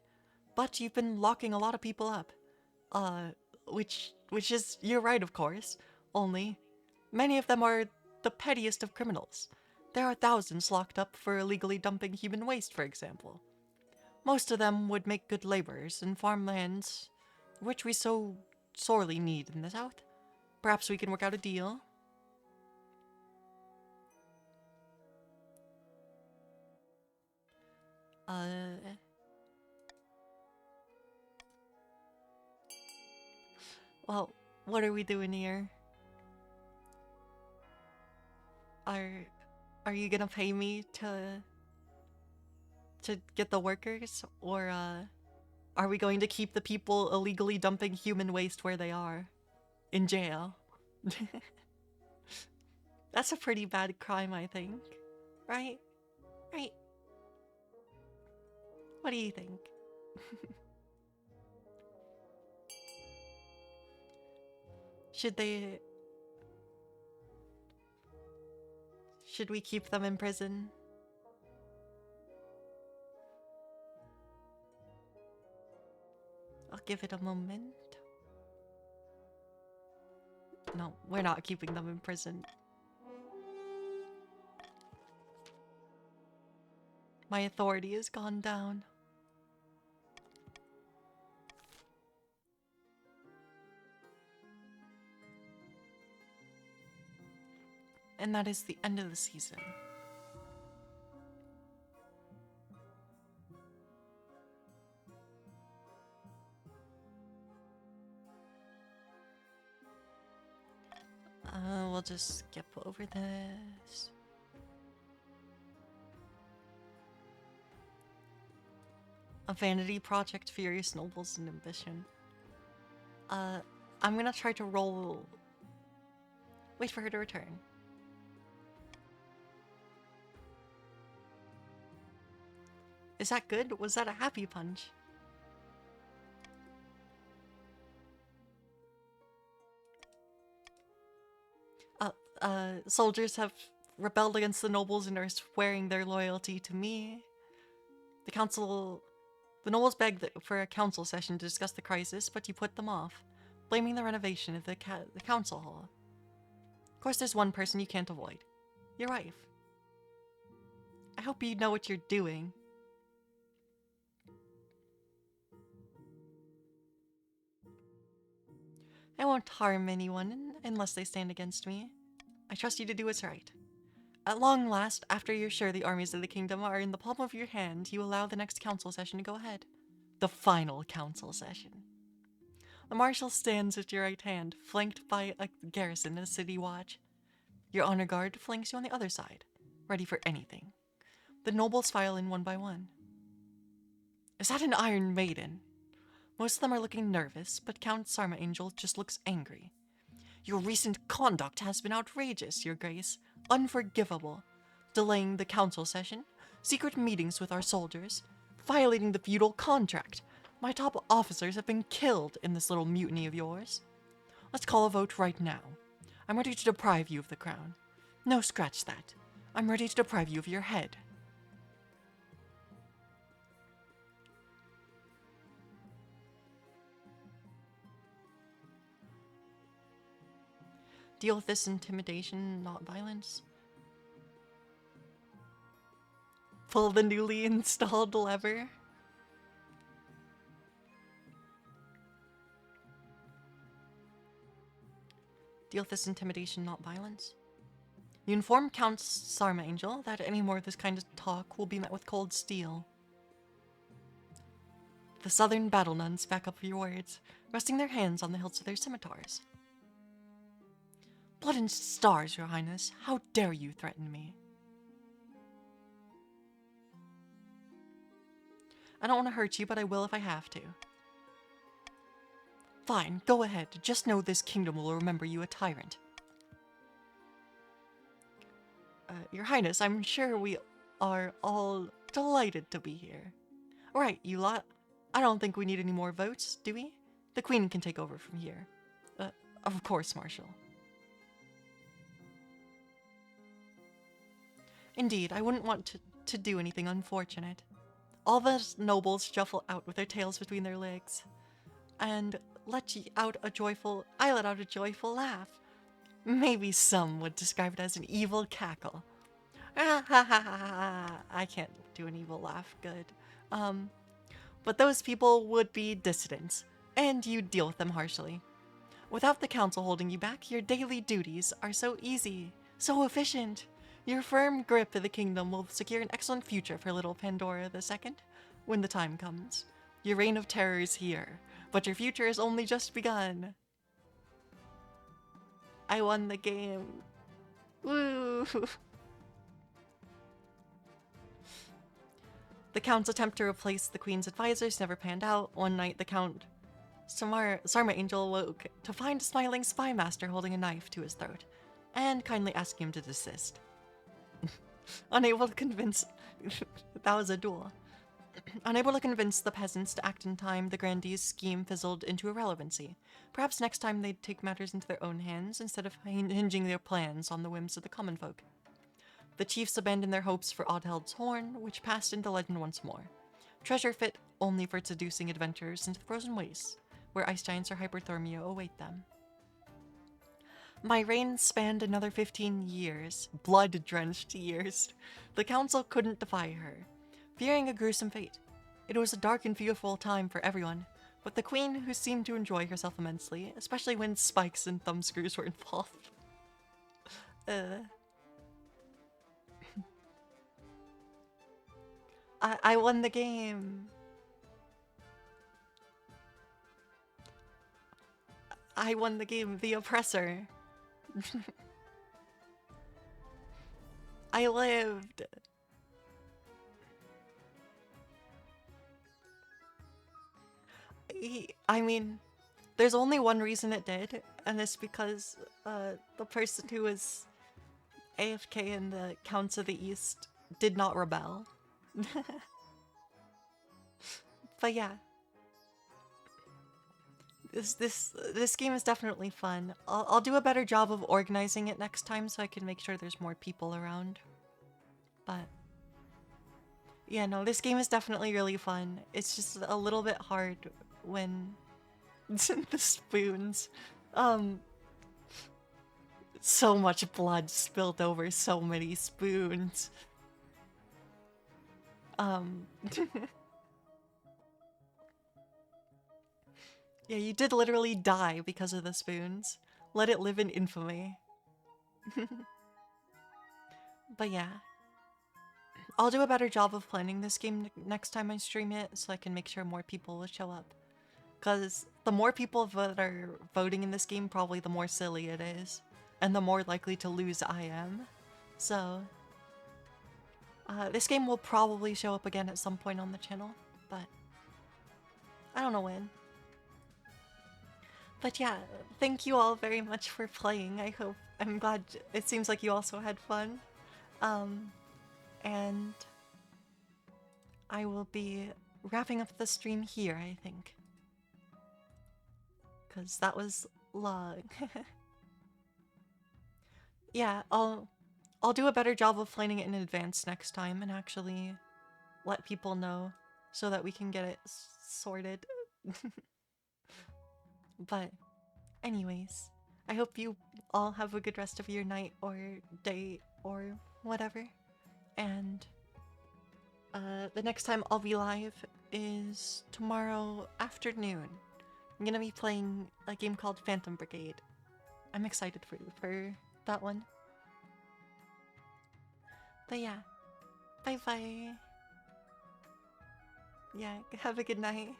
But you've been locking a lot of people up. Which is, you're right, of course. Only, many of them are the pettiest of criminals. There are thousands locked up for illegally dumping human waste, for example. Most of them would make good laborers in farmlands, which we so sorely need in the South. Perhaps we can work out a deal. Well, what are we doing here? Are you gonna pay me to get the workers, or are we going to keep the people illegally dumping human waste where they are? In jail? That's a pretty bad crime, I think. Right? Right? What do you think? Should we keep them in prison? I'll give it a moment. No, we're not keeping them in prison. My authority has gone down. And that is the end of the season. We'll just skip over this. A vanity project, furious nobles and ambition. I'm gonna try to roll. Wait for her to return. Is that good? Was that a happy punch? Soldiers have rebelled against the nobles and are swearing their loyalty to me. The nobles begged for a council session to discuss the crisis, but you put them off, blaming the renovation of the council hall. Of course, there's one person you can't avoid. Your wife. I hope you know what you're doing. I won't harm anyone unless they stand against me. I trust you to do what's right. At long last, after you're sure the armies of the kingdom are in the palm of your hand, you allow the next council session to go ahead. The final council session. The marshal stands at your right hand, flanked by a garrison and a city watch. Your honor guard flanks you on the other side, ready for anything. The nobles file in one by one. Is that an Iron Maiden? Most of them are looking nervous, but Count Sarma Angel just looks angry. Your recent conduct has been outrageous, Your Grace. Unforgivable. Delaying the council session, secret meetings with our soldiers, violating the feudal contract. My top officers have been killed in this little mutiny of yours. Let's call a vote right now. I'm ready to deprive you of the crown. No, scratch that. I'm ready to deprive you of your head. Deal with this intimidation, not violence. Pull the newly installed lever. Deal with this intimidation, not violence. You inform Count Sarma Angel that any more of this kind of talk will be met with cold steel. The southern battle nuns back up your words, resting their hands on the hilts of their scimitars. Blood and stars, Your Highness. How dare you threaten me? I don't want to hurt you, but I will if I have to. Fine, go ahead. Just know this kingdom will remember you a tyrant. Your Highness, I'm sure we are all delighted to be here. Right, you lot. I don't think we need any more votes, do we? The Queen can take over from here. Of course, Marshal. Indeed, I wouldn't want to do anything unfortunate. All the nobles shuffle out with their tails between their legs, and I let out a joyful laugh. Maybe some would describe it as an evil cackle. I can't do an evil laugh good. But those people would be dissidents, and you deal with them harshly. Without the council holding you back, your daily duties are so easy, so efficient. Your firm grip of the kingdom will secure an excellent future for little Pandora II when the time comes. Your reign of terror is here, but your future has only just begun. I won the game. Woo! The Count's attempt to replace the Queen's advisors never panned out. One night, the Count Sarma Angel awoke to find a smiling spy master holding a knife to his throat, and kindly asking him to desist. Unable to convince... that was a duel. Unable to convince the peasants to act in time, the grandee's scheme fizzled into irrelevancy. Perhaps next time they'd take matters into their own hands instead of hinging their plans on the whims of the common folk. The chiefs abandoned their hopes for Oddheld's horn, which passed into legend once more. Treasure fit only for seducing adventurers into the frozen wastes, where ice giants or hyperthermia await them. My reign spanned another 15 years, blood-drenched years. The council couldn't defy her, fearing a gruesome fate. It was a dark and fearful time for everyone, but the queen, who seemed to enjoy herself immensely, especially when spikes and thumbscrews were involved. I won the game. I won the game, the oppressor. I lived. I mean, there's only one reason it did, and it's because the person who was AFK in the Counts of the East did not rebel. But yeah. This game is definitely fun. I'll do a better job of organizing it next time so I can make sure there's more people around. But yeah, no, this game is definitely really fun. It's just a little bit hard when the spoons. So much blood spilled over so many spoons. Yeah, you did literally die because of the spoons. Let it live in infamy. But yeah. I'll do a better job of planning this game next time I stream it so I can make sure more people will show up. Because the more people that are voting in this game, probably the more silly it is. And the more likely to lose I am. So... this game will probably show up again at some point on the channel, but... I don't know when. But yeah, thank you all very much for playing. I'm glad it seems like you also had fun. And I will be wrapping up the stream here, I think. Because that was long. Yeah, I'll do a better job of planning it in advance next time and actually let people know so that we can get it sorted. But anyways, I hope you all have a good rest of your night or day or whatever. And the next time I'll be live is tomorrow afternoon. I'm gonna be playing a game called Phantom Brigade. I'm excited for that one. But yeah, bye bye. Yeah, have a good night.